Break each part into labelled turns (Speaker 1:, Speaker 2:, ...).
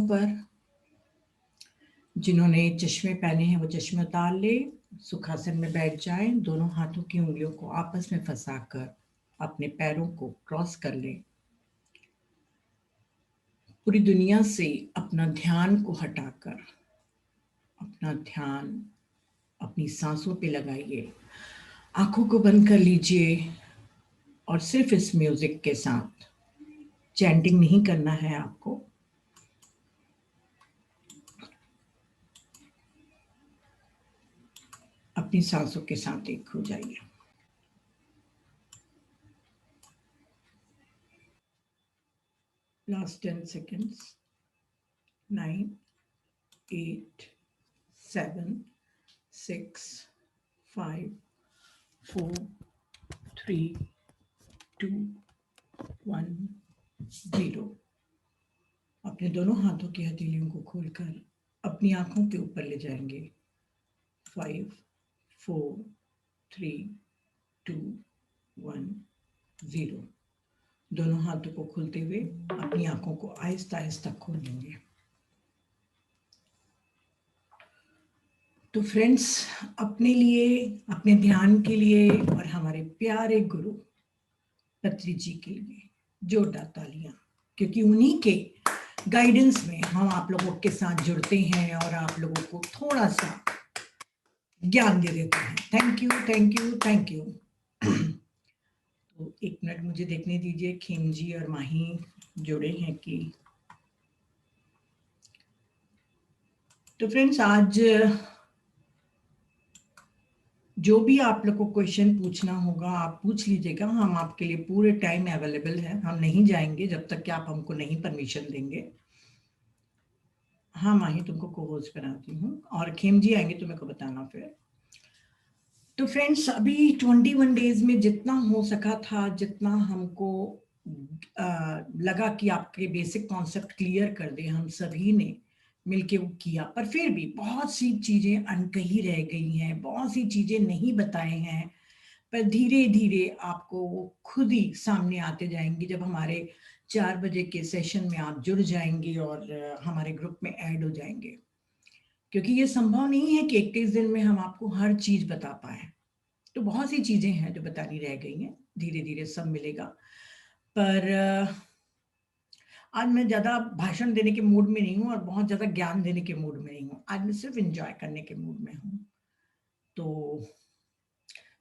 Speaker 1: पर। जिन्होंने चश्मे पहने हैं वो चश्मे उतार ले, सुखासन में बैठ जाएं, दोनों हाथों की उंगलियों को आपस में फंसाकर अपने पैरों को क्रॉस कर लें। पूरी दुनिया से अपना ध्यान को हटाकर अपना ध्यान अपनी सांसों पे लगाइए। आंखों को बंद कर लीजिए और सिर्फ इस म्यूजिक के साथ, चैंटिंग नहीं करना है आपको, अपनी सांसों के साथ एक हो जाइए। Last 10 seconds. 9, 8, 7, 6, 5, 4, 3, 2, 1, 0। अपने दोनों हाथों की हथेलियों को खोलकर अपनी आंखों के ऊपर ले जाएंगे। 5, 4, 3, 2, 1, 0। दोनों हाथों को खोलते हुए अपनी आंखों को आहिस्ता आहिस्ता खोल लेंगे। तो फ्रेंड्स, अपने लिए, अपने ध्यान के लिए और हमारे प्यारे गुरु पत्री जी के लिए जोरदार तालियां, क्योंकि उन्हीं के गाइडेंस में हम आप लोगों के साथ जुड़ते हैं और आप लोगों को थोड़ा सा ज्ञान दे देते हैं। Thank you, thank you, thank you. तो 1 मिनट मुझे देखने दीजिए, खेम जी और माही जुड़े हैं कि। तो फ्रेंड्स, आज जो भी आप लोग को क्वेश्चन पूछना होगा आप पूछ लीजिएगा, हम आपके लिए पूरे टाइम अवेलेबल है। हम नहीं जाएंगे जब तक कि आप हमको नहीं परमिशन देंगे। हाँ माही, तुमको को होस्ट बनाती हूँ और खेम जी आएंगे तो मेरे को बताना फिर। तो फ्रेंड्स, अभी 21 डेज में जितना हो सका था, जितना हमको लगा कि आपके बेसिक कॉन्सेप्ट क्लियर कर दे, हम सभी ने मिलके वो किया। पर फिर भी बहुत सी चीजें अनकही रह गई हैं, बहुत सी चीजें नहीं बताए हैं, पर धीरे धीरे आपको वो खुद ही सामने आते जाएंगे जब हमारे 4 बजे के सेशन में आप जुड़ जाएंगे और हमारे ग्रुप में ऐड हो जाएंगे। क्योंकि ये संभव नहीं है कि 21 दिन में हम आपको हर चीज बता पाए। तो बहुत सी चीजें हैं जो बतानी रह गई हैं, धीरे धीरे सब मिलेगा। पर आज मैं ज्यादा भाषण देने के मूड में नहीं हूँ और बहुत ज्यादा ज्ञान देने के मूड में नहीं हूँ। आज मैं सिर्फ एंजॉय करने के मूड में हूँ। तो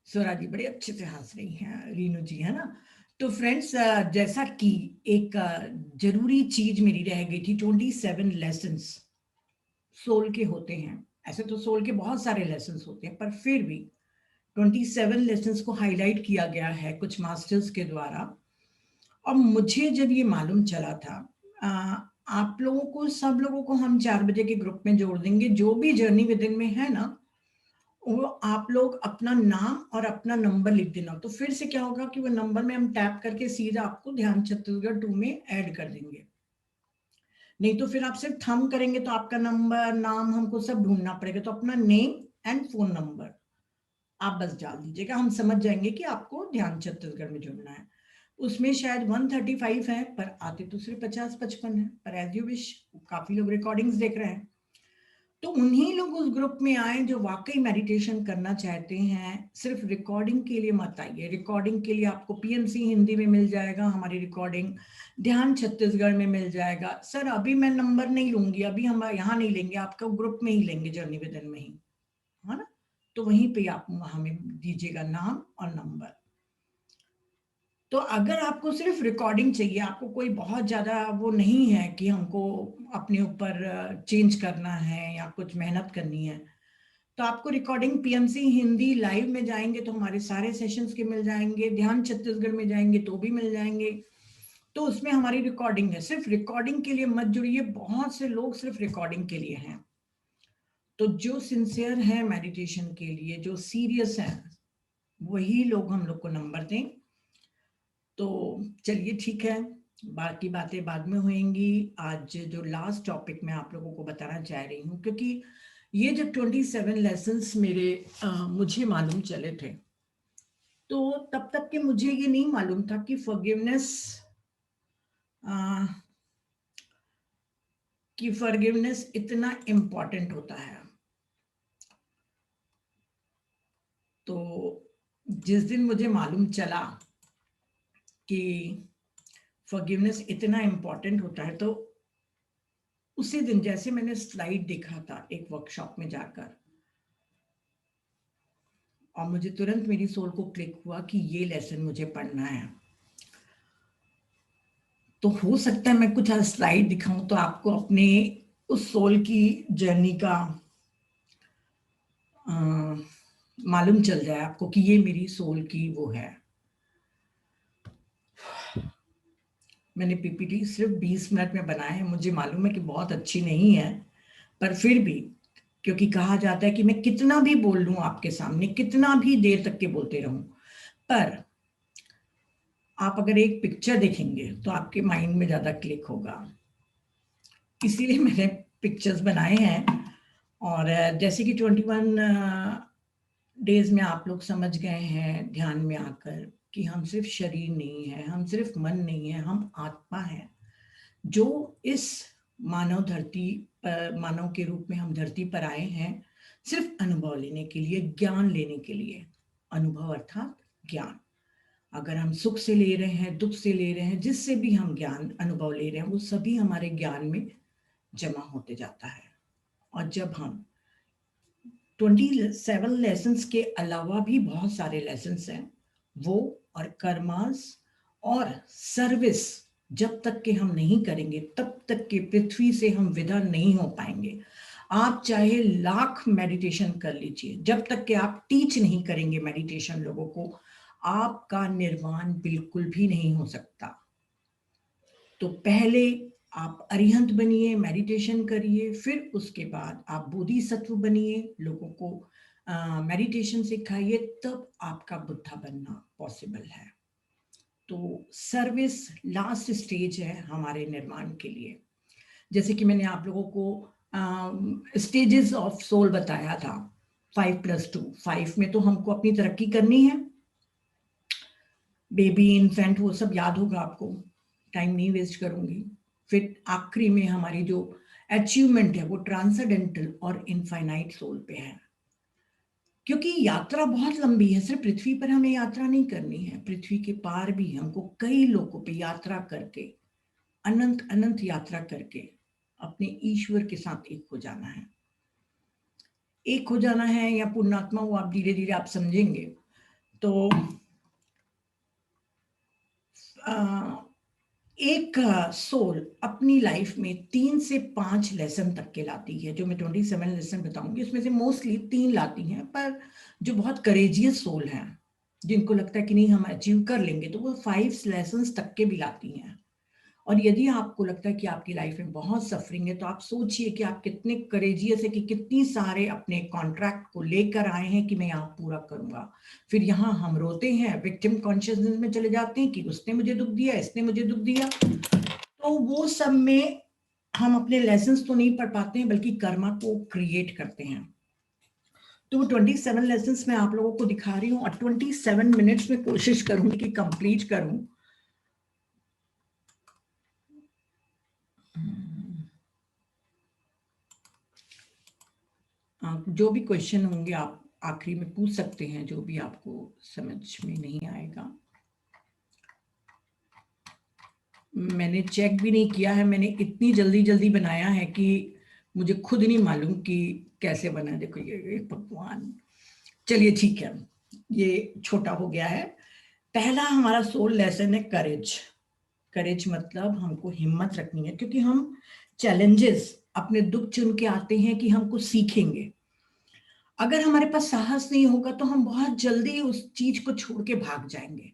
Speaker 1: स्वरा जी बड़े अच्छे से हंस रही हैं, रीनू जी, है ना। तो फ्रेंड्स, जैसा कि एक जरूरी चीज मेरी रह गई थी, 27 लेसन्स सोल के होते हैं। ऐसे तो सोल के बहुत सारे लेसन्स होते हैं, पर फिर भी 27 लेसन्स को हाईलाइट किया गया है कुछ मास्टर्स के द्वारा। और मुझे जब ये मालूम चला था, आप लोगों को, सब लोगों को हम 4 बजे के ग्रुप में जोड़ देंगे। जो भी जर्नी विद इन में है ना, वो आप लोग अपना नाम और अपना नंबर लिख देना। तो फिर से क्या होगा कि वो नंबर में हम टैप करके सीधा आपको ध्यान छत्तीसगढ़ 2 में ऐड कर देंगे। नहीं तो फिर आप सिर्फ थंब करेंगे तो आपका नंबर, नाम हमको सब ढूंढना पड़ेगा। तो अपना नेम एंड फोन नंबर आप बस डाल दीजिएगा, हम समझ जाएंगे कि आपको ध्यान छत्तीसगढ़ में जुड़ना है। उसमें शायद 135 है, पर आते तो सिर्फ 50-55 है, पर एज यू विश। काफी लोग रिकॉर्डिंग्स देख रहे हैं, तो उन्हीं लोग उस ग्रुप में आए जो वाकई मेडिटेशन करना चाहते हैं। सिर्फ रिकॉर्डिंग के लिए मत आइए। रिकॉर्डिंग के लिए आपको पीएमसी हिंदी में मिल जाएगा, हमारी रिकॉर्डिंग ध्यान छत्तीसगढ़ में मिल जाएगा। सर अभी मैं नंबर नहीं लूंगी, अभी हम यहाँ नहीं लेंगे, आपका ग्रुप में ही लेंगे, जर्नी विद इन में ही, है ना। तो वहीं पे आप हमें दीजिएगा नाम और नंबर। तो अगर आपको सिर्फ रिकॉर्डिंग चाहिए, आपको कोई बहुत ज़्यादा वो नहीं है कि हमको अपने ऊपर चेंज करना है या कुछ मेहनत करनी है, तो आपको रिकॉर्डिंग पीएमसी हिंदी लाइव में जाएंगे तो हमारे सारे सेशंस के मिल जाएंगे, ध्यान छत्तीसगढ़ में जाएंगे तो भी मिल जाएंगे। तो उसमें हमारी रिकॉर्डिंग है। सिर्फ रिकॉर्डिंग के लिए मत जुड़िए, बहुत से लोग सिर्फ रिकॉर्डिंग के लिए हैं। तो जो सिंसियर है मेडिटेशन के लिए, जो सीरियस है, वही लोग हम लोग को नंबर दें। तो चलिए ठीक है, बाकी बातें बाद में होंगी। आज जो लास्ट टॉपिक मैं आप लोगों को बताना चाह रही हूँ, क्योंकि ये जब 27 लेसन्स मुझे मालूम चले थे, तो तब तक के मुझे ये नहीं मालूम था कि फॉरगिवनेस कि फॉरगिवनेस इतना इम्पोर्टेंट होता है। तो जिस दिन मुझे मालूम चला कि फॉरगिवनेस इतना इम्पोर्टेंट होता है, तो उसी दिन जैसे मैंने स्लाइड देखा था एक वर्कशॉप में जाकर, और मुझे तुरंत मेरी सोल को क्लिक हुआ कि ये लेसन मुझे पढ़ना है। तो हो सकता है मैं कुछ आज स्लाइड दिखाऊं तो आपको अपने उस सोल की जर्नी का मालूम चल जाए आपको कि ये मेरी सोल की वो है। मैंने पीपीटी सिर्फ 20 मिनट में बनाया है। मुझे मालूम है कि बहुत अच्छी नहीं है, पर फिर भी, क्योंकि कहा जाता है कि मैं कितना भी बोल लूं आपके सामने, कितना भी देर तक के बोलते रहूं, पर आप अगर एक पिक्चर देखेंगे तो आपके माइंड में ज्यादा क्लिक होगा। इसीलिए मैंने पिक्चर्स बनाए हैं। और जैसे कि 21 डेज में आप लोग समझ गए हैं ध्यान में आकर कि हम सिर्फ शरीर नहीं है, हम सिर्फ मन नहीं है, हम आत्मा है, जो इस मानव धरती पर, मानव के रूप में हम धरती पर आए हैं सिर्फ अनुभव लेने के लिए, ज्ञान लेने के लिए। अनुभव अर्थात ज्ञान। अगर हम सुख से ले रहे हैं, दुख से ले रहे हैं, जिससे भी हम ज्ञान अनुभव ले रहे हैं, वो सभी हमारे ज्ञान में जमा होते जाता है। और जब हम 27 लेसन्स के अलावा भी बहुत सारे लेसन्स हैं, वो और कर्मास और सर्विस जब तक के हम नहीं करेंगे, तब तक के पृथ्वी से हम विदा नहीं हो पाएंगे। आप चाहे लाख मेडिटेशन कर लीजिए, जब तक कि आप टीच नहीं करेंगे मेडिटेशन लोगों को, आपका निर्वाण बिल्कुल भी नहीं हो सकता। तो पहले आप अरिहंत बनिए, मेडिटेशन करिए, फिर उसके बाद आप बोधिसत्व बनिए, लोगों को मेडिटेशन सिखाइए, तब आपका बुद्धा बनना पॉसिबल है। तो सर्विस लास्ट स्टेज है हमारे निर्माण के लिए। जैसे कि मैंने आप लोगों को स्टेजेस ऑफ सोल बताया था, 5+2। 5 में तो हमको अपनी तरक्की करनी है, बेबी, इन्फेंट, वो सब याद होगा आपको, टाइम नहीं वेस्ट करूंगी। फिर आखिरी में हमारी जो अचीवमेंट है वो ट्रांसेंडेंटल और इनफाइनाइट सोल पे है। क्योंकि यात्रा बहुत लंबी है, सिर्फ पृथ्वी पर हमें यात्रा नहीं करनी है, पृथ्वी के पार भी हमको कई लोगों पे यात्रा करके, अनंत अनंत यात्रा करके अपने ईश्वर के साथ एक हो जाना है। एक हो जाना है या पुण्यात्मा, वो आप धीरे धीरे आप समझेंगे। तो एक सोल अपनी लाइफ में 3 से 5 लेसन तक के लाती है। जो मैं 27 लेसन बताऊंगी उसमें से मोस्टली 3 लाती हैं, पर जो बहुत करेजियस सोल हैं, जिनको लगता है कि नहीं हम अचीव कर लेंगे, तो वो 5 लेसन तक के भी लाती हैं। और यदि आपको लगता है कि आपकी लाइफ में बहुत सफरिंग है, तो आप सोचिए कि आप कितने करेजियस है, कि कितनी सारे अपने कॉन्ट्रैक्ट को लेकर आए हैं कि मैं यहाँ पूरा करूंगा। फिर यहाँ हम रोते हैं, विक्टिम कॉन्शियसनेस में चले जाते हैं कि उसने मुझे दुख दिया, इसने मुझे दुख दिया। तो वो सब में हम अपने लेसन्स तो नहीं पढ़ पाते हैं, बल्कि कर्मा को क्रिएट करते हैं। तो 27 लेसन्स मैं आप लोगों को दिखा रही हूँ, और 27 मिनट्स में कोशिश करूंगी कि कंप्लीट करूं। जो भी क्वेश्चन होंगे आप आखिरी में पूछ सकते हैं, जो भी आपको समझ में नहीं आएगा। मैंने चेक भी नहीं किया है, मैंने इतनी जल्दी जल्दी बनाया है कि मुझे खुद नहीं मालूम कि कैसे बना। देखो ये भगवान, चलिए ठीक है, ये छोटा हो गया है। पहला हमारा सोल लेसन है करेज। करेज मतलब हमको हिम्मत रखनी है, क्योंकि हम चैलेंजेस अपने दुख चुन के आते हैं कि हम कुछ सीखेंगे। अगर हमारे पास साहस नहीं होगा तो हम बहुत जल्दी उस चीज को छोड़ के भाग जाएंगे।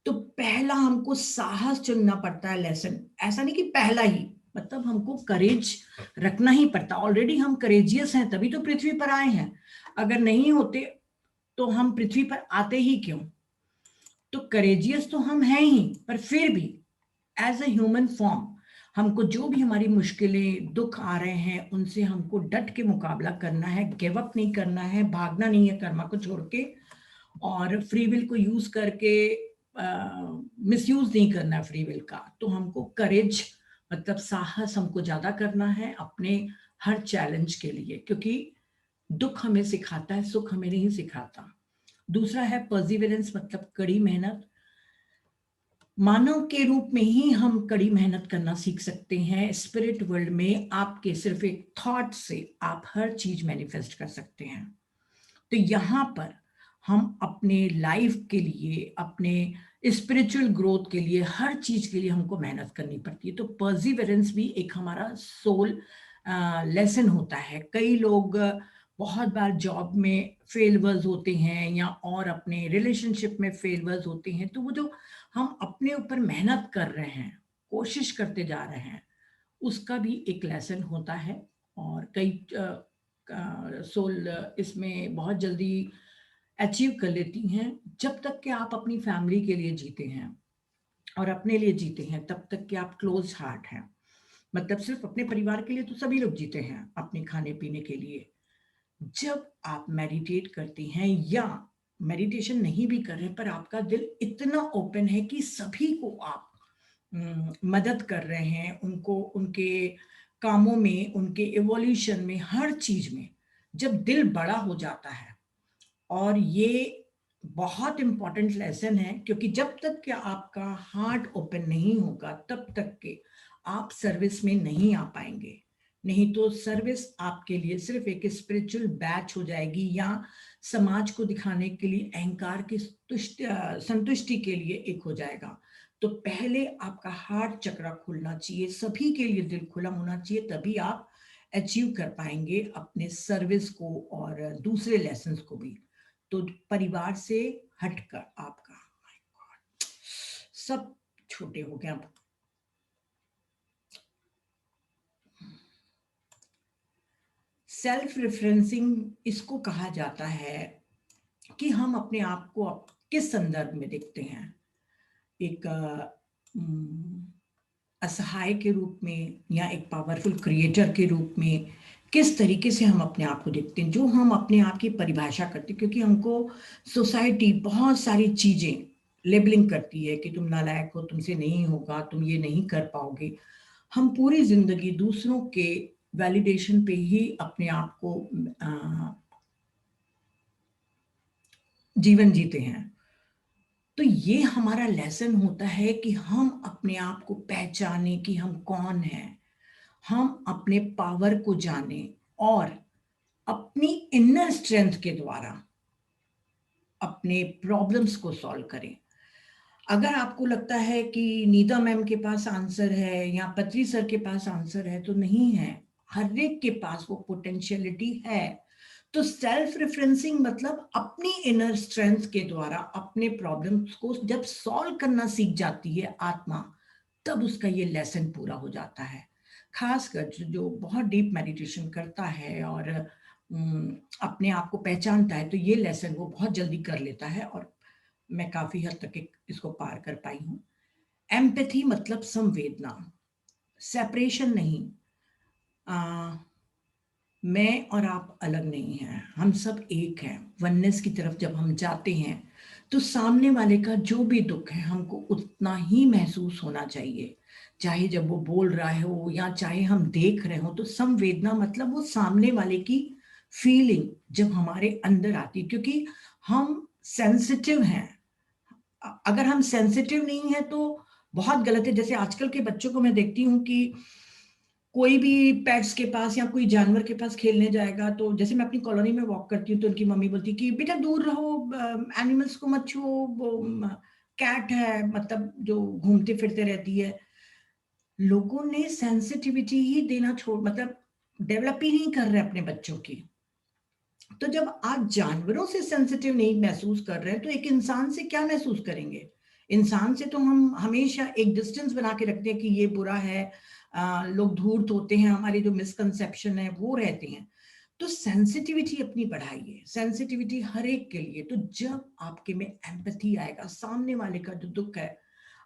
Speaker 1: तो पहला हमको साहस चुनना पड़ता है लेसन। ऐसा नहीं कि पहला ही, मतलब हमको करेज रखना ही पड़ता। ऑलरेडी हम करेजियस हैं, तभी तो पृथ्वी पर आए हैं। अगर नहीं होते तो हम पृथ्वी पर आते ही क्यों। तो करेजियस तो हम हैं ही, पर फिर भी एज ए ह्यूमन फॉर्म हमको जो भी हमारी मुश्किलें, दुख आ रहे हैं, उनसे हमको डट के मुकाबला करना है, गिव अप नहीं करना है, भागना नहीं है कर्मा को छोड़ के, और फ्री विल को यूज करके मिसयूज नहीं करना है फ्री विल का। तो हमको करेज मतलब साहस हमको ज्यादा करना है अपने हर चैलेंज के लिए, क्योंकि दुख हमें सिखाता है, सुख हमें नहीं सिखाता। दूसरा है पर्सिवरेंस, मतलब कड़ी मेहनत। मानव के रूप में ही हम कड़ी मेहनत करना सीख सकते हैं। स्पिरिट वर्ल्ड में आपके सिर्फ एक थॉट से आप हर चीज मैनिफेस्ट कर सकते हैं। तो यहाँ पर हम अपने लाइफ के लिए, अपने स्पिरिचुअल ग्रोथ के लिए, हर चीज के लिए हमको मेहनत करनी पड़ती है। तो पर्सिवरेंस भी एक हमारा सोल लेसन होता है। कई लोग बहुत बार जॉब में फेलवर्स होते हैं या और अपने रिलेशनशिप में फेलवर्स होते हैं, तो वो जो हम अपने ऊपर मेहनत कर रहे हैं, कोशिश करते जा रहे हैं, उसका भी एक लेसन होता है। और कई सोल इसमें बहुत जल्दी अचीव कर लेती हैं। जब तक कि आप अपनी फैमिली के लिए जीते हैं और अपने लिए जीते हैं, तब तक कि आप क्लोज हार्ट हैं। मतलब सिर्फ अपने परिवार के लिए तो सभी लोग जीते हैं, अपने खाने पीने के लिए। जब आप मेडिटेट करते हैं या मेडिटेशन नहीं भी कर रहे पर आपका दिल इतना ओपन है कि सभी को आप मदद कर रहे हैं, उनको उनके कामों में, उनके इवोल्यूशन में, हर चीज में, जब दिल बड़ा हो जाता है। और ये बहुत इंपॉर्टेंट लेसन है, क्योंकि जब तक कि आपका हार्ट ओपन नहीं होगा तब तक के आप सर्विस में नहीं आ पाएंगे। नहीं तो सर्विस आपके लिए सिर्फ एक स्पिरिचुअल बैच हो जाएगी, या समाज को दिखाने के लिए, अहंकार की संतुष्टि के लिए एक हो जाएगा। तो पहले आपका हार्ट चक्रा खुलना चाहिए, सभी के लिए दिल खुला होना चाहिए, तभी आप अचीव कर पाएंगे अपने सर्विस को और दूसरे लेसन्स को भी। तो परिवार से हटकर आपका, माय गॉड, सब छोटे हो गए अब। सेल्फ रेफरेंसिंग इसको कहा जाता है कि हम अपने आप को किस संदर्भ में देखते हैं। एक असहाय के रूप में या एक पावरफुल क्रिएटर के रूप में, किस तरीके से हम अपने आप को देखते हैं, जो हम अपने आप की परिभाषा करते हैं। क्योंकि हमको सोसाइटी बहुत सारी चीजें लेबलिंग करती है कि तुम नालायक हो, तुमसे नहीं होगा, तुम ये नहीं कर पाओगे। हम पूरी जिंदगी दूसरों के वैलिडेशन पे ही अपने आप को जीवन जीते हैं। तो ये हमारा लेसन होता है कि हम अपने आप को पहचाने कि हम कौन हैं, हम अपने पावर को जाने और अपनी इनर स्ट्रेंथ के द्वारा अपने प्रॉब्लम्स को सॉल्व करें। अगर आपको लगता है कि नीता मैम के पास आंसर है या पत्री सर के पास आंसर है, तो नहीं है। हर एक के पास वो पोटेंशियलिटी है। तो सेल्फ रेफरेंसिंग मतलब अपनी इनर स्ट्रेंथ के द्वारा अपने प्रॉब्लम्स को जब सॉल्व करना सीख जाती है आत्मा, तब उसका ये लेसन पूरा हो जाता है। खासकर जो बहुत डीप मेडिटेशन करता है और अपने आप को पहचानता है, तो ये लेसन वो बहुत जल्दी कर लेता है। और मैं काफी हद तक इसको पार कर पाई हूँ। एम्पैथी मतलब संवेदना, सेपरेशन नहीं। आ, मैं और आप अलग नहीं हैं, हम सब एक हैं। वननेस की तरफ जब हम जाते हैं, तो सामने वाले का जो भी दुख है हमको उतना ही महसूस होना चाहिए, चाहे जब वो बोल रहा हो या चाहे हम देख रहे हो। तो संवेदना मतलब वो सामने वाले की फीलिंग जब हमारे अंदर आती है, क्योंकि हम सेंसिटिव हैं। अगर हम सेंसिटिव नहीं है तो बहुत गलत है। जैसे आजकल के बच्चों को मैं देखती हूँ कि कोई भी पेट्स के पास या कोई जानवर के पास खेलने जाएगा, तो जैसे मैं अपनी कॉलोनी में वॉक करती हूँ, तो उनकी मम्मी बोलती कि बेटा दूर रहो, एनिमल्स को मत छुओ, वो कैट है, मतलब जो घूमते फिरते रहती है। लोगों ने सेंसिटिविटी ही देना छोड़, मतलब डेवलप ही नहीं कर रहे अपने बच्चों की। तो जब आप जानवरों से सेंसिटिव नहीं महसूस कर रहे हैं, तो एक इंसान से क्या महसूस करेंगे। इंसान से तो हम हमेशा एक डिस्टेंस बना के रखते हैं कि ये बुरा है, लोग धूर्त होते हैं, हमारे जो मिसकंसेप्शन है वो रहते हैं। तो सेंसिटिविटी अपनी बढ़ाइए, सेंसिटिविटी हर एक के लिए। तो जब आपके में एम्पैथी आएगा, सामने वाले का जो दुख है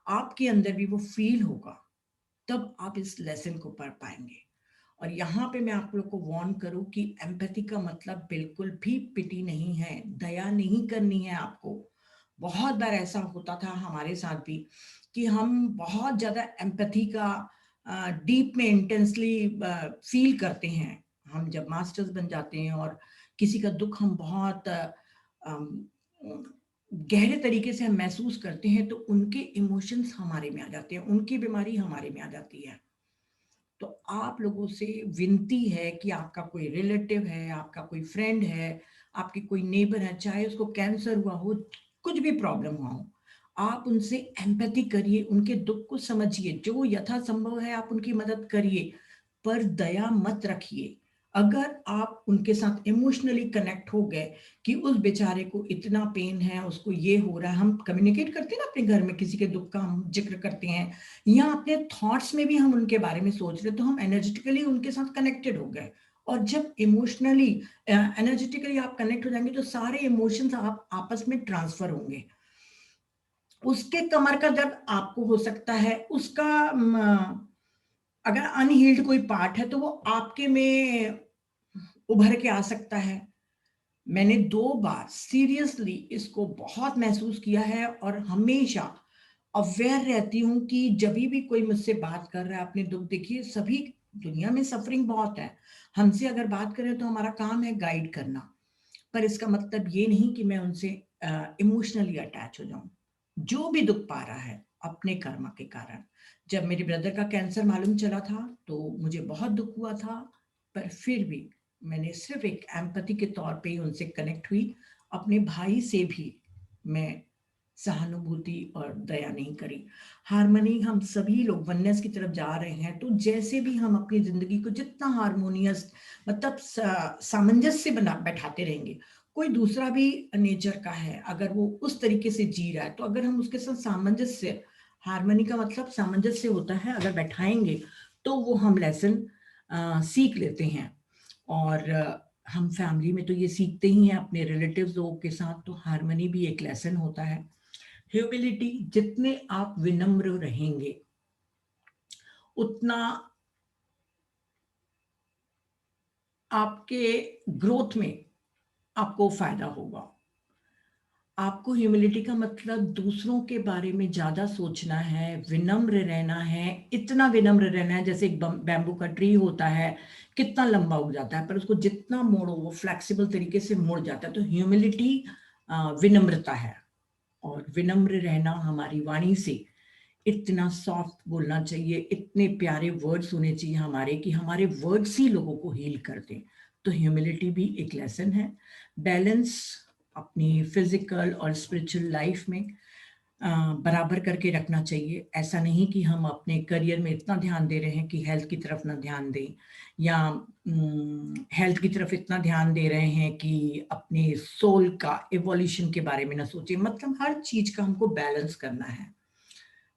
Speaker 1: आपके अंदर भी वो फील होगा, तब आप इस लेसन को पढ़ पाएंगे। और यहाँ पे मैं आप लोग को वार्न करूं कि एम्पैथी का मतलब बिल्कुल भी पिटी नहीं है, दया नहीं करनी है आपको। बहुत बार ऐसा होता था हमारे साथ भी कि हम बहुत ज्यादा एम्पैथी का डीप में इंटेंसली फील करते हैं। हम जब मास्टर्स बन जाते हैं और किसी का दुख हम बहुत गहरे तरीके से हम महसूस करते हैं, तो उनके इमोशंस हमारे में आ जाते हैं, उनकी बीमारी हमारे में आ जाती है। तो आप लोगों से विनती है कि आपका कोई रिलेटिव है, आपका कोई फ्रेंड है, आपके कोई नेबर है, चाहे उसको कैंसर हुआ हो, कुछ भी प्रॉब्लम हुआ हो, आप उनसे एम्पैथी करिए, उनके दुख को समझिए, जो यथासंभव है आप उनकी मदद करिए, पर दया मत रखिए। अगर आप उनके साथ इमोशनली कनेक्ट हो गए कि उस बेचारे को इतना पेन है, उसको ये हो रहा है, हम कम्युनिकेट करते हैं ना अपने घर में, किसी के दुख का हम जिक्र करते हैं, या अपने थॉट्स में भी हम उनके बारे में सोच रहे, तो हम एनर्जेटिकली उनके साथ कनेक्टेड हो गए। और जब इमोशनली एनर्जेटिकली आप कनेक्ट हो जाएंगे, तो सारे इमोशंस आप आपस में ट्रांसफर होंगे। उसके कमर का दर्द आपको हो सकता है, उसका अगर अनहील्ड कोई पार्ट है तो वो आपके में उभर के आ सकता है। मैंने 2 बार सीरियसली इसको बहुत महसूस किया है, और हमेशा अवेयर रहती हूँ कि जब भी कोई मुझसे बात कर रहा है अपने दुख, देखिए सभी, दुनिया में सफरिंग बहुत है, हमसे अगर बात करें तो हमारा काम है गाइड करना, पर इसका मतलब ये नहीं कि मैं उनसे इमोशनली अटैच हो जाऊं। जो भी दुख पा रहा है अपने कर्मा के कारण, जब मेरे ब्रदर का कैंसर मालूम चला था तो मुझे बहुत दुख हुआ था, पर फिर भी मैंने सिर्फ एक एम्पैथी के तौर पे ही उनसे कनेक्ट हुई। अपने भाई से भी मैं सहानुभूति और दया नहीं करी। हारमोनी, हम सभी लोग वननेस की तरफ जा रहे हैं, तो जैसे भी हम अपनी जिंदगी को जितना हारमोनियस, मतलब सामंजस्य बना बैठाते रहेंगे, कोई दूसरा भी नेचर का है, अगर वो उस तरीके से जी रहा है, तो अगर हम उसके साथ सामंजस्य, हारमोनी का मतलब सामंजस्य होता है, अगर बैठाएंगे तो वो हम लेसन सीख लेते हैं। और हम फैमिली में तो ये सीखते ही हैं, अपने रिलेटिव्स लोगों के साथ तो हारमोनी भी एक लेसन होता है। ह्यूमिलिटी, जितने आप विनम्र रहेंगे उतना आपके ग्रोथ में आपको फायदा होगा। आपको ह्यूमिलिटी का मतलब दूसरों के बारे में ज्यादा सोचना है, विनम्र रहना है, इतना विनम्र रहना है जैसे एक बैम्बू का ट्री होता है, कितना लंबा उग जाता है पर उसको जितना मोड़ो वो फ्लेक्सिबल तरीके से मुड़ जाता है। तो ह्यूमिलिटी विनम्रता है, और विनम्र रहना हमारी वाणी से इतना सॉफ्ट बोलना चाहिए, इतने प्यारे वर्ड्स होने चाहिए हमारे कि हमारे वर्ड्स ही लोगों को हील कर दें। तो ह्यूमिलिटी भी एक लेसन है। बैलेंस अपनी फिजिकल और स्पिरिचुअल लाइफ में बराबर करके रखना चाहिए। ऐसा नहीं कि हम अपने करियर में इतना ध्यान दे रहे हैं कि हेल्थ की तरफ ना ध्यान दें, या हेल्थ की तरफ इतना ध्यान दे रहे हैं कि अपने सोल का इवोल्यूशन के बारे में ना सोचें। मतलब हर चीज का हमको बैलेंस करना है,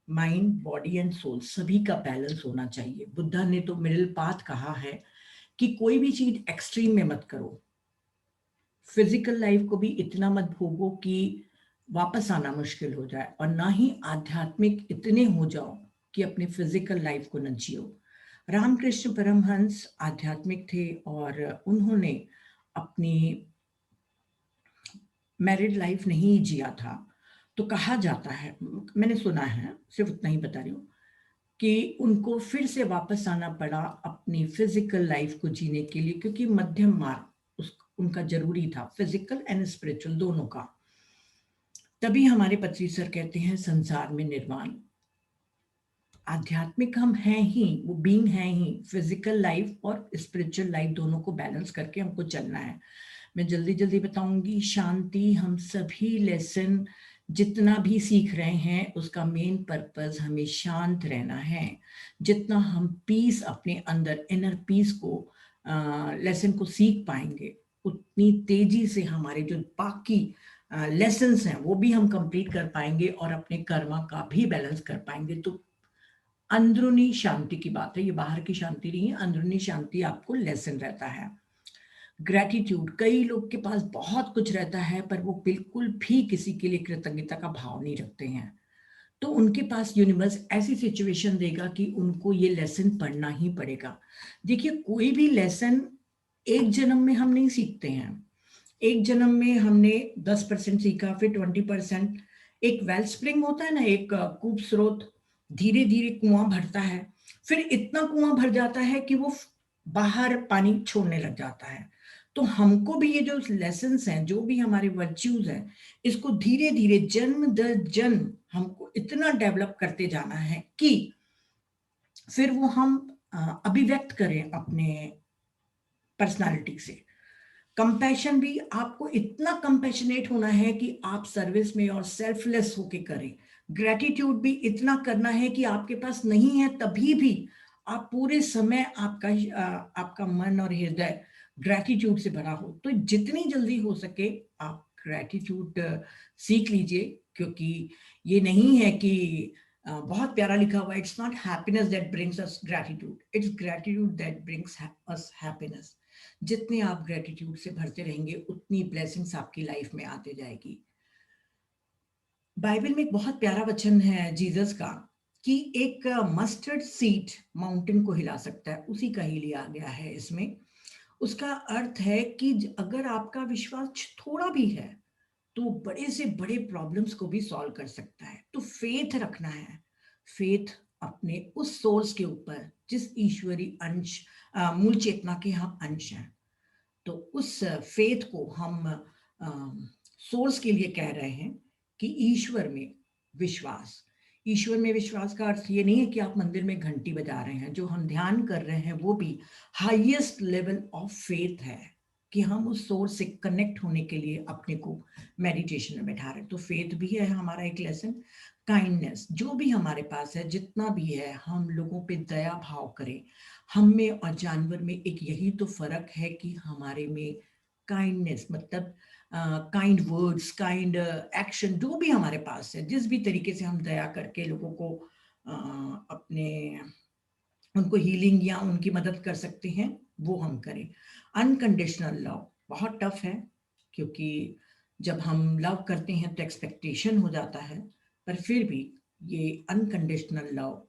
Speaker 1: माइंड, बॉडी एंड सोल सभी का बैलेंस होना चाहिए। बुद्धा ने तो मिडिल पाथ कहा है कि कोई भी चीज एक्सट्रीम में मत करो, फिजिकल लाइफ को भी इतना मत भोगो कि वापस आना मुश्किल हो जाए, और ना ही आध्यात्मिक इतने हो जाओ कि अपने फिजिकल लाइफ को न जियो। रामकृष्ण परमहंस आध्यात्मिक थे, और उन्होंने अपनी मैरिड लाइफ नहीं जिया था। तो कहा जाता है, मैंने सुना है, सिर्फ उतना ही बता रही हूँ, कि उनको फिर से वापस आना पड़ा अपनी फिजिकल लाइफ को जीने के लिए, क्योंकि मध्यम मार्ग उनका जरूरी था, फिजिकल एंड स्पिरिचुअल दोनों का। तभी हमारे पत्री सर कहते हैं संसार में निर्वाण। आध्यात्मिक हम हैं ही, वो बीइंग हैं ही, फिजिकल लाइफ और स्पिरिचुअल लाइफ दोनों को बैलेंस करके हमको चलना है। मैं जल्दी जल्दी बताऊंगी। शांति, हम सभी लेसन जितना भी सीख रहे हैं उसका मेन पर्पस हमें शांत रहना है। जितना हम पीस अपने अंदर, इनर पीस को, लेसन को सीख पाएंगे, उतनी तेजी से हमारे जो बाकी लेसन्स हैं वो भी हम कंप्लीट कर पाएंगे और अपने कर्मा का भी बैलेंस कर पाएंगे। तो अंदरूनी शांति की बात है, ये बाहर की शांति नहीं है, अंदरूनी शांति आपको लेसन रहता है। ग्रेटिट्यूड, कई लोग के पास बहुत कुछ रहता है पर वो बिल्कुल भी किसी के लिए कृतज्ञता का भाव नहीं रखते हैं, तो उनके पास यूनिवर्स ऐसी सिचुएशन देगा कि उनको ये लेसन पढ़ना ही पड़ेगा। देखिए, कोई भी लेसन एक जन्म में हम नहीं सीखते हैं। एक जन्म में हमने 10% सीखा, फिर 20%। एक वेल स्प्रिंग होता है ना, एक कूप स्रोत, धीरे धीरे कुआं भरता है, फिर इतना कुआं भर जाता है कि वो बाहर पानी छोड़ने लग जाता है। तो हमको भी ये जो लेसन्स हैं, जो भी हमारे वर्च्यूज हैं, इसको धीरे धीरे जन्म दर जन्म हमको इतना डेवलप करते जाना है कि फिर वो हम अभिव्यक्त करें अपने पर्सनालिटी से। कंपैशन भी आपको इतना कंपैशनेट होना है कि आप सर्विस में और सेल्फलेस होके करें। ग्रेटिट्यूड भी इतना करना है कि आपके पास नहीं है तभी भी आप पूरे समय आपका मन और हृदय ग्रेटिट्यूड से भरा हो। तो जितनी जल्दी हो सके आप ग्रेटिट्यूड सीख लीजिए, क्योंकि ये नहीं है कि बहुत प्यारा लिखा हुआ, it's not happiness that brings us gratitude, it's gratitude that brings us happiness. जितने आप ग्रेटिट्यूड से भरते रहेंगे उतनी ब्लेसिंग्स आपकी लाइफ में आते जाएगी। बाइबल में एक बहुत प्यारा वचन है जीसस का कि एक मस्टर्ड सीड माउंटेन को हिला सकता है, उसी का ही लिया गया है इसमें। उसका अर्थ है कि अगर आपका विश्वास थोड़ा भी है तो बड़े से बड़े प्रॉब्लम्स को भी सॉल्व कर सकता है। तो फेथ रखना है, फेथ अपने उस सोर्स के ऊपर जिस ईश्वरी अंश मूल चेतना के हम अंश हैं। तो उस फेथ को हम सोर्स के लिए कह रहे हैं कि ईश्वर में विश्वास। ईश्वर में विश्वास का अर्थ ये नहीं है कि आप मंदिर में घंटी बजा रहे हैं। जो हम ध्यान कर रहे हैं वो भी हाईएस्ट लेवल ऑफ फेथ है कि हम उस सोर्स से कनेक्ट होने के लिए अपने को मेडिटेशन में बैठा रहे हैं। तो फेथ भी है हमारा एक लेसन। काइंडनेस, जो भी हमारे पास है, जितना भी है, हम लोगों पे दया भाव करें। हम में और जानवर में एक यही तो फर्क है कि हमारे में काइंडनेस मतलब काइंड वर्ड्स, काइंड एक्शन, जो भी हमारे पास है, जिस भी तरीके से हम दया करके लोगों को अपने उनको हीलिंग या उनकी मदद कर सकते हैं, वो हम करें। अनकंडीशनल लव बहुत टफ है, क्योंकि जब हम लव करते हैं तो एक्सपेक्टेशन हो जाता है, पर फिर भी ये अनकंडीशनल लव,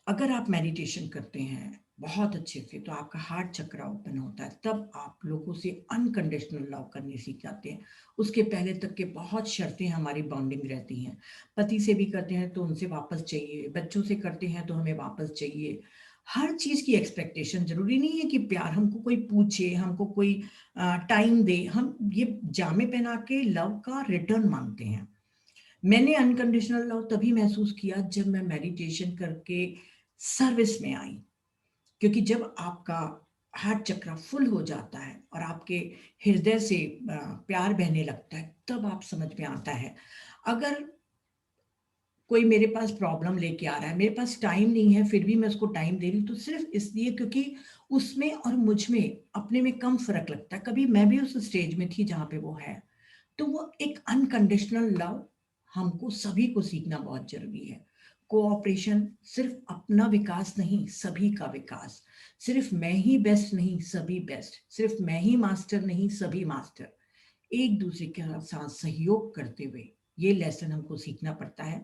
Speaker 1: अगर आप मेडिटेशन करते हैं बहुत अच्छे से तो आपका हार्ट चक्र ओपन होता है, तब आप लोगों से अनकंडीशनल लव करने सीख जाते हैं। उसके पहले तक के बहुत शर्तें हमारी बॉन्डिंग रहती हैं। पति से भी करते हैं तो उनसे वापस चाहिए, बच्चों से करते हैं तो हमें वापस चाहिए। हर चीज की एक्सपेक्टेशन, जरूरी नहीं है कि प्यार हमको कोई पूछे, हमको कोई टाइम दे, हम ये जामे पहना के लव का रिटर्न मांगते हैं। मैंने अनकंडीशनल लव तभी महसूस किया जब मैं मेडिटेशन करके सर्विस में आई, क्योंकि जब आपका हार्ट चक्र फुल हो जाता है और आपके हृदय से प्यार बहने लगता है, तब आप समझ में आता है। अगर कोई मेरे पास प्रॉब्लम लेके आ रहा है, मेरे पास टाइम नहीं है, फिर भी मैं उसको टाइम दे रही हूँ, तो सिर्फ इसलिए क्योंकि उसमें और मुझ में अपने में कम फर्क लगता है। कभी मैं भी उस स्टेज में थी जहाँ पे वो है। तो वो एक अनकंडीशनल लव हमको सभी को सीखना बहुत जरूरी है। कोऑपरेशन, सिर्फ अपना विकास नहीं, सभी का विकास। सिर्फ मैं ही बेस्ट नहीं, सभी बेस्ट। सिर्फ मैं ही मास्टर नहीं, सभी मास्टर। एक दूसरे के साथ सहयोग करते हुए ये लेसन हमको सीखना पड़ता है।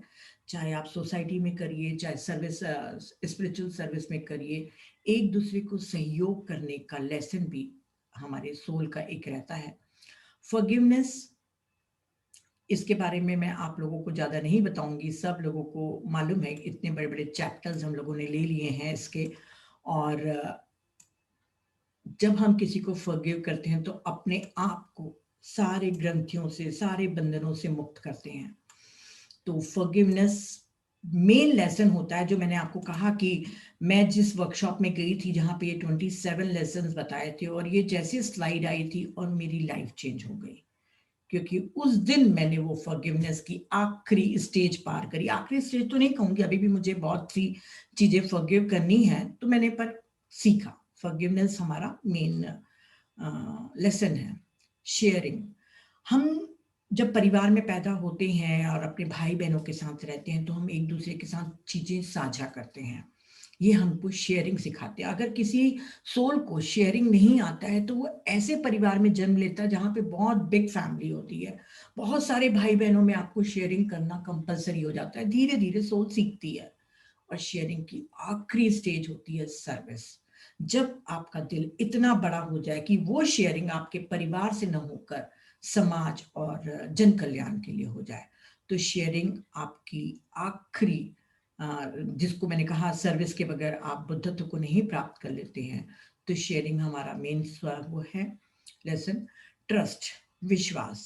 Speaker 1: चाहे आप सोसाइटी में करिए, चाहे सर्विस, स्पिरिचुअल सर्विस में करिए, एक दूसरे को सहयोग करने का लेसन भी हमारे सोल का एक रहता है। फॉरगिवनेस, इसके बारे में मैं आप लोगों को ज़्यादा नहीं बताऊंगी, सब लोगों को मालूम है। इतने बड़े बड़े चैप्टर्स हम लोगों ने ले लिए हैं इसके। और जब हम किसी को फॉरगिव करते हैं तो अपने आप को सारे ग्रंथियों से, सारे बंधनों से मुक्त करते हैं। तो फॉरगिवनेस मेन लेसन होता है। जो मैंने आपको कहा कि मैं जिस वर्कशॉप में गई थी जहाँ पे ये 27 लेसन बताए थे, और ये जैसे स्लाइड आई थी और मेरी लाइफ चेंज हो गई, क्योंकि उस दिन मैंने वो फॉरगिवनेस की आखिरी स्टेज पार करी। आखिरी स्टेज तो नहीं कहूंगी, अभी भी मुझे बहुत सी चीजें फॉरगिव करनी है, तो मैंने पर सीखा। फॉरगिवनेस हमारा मेन लेसन है। शेयरिंग, हम जब परिवार में पैदा होते हैं और अपने भाई बहनों के साथ रहते हैं तो हम एक दूसरे के साथ चीजें साझा करते हैं। ये हमको शेयरिंग सिखाते हैं। अगर किसी सोल को शेयरिंग नहीं आता है तो वो ऐसे परिवार में जन्म लेता है जहाँ पे बहुत बिग फैमिली होती है, बहुत सारे भाई बहनों में आपको शेयरिंग करना कंपलसरी हो जाता है। धीरे धीरे सोल सीखती है। और शेयरिंग की आखिरी स्टेज होती है सर्विस। जब आपका दिल इतना बड़ा हो जाए कि वो शेयरिंग आपके परिवार से न होकर समाज और जन कल्याण के लिए हो जाए, तो शेयरिंग आपकी आखिरी जिसको मैंने कहा सर्विस के बगैर आप बुद्धत्व को नहीं प्राप्त कर लेते हैं। तो शेयरिंग हमारा मेन वो है लेसन। ट्रस्ट, विश्वास।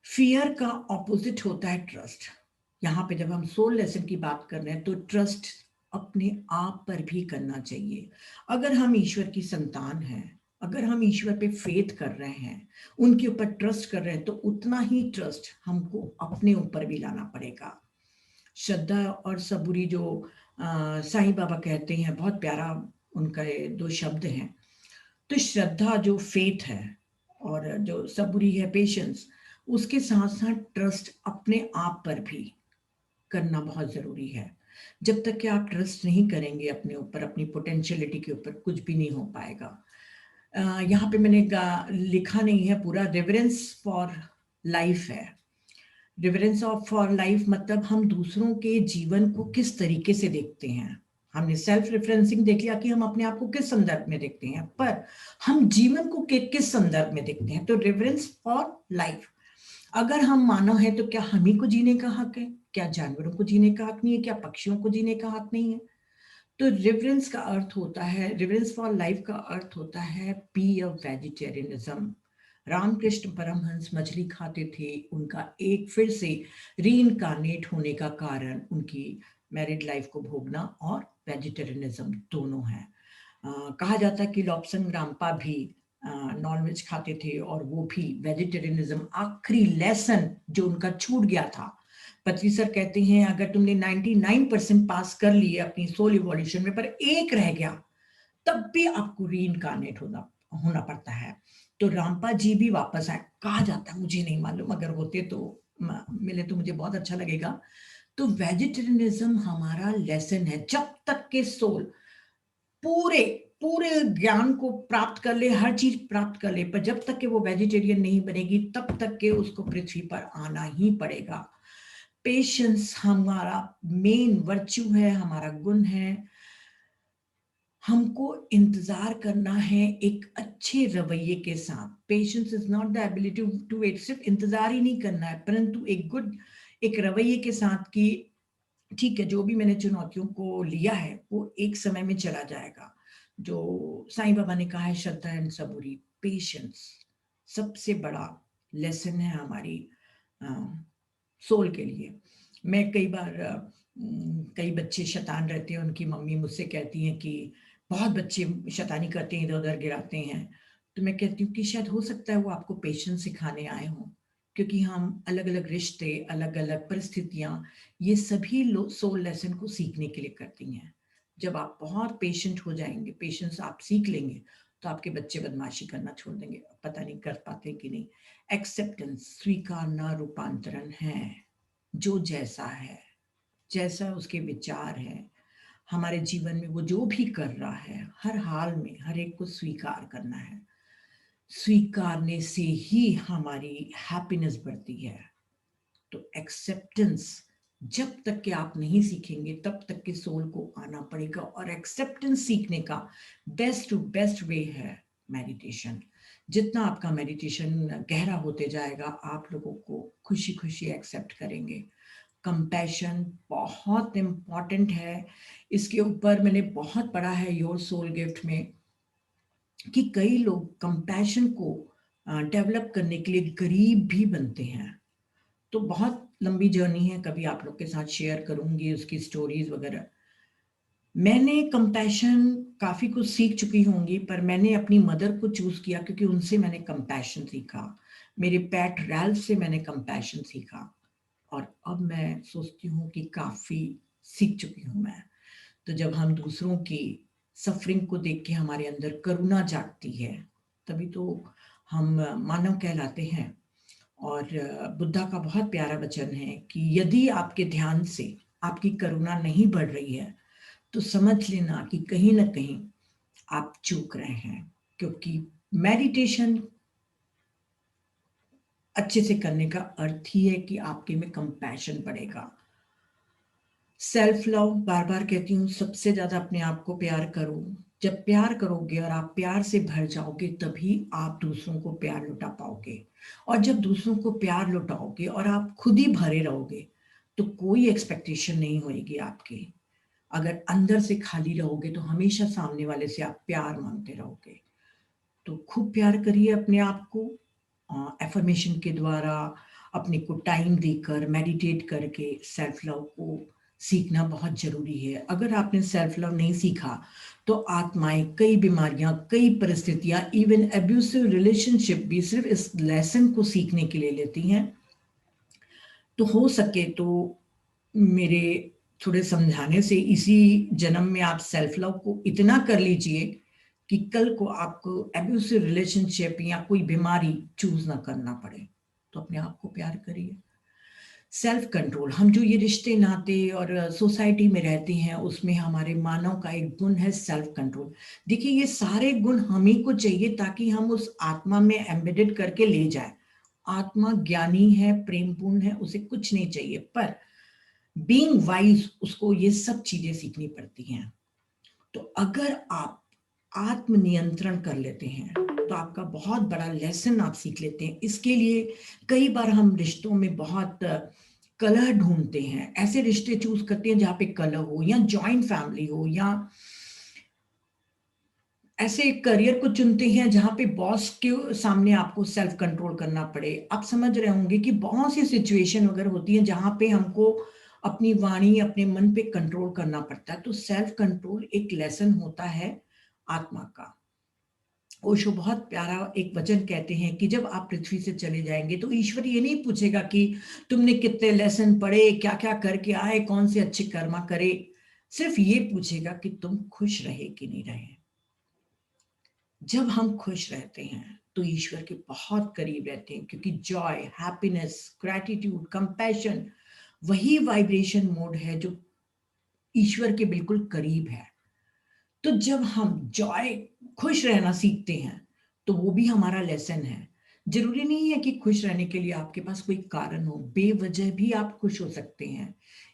Speaker 1: फियर का ऑपोजिट होता है ट्रस्ट। यहाँ पे जब हम सोल लेसन की बात कर रहे हैं तो ट्रस्ट अपने आप पर भी करना चाहिए। अगर हम ईश्वर की संतान हैं, अगर हम ईश्वर पे फेथ कर रहे हैं, उनके ऊपर ट्रस्ट कर रहे हैं, तो उतना ही ट्रस्ट हमको अपने ऊपर भी लाना पड़ेगा। श्रद्धा और सबूरी जो साईं बाबा कहते हैं, बहुत प्यारा उनका ये दो शब्द हैं। तो श्रद्धा जो फेथ है और जो सबूरी है पेशेंस, उसके साथ साथ ट्रस्ट अपने आप पर भी करना बहुत जरूरी है। जब तक कि आप ट्रस्ट नहीं करेंगे अपने ऊपर, अपनी पोटेंशियलिटी के ऊपर, कुछ भी नहीं हो पाएगा। यहाँ पे मैंने लिखा नहीं है पूरा, रेवरेंस फॉर लाइफ है। रिवरेंस ऑफ फॉर लाइफ मतलब हम दूसरों के जीवन को किस तरीके से देखते हैं। हमने सेल्फ रेफरेंसिंग देख लिया कि हम अपने आप को किस संदर्भ में देखते हैं, पर हम जीवन को किस संदर्भ में देखते हैं। तो रिवरेंस फॉर लाइफ, अगर हम मानव हैं तो क्या हम ही को जीने का हक है? क्या जानवरों को जीने का हक नहीं है? क्या पक्षियों को जीने का हक नहीं है? तो रिवरेंस का अर्थ होता है, रिवरेंस फॉर लाइफ का अर्थ होता है be a vegetarianism. Ramakrishna Paramhansa मछली खाते थे, उनका एक फिर से रीइनकार्नेट होने का कारण उनकी मैरिड लाइफ को भोगना और वेजिटेरियनिज्म दोनों है। कहा जाता है कि लॉब्सन रामपा भी नॉनवेज खाते थे और वो भी वेजिटेरियनिज्म आखिरी लेसन जो उनका छूट गया था। पत्री सर कहते हैं अगर तुमने 99% पास कर लिए अपनी सोल इवोल्यूशन में, पर एक रह गया, तब भी आपको रीइनकार्नेट होना पड़ता है। तो रामपा जी भी वापस आए, कहा जाता है, मुझे नहीं मालूम, अगर होते तो मिले तो मुझे बहुत अच्छा लगेगा। तो वेजिटेरियनिज्म हमारा लेसन है। जब तक के सोल पूरे पूरे ज्ञान को प्राप्त कर ले, हर चीज प्राप्त कर ले, पर जब तक के वो वेजिटेरियन नहीं बनेगी तब तक के उसको पृथ्वी पर आना ही पड़ेगा। पेशेंस हमारा मेन वर्च्यू है, हमारा गुण है। हमको इंतजार करना है एक अच्छे रवैये के साथ। Patience is not the ability to wait, सिर्फ इंतजार ही नहीं करना है, परंतु एक रवैये के साथ कि ठीक है, जो भी मैंने चुनौतियों को लिया है वो एक समय में चला जाएगा। जो साईं बाबा ने कहा है, श्रद्धा एंड सबूरी, पेशेंस सबसे बड़ा लेसन है हमारी सोल के लिए। मैं कई बार कई बच्चे शैतान रहते हैं, उनकी मम्मी मुझसे कहती हैं कि बहुत बच्चे शैतानी करते हैं, इधर उधर गिराते हैं। तो मैं कहती हूँ कि शायद हो सकता है वो आपको पेशेंस सिखाने आए हों, क्योंकि हम अलग अलग रिश्ते, अलग अलग परिस्थितियां, ये सभी सोल लेसन को सीखने के लिए करती हैं। जब आप बहुत पेशेंट हो जाएंगे, पेशेंस आप सीख लेंगे, तो आपके बच्चे बदमाशी करना छोड़ देंगे। पता नहीं कर पाते कि नहीं। एक्सेप्टेंस, स्वीकारना रूपांतरण है। जो जैसा है, जैसा उसके विचार है, हमारे जीवन में वो जो भी कर रहा है, हर हाल में हर एक को स्वीकार करना है। स्वीकारने से ही हमारी हैप्पीनेस बढ़ती है। तो एक्सेप्टेंस जब तक कि आप नहीं सीखेंगे तब तक के सोल को आना पड़ेगा। और एक्सेप्टेंस सीखने का बेस्ट टू बेस्ट वे है मेडिटेशन। जितना आपका मेडिटेशन गहरा होते जाएगा, आप लोगों को खुशी खुशी एक्सेप्ट करेंगे। कंपैशन बहुत इम्पॉर्टेंट है। इसके ऊपर मैंने बहुत पढ़ा है योर सोल गिफ्ट में कि कई लोग कंपैशन को डेवलप करने के लिए गरीब भी बनते हैं। तो बहुत लंबी जर्नी है, कभी आप लोग के साथ शेयर करूंगी उसकी स्टोरीज वगैरह। मैंने कंपैशन काफी कुछ सीख चुकी होंगी, पर मैंने अपनी मदर को चूज किया क्योंकि उनसे मैंने कंपैशन सीखा। मेरे पेट रैल्फ से मैंने कंपैशन सीखा, और अब मैं सोचती हूँ कि काफी सीख चुकी हूँ मैं। तो जब हम दूसरों की सफरिंग को देख के हमारे अंदर करुणा जागती है, तभी तो हम मानव कहलाते हैं। और बुद्धा का बहुत प्यारा वचन है कि यदि आपके ध्यान से आपकी करुणा नहीं बढ़ रही है, तो समझ लेना कि कहीं ना कहीं आप चूक रहे हैं। क्योंकि मेडिटेशन अच्छे से करने का अर्थ ही है कि आपके में कंपैशन बढ़ेगा। सेल्फ लव, बार बार कहती हूँ, सबसे ज्यादा अपने आप को प्यार करो। जब प्यार करोगे और आप प्यार से भर जाओगे, तभी आप दूसरों को प्यार लुटा पाओगे। और जब दूसरों को प्यार लुटाओगे और आप खुद ही भरे रहोगे, तो कोई एक्सपेक्टेशन नहीं होगी आपकी। अगर अंदर से खाली रहोगे तो हमेशा सामने वाले से आप प्यार मांगते रहोगे। तो खूब प्यार करिए अपने आप को, एफर्मेशन के द्वारा, अपने को टाइम देकर, मेडिटेट करके सेल्फ लव को सीखना बहुत जरूरी है। अगर आपने सेल्फ लव नहीं सीखा तो आत्माएं कई बीमारियां, कई परिस्थितियां, इवन एब्यूसिव रिलेशनशिप भी सिर्फ इस लेसन को सीखने के लिए लेती हैं। तो हो सके तो मेरे थोड़े समझाने से इसी जन्म में आप सेल्फ लव को इतना कर लीजिए कि कल को आपको एब्यूसिव रिलेशनशिप या कोई बीमारी चूज ना करना पड़े। तो अपने आप को प्यार करिए। सेल्फ कंट्रोल, हम जो ये रिश्ते नाते और सोसाइटी में रहते हैं उसमें हमारे मानव का एक गुण है सेल्फ कंट्रोल। देखिए ये सारे गुण हम ही को चाहिए ताकि हम उस आत्मा में एम्बेडेड करके ले जाए। आत्मा ज्ञानी है, प्रेमपूर्ण है, उसे कुछ नहीं चाहिए, पर बीइंग वाइज उसको ये सब चीजें सीखनी पड़ती हैं। तो अगर आप आत्म नियंत्रण कर लेते हैं तो आपका बहुत बड़ा लेसन आप सीख लेते हैं। इसके लिए कई बार हम रिश्तों में बहुत कलह ढूंढते हैं, ऐसे रिश्ते चूज करते हैं जहां पे कलह हो, या जॉइंट फैमिली हो, या ऐसे करियर को चुनते हैं जहां पे बॉस के सामने आपको सेल्फ कंट्रोल करना पड़े। आप समझ रहे होंगे कि बहुत सी सिचुएशन वगैरह होती है जहां पे हमको अपनी वाणी, अपने मन पे कंट्रोल करना पड़ता है। तो सेल्फ कंट्रोल एक लेसन होता है आत्मा का। ओशो बहुत प्यारा एक वचन कहते हैं कि जब आप पृथ्वी से चले जाएंगे तो ईश्वर ये नहीं पूछेगा कि तुमने कितने लेसन पढ़े, क्या क्या करके आए, कौन से अच्छे कर्मा करे। सिर्फ ये पूछेगा कि तुम खुश रहे कि नहीं रहे। जब हम खुश रहते हैं तो ईश्वर के बहुत करीब रहते हैं, क्योंकि जॉय, हैप्पीनेस, ग्रैटिट्यूड, कंपैशन वही वाइब्रेशन मोड है जो ईश्वर के बिल्कुल करीब है। तो जब हम जॉय, खुश रहना सीखते हैं तो वो भी हमारा लेसन है। जरूरी नहीं है कि खुश रहने के लिए आपके पास कोई कारण हो, बेवजह भी आप खुश हो सकते हैं।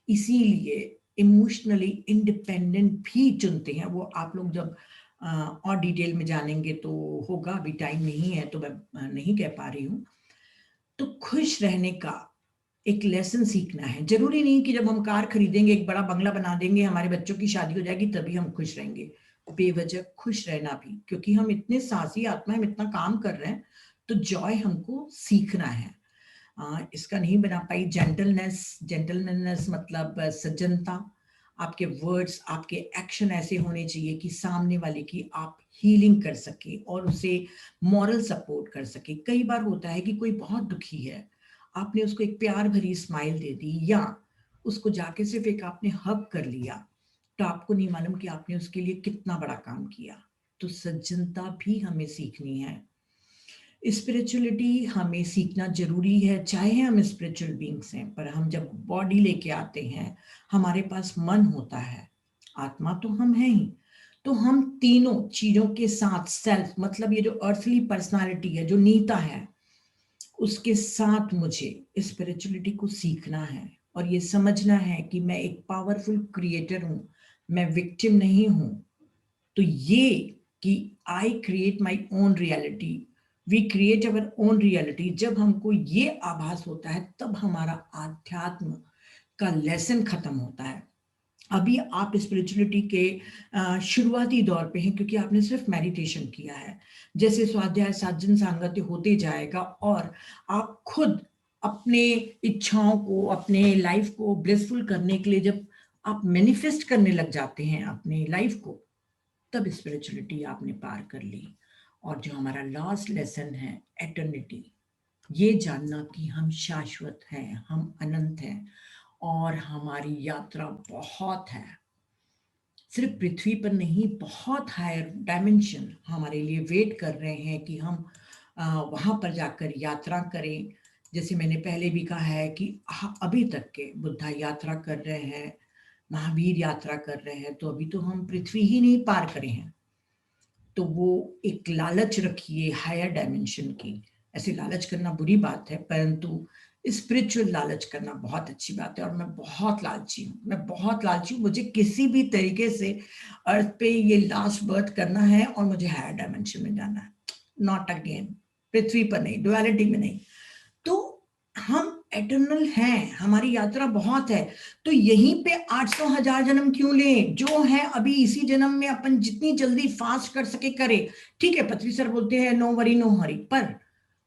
Speaker 1: इसीलिए इमोशनली इंडिपेंडेंट भी चुनते हैं। वो आप लोग जब और डिटेल में जानेंगे तो होगा, अभी टाइम नहीं है तो मैं नहीं कह पा रही हूँ। तो खुश रहने का एक लेसन सीखना है। जरूरी नहीं कि जब हम कार खरीदेंगे, एक बड़ा बंगला बना देंगे, हमारे बच्चों की शादी हो जाएगी तभी हम खुश रहेंगे। बेवजह खुश रहना भी, क्योंकि हम इतने साहसी आत्मा, हम इतना काम कर रहे हैं, तो जॉय हमको सीखना है। इसका नहीं बना पाई जेंटलनेस। जेंटलनेस मतलब सज्जनता। आपके वर्ड्स, आपके एक्शन ऐसे होने चाहिए कि सामने वाले की आप हीलिंग कर सके और उसे मॉरल सपोर्ट कर सके। कई बार होता है कि कोई बहुत दुखी है, आपने उसको एक प्यार भरी स्माइल दे दी, या उसको जाके सिर्फ एक आपने हग कर लिया, तो आपको नहीं मालूम कि आपने उसके लिए कितना बड़ा काम किया। तो सज्जनता भी हमें सीखनी है। स्पिरिचुअलिटी हमें सीखना जरूरी है, चाहे हम स्पिरिचुअल बीइंग्स हैं, पर हम जब बॉडी लेके आते हैं, हमारे पास मन होता है, आत्मा तो हम हैं ही। तो हम तीनों चीजों के साथ सेल्फ, मतलब ये जो अर्थली पर्सनालिटी है, जो नीता है, उसके साथ मुझे स्पिरिचुअलिटी को सीखना है और ये समझना है कि मैं एक पावरफुल क्रिएटर हूं, मैं विक्टिम नहीं हूं। तो ये कि I create my own reality, we create our own reality, जब हमको ये आभास होता है तब हमारा आध्यात्म का लेसन खत्म होता है। अभी आप स्पिरिचुअलिटी के शुरुआती दौर पे हैं, क्योंकि आपने सिर्फ मेडिटेशन किया है। जैसे स्वाध्याय, साधन, सांगत्य होते जाएगा और आप खुद अपने इच्छाओं को, अपने लाइफ को ब्लिसफुल करने के लिए जब आप मैनिफेस्ट करने लग जाते हैं अपने लाइफ को, तब स्पिरिचुअलिटी आपने पार कर ली। और जो हमारा लास्ट लेसन है एटर्निटी, ये जानना कि हम शाश्वत हैं, हम अनंत हैं और हमारी यात्रा बहुत है। सिर्फ पृथ्वी पर नहीं, बहुत हायर डायमेंशन हमारे लिए वेट कर रहे हैं कि हम वहां पर जाकर यात्रा करें। जैसे मैंने पहले भी कहा है कि अभी तक के बुद्धा यात्रा कर रहे हैं, महावीर यात्रा कर रहे हैं, तो अभी तो हम पृथ्वी ही नहीं पार करे हैं। तो वो एक लालच रखिए हायर डायमेंशन की। ऐसे लालच करना बुरी बात है, परंतु स्पिरिचुअल लालच करना बहुत अच्छी बात है। और मैं बहुत लालची हूँ, मैं बहुत लालची हूँ। मुझे किसी भी तरीके से अर्थ पे ये लास्ट बर्थ करना है और मुझे हायर डायमेंशन में जाना है, नॉट अगेन पृथ्वी पर नहीं, डुअलिटी में नहीं। तो हम एटर्नल हैं, हमारी यात्रा बहुत है, तो यहीं पे 800,000 जन्म क्यों लें? जो है अभी इसी जन्म में अपन जितनी जल्दी फास्ट कर सके करे। ठीक है, पत्री सर बोलते हैं नो वरी नो हरी, पर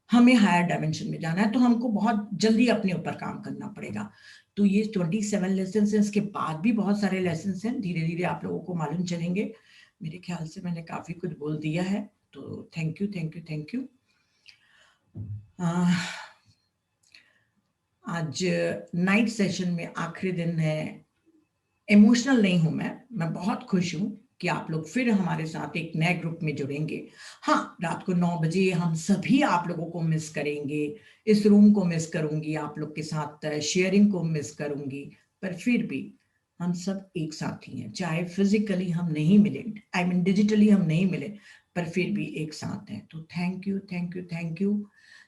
Speaker 1: हमें हायर डायमेंशन में जाना है तो हमको बहुत जल्दी अपने ऊपर काम करना पड़ेगा। तो ये 27 लेसन है, इसके बाद भी बहुत सारे लेसन हैं, धीरे धीरे आप लोगों को मालूम चलेंगे। मेरे ख्याल से मैंने काफी कुछ बोल दिया है, तो thank you thank you thank you. आज नाइट सेशन में आखिरी दिन है। इमोशनल नहीं हूं मैं बहुत खुश हूं कि आप लोग फिर हमारे साथ एक नए ग्रुप में जुड़ेंगे। हाँ, रात को 9 बजे हम सभी आप लोगों को मिस करेंगे, इस रूम को मिस करूंगी, आप लोग के साथ शेयरिंग को मिस करूंगी, पर फिर भी हम सब एक साथ ही हैं। चाहे फिजिकली हम नहीं मिले, आई मीन डिजिटली हम नहीं मिले, पर फिर भी एक साथ हैं। तो thank you thank you thank you,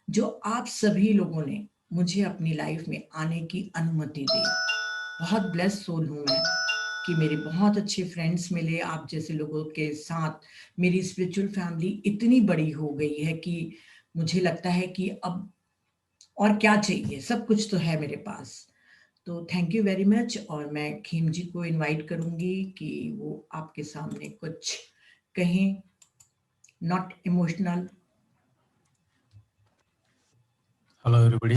Speaker 1: जो आप सभी लोगों ने मुझे अपनी लाइफ में आने की अनुमति दी। बहुत ब्लेस्ड सोल हूँ मैं कि मेरे बहुत अच्छे फ्रेंड्स मिले। आप जैसे लोगों के साथ मेरी स्पिरिचुअल फैमिली इतनी बड़ी हो गई है कि मुझे लगता है कि अब और क्या चाहिए, सब कुछ तो है मेरे पास। तो थैंक यू वेरी मच। और मैं खेम जी को इनवाइट करूंगी कि वो आपके सामने कुछ कहें, not emotional.
Speaker 2: Hello everybody,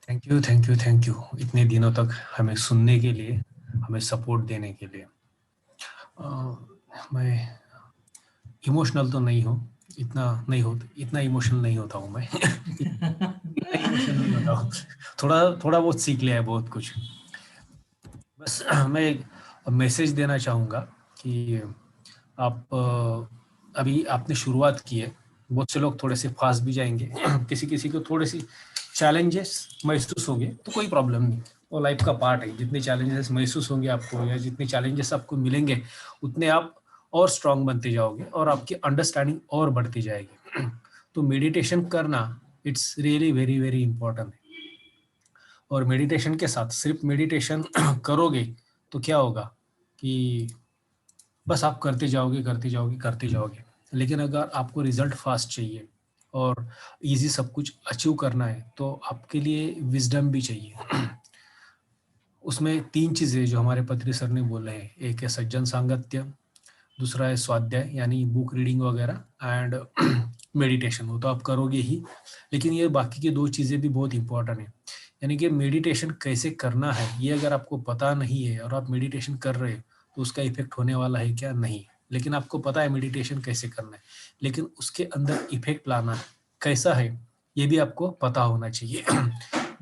Speaker 2: thank you thank you thank you इतने दिनों तक हमें सुनने के लिए, हमें सपोर्ट देने के लिए। मैं इमोशनल तो नहीं हूँ, इतना इमोशनल नहीं होता हूँ मैं। इतना इमोशनल नहीं होता हूँ, थोड़ा बहुत सीख लिया है बहुत कुछ। बस मैं एक मैसेज देना चाहूँगा कि आप अभी आपने शुरुआत की है, बहुत से लोग थोड़े से फास्ट भी जाएंगे, किसी किसी को थोड़े सी चैलेंजेस महसूस होंगे, तो कोई प्रॉब्लम नहीं, वो लाइफ का पार्ट है। जितने चैलेंजेस महसूस होंगे आपको या जितने चैलेंजेस आपको मिलेंगे, उतने आप और स्ट्रांग बनते जाओगे और आपकी अंडरस्टैंडिंग और बढ़ती जाएगी। तो मेडिटेशन करना it's really very very important है। और मेडिटेशन के साथ सिर्फ मेडिटेशन करोगे तो क्या होगा कि बस आप करते जाओगे करते जाओगे करते जाओगे। लेकिन अगर आपको रिजल्ट फास्ट चाहिए और इजी सब कुछ अचीव करना है, तो आपके लिए विजडम भी चाहिए। उसमें 3 चीज़ें जो हमारे पत्री सर ने बोले हैं, एक है सज्जन सांगत्य, दूसरा है स्वाध्याय यानी बुक रीडिंग वगैरह, एंड मेडिटेशन। वो तो आप करोगे ही, लेकिन ये बाकी की 2 चीज़ें भी बहुत इंपॉर्टेंट है। यानी कि मेडिटेशन कैसे करना है, ये अगर आपको पता नहीं है और आप मेडिटेशन कर रहे हो, तो उसका इफेक्ट होने वाला है क्या? नहीं। लेकिन आपको पता है मेडिटेशन कैसे करना है, लेकिन उसके अंदर इफेक्ट लाना कैसा है, ये भी आपको पता होना चाहिए।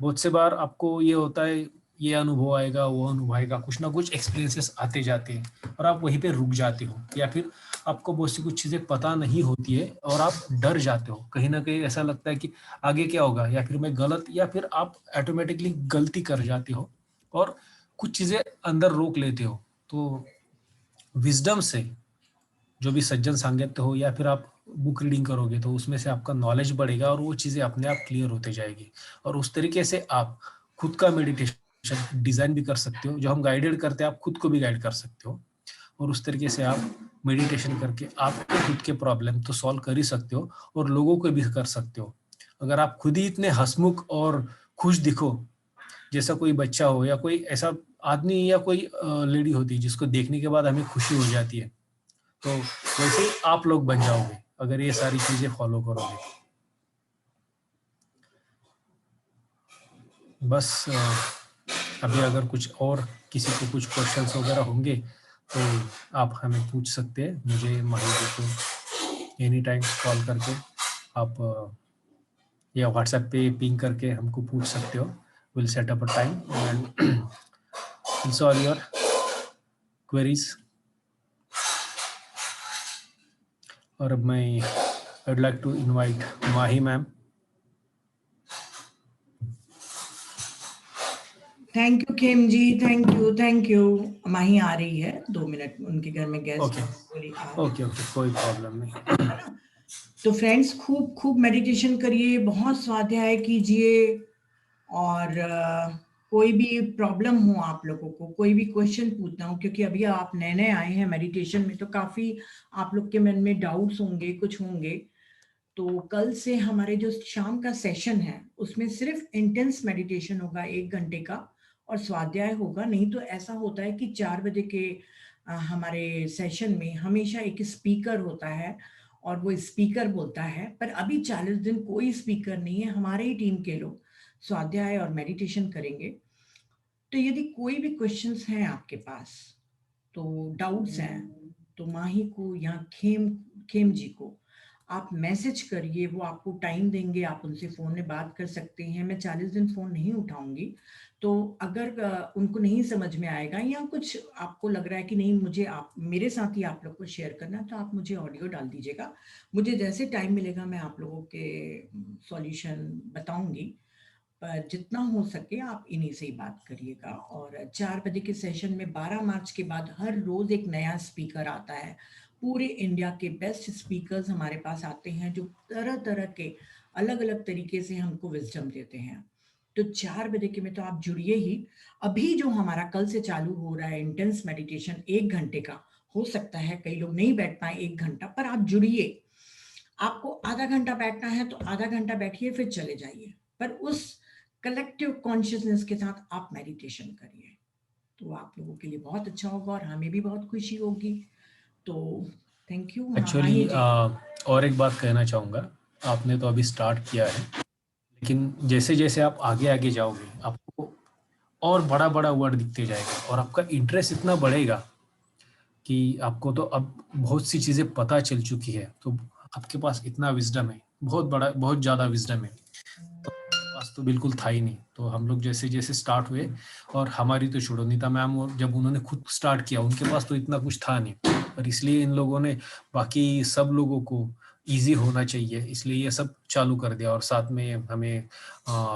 Speaker 2: बहुत से बार आपको ये होता है, ये अनुभव आएगा, वो अनुभव आएगा, कुछ ना कुछ एक्सपीरियंसेस आते जाते हैं और आप वहीं पे रुक जाते हो, या फिर आपको बहुत सी कुछ चीज़ें पता नहीं होती है और आप डर जाते हो। कहीं ना कहीं ऐसा लगता है कि आगे क्या होगा, या फिर मैं गलत, या फिर आप ऑटोमेटिकली गलती कर जाते हो और कुछ चीज़ें अंदर रोक लेते हो। तो विजडम से, जो भी सज्जन सांगत्य हो या फिर आप बुक रीडिंग करोगे, तो उसमें से आपका नॉलेज बढ़ेगा और वो चीज़ें अपने आप क्लियर होते जाएगी। और उस तरीके से आप खुद का मेडिटेशन डिज़ाइन भी कर सकते हो। जो हम गाइडेड करते हैं, आप खुद को भी गाइड कर सकते हो, और उस तरीके से आप मेडिटेशन करके आप खुद के प्रॉब्लम तो सॉल्व कर ही सकते हो और लोगों को भी कर सकते हो। अगर आप खुद ही इतने हंसमुख और खुश दिखो, जैसा कोई बच्चा हो या कोई ऐसा आदमी या कोई लेडी होती है जिसको देखने के बाद हमें खुशी हो जाती है, तो वैसे ही आप लोग बन जाओगे अगर ये सारी चीजें फॉलो करोगे। बस अभी अगर कुछ और किसी को कुछ क्वेश्चंस वगैरह होंगे तो आप हमें पूछ सकते हैं। मुझे माही जी को एनी टाइम कॉल करके आप या व्हाट्सएप पे पिंग करके हमको पूछ सकते हो। Will set up a time and solve your queries. और अब मैं I would like to invite Mahi ma'am.
Speaker 1: Thank you Khem ji, thank you thank you. Mahi आ रही है 2 मिनट, उनके घर में गेस्ट है, बोली आ रही।
Speaker 2: ओके ओके, कोई प्रॉब्लम नहीं।
Speaker 1: तो फ्रेंड्स, खूब खूब मेडिटेशन करिए, बहुत स्वाध्याय कीजिए, और कोई भी प्रॉब्लम हो आप लोगों को, कोई भी क्वेश्चन पूछना हो, क्योंकि अभी आप नए नए आए हैं मेडिटेशन में, तो काफी आप लोग के मन में डाउट्स होंगे, कुछ होंगे, तो कल से हमारे जो शाम का सेशन है उसमें सिर्फ इंटेंस मेडिटेशन होगा 1 घंटे का, और स्वाध्याय होगा। नहीं तो ऐसा होता है कि 4 बजे के हमारे सेशन में हमेशा एक स्पीकर होता है और वो स्पीकर बोलता है, पर अभी 40 दिन कोई स्पीकर नहीं है, हमारे ही टीम के लोग स्वाध्याय और मेडिटेशन करेंगे। तो यदि कोई भी क्वेश्चंस हैं आपके पास, तो डाउट्स हैं, तो माही को या खेम जी को आप मैसेज करिए, वो आपको टाइम देंगे, आप उनसे फोन में बात कर सकते हैं। मैं 40 दिन फोन नहीं उठाऊंगी, तो अगर उनको नहीं समझ में आएगा या कुछ आपको लग रहा है कि नहीं मुझे आप मेरे साथ ही आप लोग को शेयर करना है, तो आप मुझे ऑडियो डाल दीजिएगा। मुझे जैसे टाइम मिलेगा मैं आप लोगों के सॉल्यूशन बताऊंगी, पर जितना हो सके आप इन्हीं से ही बात करिएगा। और 4 बजे के सेशन में 12 मार्च के बाद हर रोज एक नया स्पीकर आता है। पूरे इंडिया के बेस्ट स्पीकर्स हमारे पास आते हैं जो तरह तरह के अलग अलग तरीके से हमको विजडम देते हैं। तो 4 बजे के में तो आप जुड़िए ही। अभी जो हमारा कल से चालू हो रहा है इंटेंस मेडिटेशन 1 घंटे का, हो सकता है कई लोग नहीं बैठ पाए 1 घंटा, पर आप जुड़िए। आपको आधा घंटा बैठना है तो आधा घंटा बैठिए, फिर चले जाइए, पर उस कलेक्टिव कॉन्शियसनेस के साथ आप मेडिटेशन करिए, तो आप लोगों के लिए बहुत अच्छा होगा और हमें भी बहुत खुशी होगी। तो थैंक यू। हाँ
Speaker 2: एक्चुअली
Speaker 1: माही जी।
Speaker 2: और एक बात कहना चाहूँगा, आपने तो अभी स्टार्ट किया है, लेकिन जैसे जैसे आप आगे आगे जाओगे आपको और बड़ा बड़ा वर्ड दिखते जाएगा और आपका इंटरेस्ट इतना बढ़ेगा कि आपको तो अब बहुत सी चीज़ें पता चल चुकी है, तो आपके पास इतना विजडम है, बहुत ज़्यादा विजडम है, तो पास तो बिल्कुल था ही नहीं। तो हम लोग जैसे जैसे स्टार्ट हुए, और हमारी तो छोड़ो, नीता मैम और जब उन्होंने खुद स्टार्ट किया उनके पास तो इतना कुछ था नहीं, पर इसलिए इन लोगों ने बाकी सब लोगों को इजी होना चाहिए इसलिए ये सब चालू कर दिया, और साथ में हमें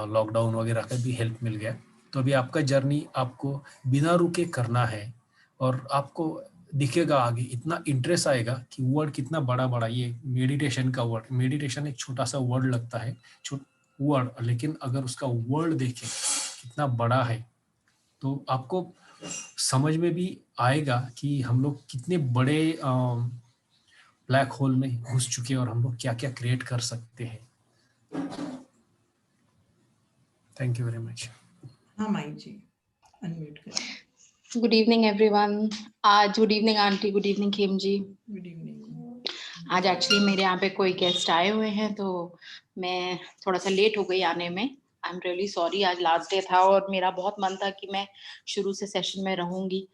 Speaker 2: लॉकडाउन वगैरह का भी हेल्प मिल गया। तो अभी आपका जर्नी आपको बिना रुके करना है, और आपको दिखेगा आगे इतना इंटरेस्ट आएगा कि वर्ड कितना बड़ा बड़ा, ये मेडिटेशन का वर्ड, मेडिटेशन एक छोटा सा वर्ड लगता है, वर्ड, लेकिन अगर उसका वर्ड देखें कितना बड़ा है, तो आपको समझ में भी आएगा कि हम लोग कितने बड़े ब्लैक होल में घुस चुके हैं और हम लोग क्या क्या क्रिएट कर सकते हैं। Thank you very much.
Speaker 1: हाँ माही जी, अनम्यूट करिए।
Speaker 3: Good evening everyone. आज good evening aunty, good evening Khem ji.
Speaker 1: Good evening.
Speaker 3: आज एक्चुअली मेरे यहाँ पे कोई गेस्ट आए हुए हैं, तो मैं थोड़ा सा लेट हो गई आने में। I am really sorry. आज लास्ट डे था और मेरा बहुत मन था कि मैं शुरू से सेशन में रहूंगी,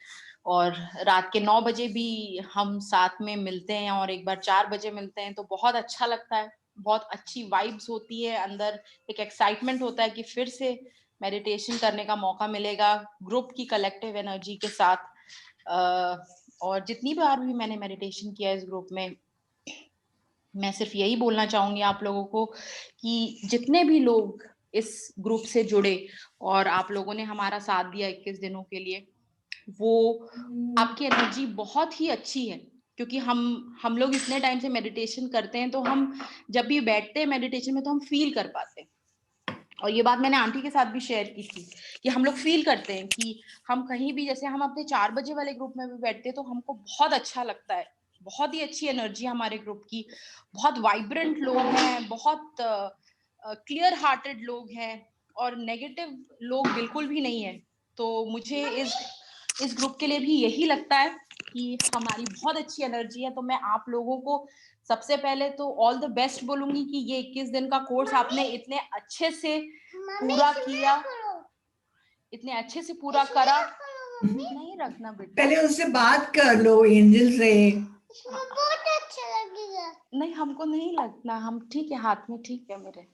Speaker 3: और रात के 9 बजे भी हम साथ में मिलते हैं और एक बार 4 बजे मिलते हैं, तो बहुत अच्छा लगता है। बहुत अच्छी वाइब्स होती है अंदर, एक एक्साइटमेंट होता है कि फिर से मेडिटेशन करने का मौका मिलेगा ग्रुप की कलेक्टिव एनर्जी के साथ। और जितनी बार भी मैंने मेडिटेशन किया इस ग्रुप में, मैं सिर्फ यही बोलना चाहूंगी आप लोगों को कि जितने भी लोग इस ग्रुप से जुड़े और आप लोगों ने हमारा साथ दिया 21 दिनों के लिए, वो आपकी एनर्जी बहुत ही अच्छी है। क्योंकि हम लोग इतने टाइम से मेडिटेशन करते हैं, तो हम जब भी बैठते हैं मेडिटेशन में तो हम फील कर पाते हैं। और ये बात मैंने आंटी के साथ भी शेयर की थी कि हम लोग फील करते हैं कि हम कहीं भी, जैसे हम अपने 4 बजे वाले ग्रुप में भी बैठते हैं तो हमको बहुत अच्छा लगता है। बहुत ही अच्छी एनर्जी हमारे ग्रुप की, बहुत वाइब्रेंट लोग हैं, बहुत क्लियर हार्टेड लोग हैं, और नेगेटिव लोग बिल्कुल भी नहीं है। तो मुझे इस ग्रुप के लिए भी यही लगता है कि हमारी बहुत अच्छी एनर्जी है। तो मैं आप लोगों को सबसे पहले तो ऑल द बेस्ट बोलूंगी कि ये 21 दिन का कोर्स आपने इतने अच्छे से पूरा किया, इतने अच्छे से पूरा करा। नहीं रखना बेटा,
Speaker 1: पहले उससे बात कर लो, एंजल से।
Speaker 3: बहुत अच्छा लगेगा। नहीं, हमको नहीं लगना, हम ठीक है, हाथ में ठीक है मेरे।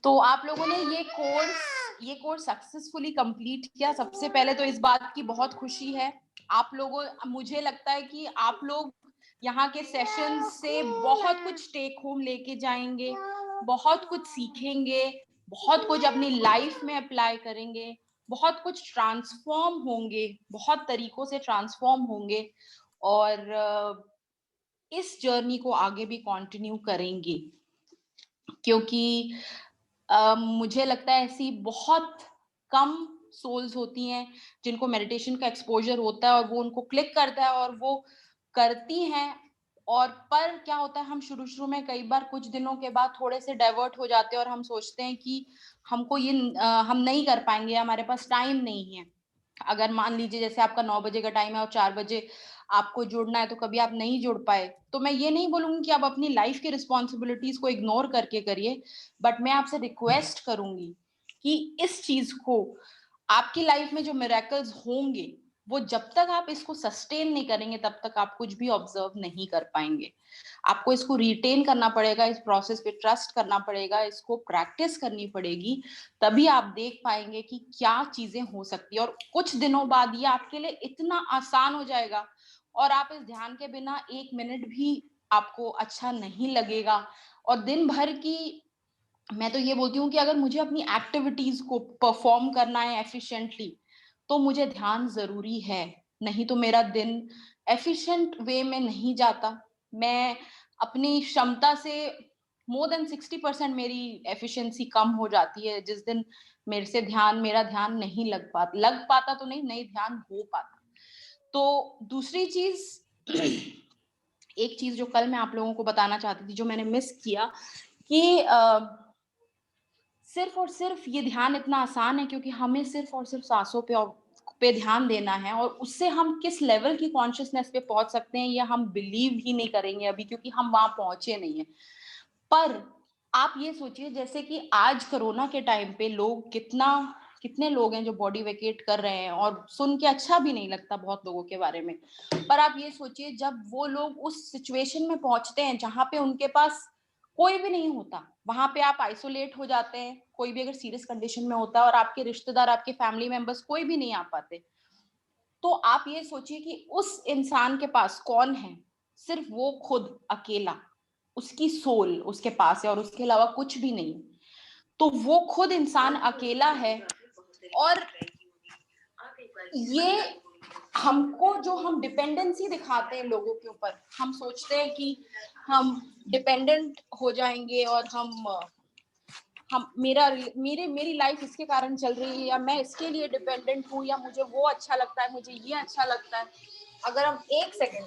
Speaker 3: तो आप लोगों ने ये कोर्स सक्सेसफुली कंप्लीट किया। सबसे पहले तो इस बात की बहुत खुशी है। आप लोगों, मुझे लगता है कि आप लोग यहाँ के सेशन से बहुत कुछ टेक होम लेके जाएंगे, बहुत कुछ सीखेंगे, बहुत कुछ अपनी लाइफ में अप्लाई करेंगे, बहुत कुछ ट्रांसफॉर्म होंगे, बहुत तरीकों से ट्रांसफॉर्म होंगे, और इस जर्नी को आगे भी कंटिन्यू करेंगे। क्योंकि मुझे लगता है ऐसी बहुत कम सोल्स होती हैं जिनको मेडिटेशन का एक्सपोजर होता है और वो उनको क्लिक करता है और वो करती हैं और पर क्या होता है, हम शुरू में कई बार कुछ दिनों के बाद थोड़े से डाइवर्ट हो जाते हैं और हम सोचते हैं कि हमको ये हम नहीं कर पाएंगे, हमारे पास टाइम नहीं है। अगर मान लीजिए जैसे आपका 9 बजे का टाइम है और 4 बजे आपको जुड़ना है, तो कभी आप नहीं जुड़ पाए, तो मैं ये नहीं बोलूंगी कि आप अपनी लाइफ की रिस्पॉन्सिबिलिटीज को इग्नोर करके करिए, बट मैं आपसे रिक्वेस्ट करूंगी कि इस चीज को, आपकी लाइफ में जो मिरेकल्स होंगे वो जब तक आप इसको सस्टेन नहीं करेंगे तब तक आप कुछ भी ऑब्जर्व नहीं कर पाएंगे। आपको इसको रिटेन करना पड़ेगा, इस प्रोसेस पे ट्रस्ट करना पड़ेगा, इसको प्रैक्टिस करनी पड़ेगी, तभी आप देख पाएंगे कि क्या चीजें हो सकती है। और कुछ दिनों बाद ये आपके लिए इतना आसान हो जाएगा और आप इस ध्यान के बिना 1 मिनट भी आपको अच्छा नहीं लगेगा। और दिन भर की, मैं तो ये बोलती हूँ कि अगर मुझे अपनी एक्टिविटीज को परफॉर्म करना है एफिशिएंटली, तो मुझे ध्यान जरूरी है, नहीं तो मेरा दिन एफिशिएंट वे में नहीं जाता। मैं अपनी क्षमता से मोर देन 60% मेरी एफिशिएंसी कम हो जाती है जिस दिन मेरा ध्यान नहीं लग पाता तो नहीं ध्यान हो पाता। तो दूसरी चीज एक चीज जो कल मैं आप लोगों को बताना चाहती थी, जो मैंने मिस किया, कि सिर्फ और सिर्फ ये ध्यान इतना आसान है क्योंकि हमें सिर्फ और सिर्फ सांसों पे ध्यान देना है, और उससे हम किस लेवल की कॉन्शियसनेस पे पहुंच सकते हैं ये हम बिलीव ही नहीं करेंगे अभी, क्योंकि हम वहां पहुंचे नहीं है। पर आप ये सोचिए, जैसे कि आज कोरोना के टाइम पे लोग कितने लोग हैं जो बॉडी वेकेट कर रहे हैं, और सुन के अच्छा भी नहीं लगता बहुत लोगों के बारे में। पर आप ये सोचिए, जब वो लोग उस सिचुएशन में पहुंचते हैं जहां पे उनके पास कोई भी नहीं होता, वहां पे आप आइसोलेट हो जाते हैं, कोई भी अगर सीरियस कंडीशन में होता है और आपके रिश्तेदार, आपके फैमिली मेंबर्स कोई भी नहीं आ पाते, तो आप ये सोचिए कि उस इंसान के पास कौन है, सिर्फ वो खुद अकेला, उसकी सोल उसके पास है और उसके अलावा कुछ भी नहीं। तो वो खुद इंसान अकेला है, और ये हमको, जो हम डिपेंडेंसी दिखाते हैं लोगों के ऊपर, हम सोचते हैं कि हम डिपेंडेंट हो जाएंगे और मेरी लाइफ इसके कारण चल रही है, या मैं इसके लिए डिपेंडेंट हूँ, या मुझे वो अच्छा लगता है, मुझे ये अच्छा लगता है। अगर हम एक सेकंड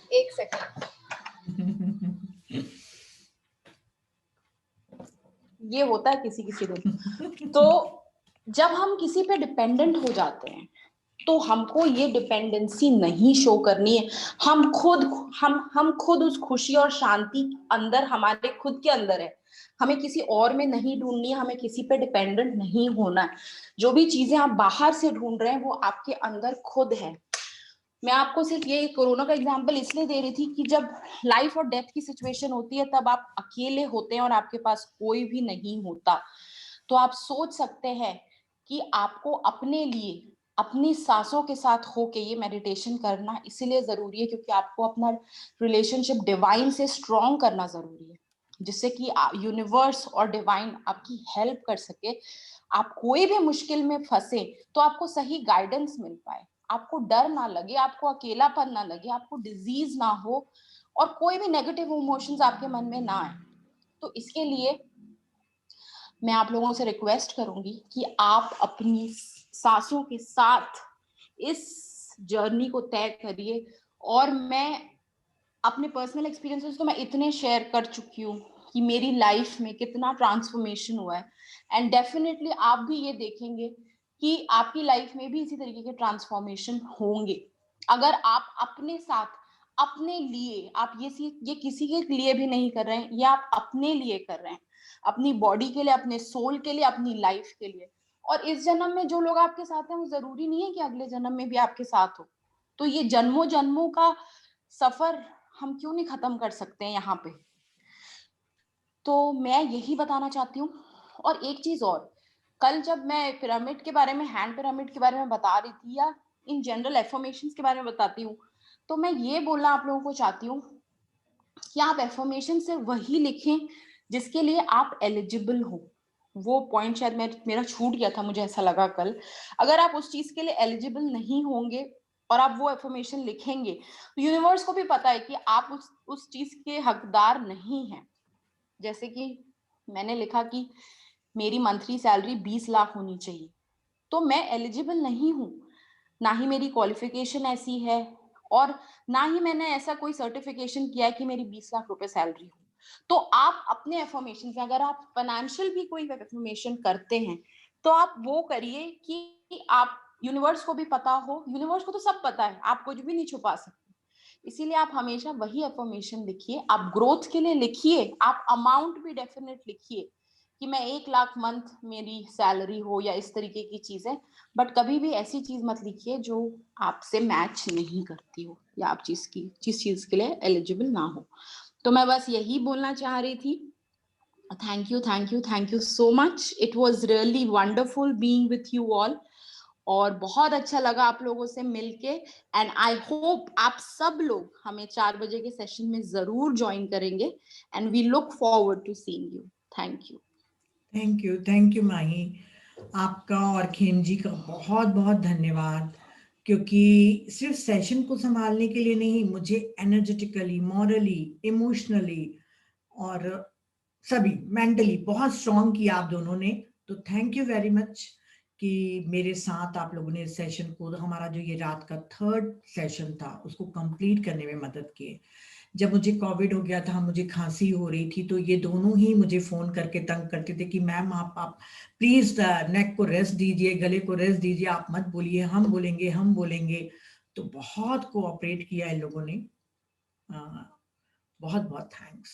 Speaker 3: ये होता है किसी दिन। तो जब हम किसी पे डिपेंडेंट हो जाते हैं तो हमको ये डिपेंडेंसी नहीं शो करनी है। हम खुद उस खुशी और शांति अंदर, हमारे खुद के अंदर है। हमें किसी और में नहीं ढूंढनी है, हमें किसी पे डिपेंडेंट नहीं होना है। जो भी चीजें आप बाहर से ढूंढ रहे हैं वो आपके अंदर खुद है। मैं आपको सिर्फ ये कोरोना का एग्जांपल इसलिए दे रही थी कि जब लाइफ और डेथ की सिचुएशन होती है तब आप अकेले होते हैं और आपके पास कोई भी नहीं होता। तो आप सोच सकते हैं कि आपको अपने लिए, अपनी सांसों के साथ होके ये मेडिटेशन करना इसीलिए जरूरी है क्योंकि आपको अपना रिलेशनशिप डिवाइन से स्ट्रॉन्ग करना जरूरी है, जिससे कि यूनिवर्स और डिवाइन आपकी हेल्प कर सके। आप कोई भी मुश्किल में फंसे तो आपको सही गाइडेंस मिल पाए, आपको डर ना लगे, आपको अकेलापन ना लगे, आपको डिजीज ना हो, और कोई भी नेगेटिव इमोशंस आपके मन में ना आए। तो इसके लिए मैं आप लोगों से रिक्वेस्ट करूंगी कि आप अपनी सांसों के साथ इस जर्नी को तय करिए। और मैं अपने पर्सनल एक्सपीरियंसेस तो मैं इतने शेयर कर चुकी हूँ कि मेरी लाइफ में कितना ट्रांसफॉर्मेशन हुआ है, एंड डेफिनेटली आप भी ये देखेंगे कि आपकी लाइफ में भी इसी तरीके के ट्रांसफॉर्मेशन होंगे अगर आप अपने साथ, अपने लिए, आप ये किसी के लिए भी नहीं कर रहे हैं, ये आप अपने लिए कर रहे हैं, अपनी बॉडी के लिए, अपने सोल के लिए, अपनी लाइफ के लिए। और इस जन्म में जो लोग आपके साथ हैं वो जरूरी नहीं है कि अगले जन्म में भी आपके साथ हो। तो ये जन्मों जन्मों का सफर हम क्यों नहीं खत्म कर सकते हैं यहाँ पे। तो मैं यही बताना चाहती हूँ। और एक चीज और, कल जब मैं पिरामिड के बारे में, हैंड पिरामिड के बारे में बता रही थी, या इन जनरल एफर्मेशंस के बारे में बताती हूँ, तो मैं ये बोलना आप लोगों को चाहती हूँ कि आप एफर्मेशन से वही लिखें जिसके लिए आप एलिजिबल हो। वो पॉइंट शायद मेरा छूट गया था, मुझे ऐसा लगा कल। अगर आप उस चीज के लिए एलिजिबल नहीं होंगे और आप वो एफर्मेशन लिखेंगे तो यूनिवर्स को भी पता है कि आप उस चीज के हकदार नहीं हैं। जैसे कि मैंने लिखा कि मेरी मंथली सैलरी 20 लाख होनी चाहिए, तो मैं एलिजिबल नहीं हूँ, ना ही मेरी क्वालिफिकेशन ऐसी है, और ना ही मैंने ऐसा कोई सर्टिफिकेशन किया है कि मेरी 20 लाख रुपए सैलरी हो। तो आप अपने एफर्मेशन से, अगर आप फाइनेंशियल भी कोई एफर्मेशन करते हैं तो आप वो करिए कि आप, यूनिवर्स को भी पता हो, यूनिवर्स को तो सब पता है, आप कुछ भी नहीं छुपा सकते, इसीलिए आप हमेशा वही एफर्मेशन लिखिए। आप ग्रोथ के लिए लिखिए, आप अमाउंट भी डेफिनेट लिखिए कि मैं 1 लाख मंथ मेरी सैलरी हो या इस तरीके की चीजें, बट कभी भी ऐसी चीज मत लिखिए जो आपसे मैच नहीं करती हो या आप जिस चीज के लिए एलिजिबल ना हो। तो मैं बस यही बोलना चाह रही थी। Thank you so much. It was really wonderful being with you all, और बहुत अच्छा लगा आप लोगों से मिलके। एंड आई होप आप सब लोग हमें 4 बजे के सेशन में जरूर ज्वाइन करेंगे, and we look forward to seeing you. Thank
Speaker 1: you Mahi. आपका और खेम जी का बहुत बहुत धन्यवाद, क्योंकि सिर्फ सेशन को संभालने के लिए नहीं, मुझे एनर्जेटिकली, मॉरली, इमोशनली और सभी मेंटली बहुत स्ट्रॉन्ग किया आप दोनों ने। तो थैंक यू वेरी मच कि मेरे साथ आप लोगों ने इस सेशन को, हमारा जो ये रात का 3rd सेशन था, उसको कंप्लीट करने में मदद किए। जब मुझे कोविड हो गया था, मुझे खांसी हो रही थी, तो ये दोनों ही मुझे फोन करके तंग करते थे कि मैम आप प्लीज नेक को रेस्ट दीजिए, गले को रेस्ट दीजिए, आप मत बोलिए, हम बोलेंगे। तो बहुत कोऑपरेट किया इन लोगों ने। बहुत बहुत थैंक्स।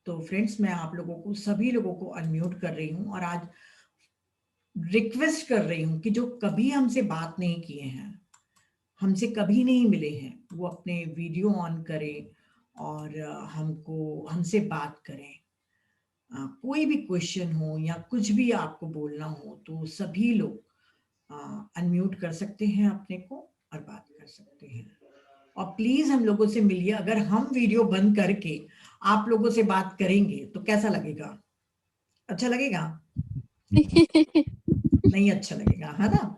Speaker 1: तो फ्रेंड्स, मैं आप लोगों को, सभी लोगों को अनम्यूट कर रही हूँ और आज रिक्वेस्ट कर रही हूँ कि जो कभी हमसे बात नहीं किए हैं, हमसे कभी नहीं मिले हैं, वो अपने वीडियो ऑन करें और हमसे बात करें। कोई भी क्वेश्चन हो या कुछ भी आपको बोलना हो तो सभी लोग अनम्यूट कर सकते हैं अपने को और बात कर सकते हैं। और प्लीज हम लोगों से मिलिए। अगर हम वीडियो बंद करके आप लोगों से बात करेंगे तो कैसा लगेगा? अच्छा लगेगा? नहीं अच्छा लगेगा, है ना?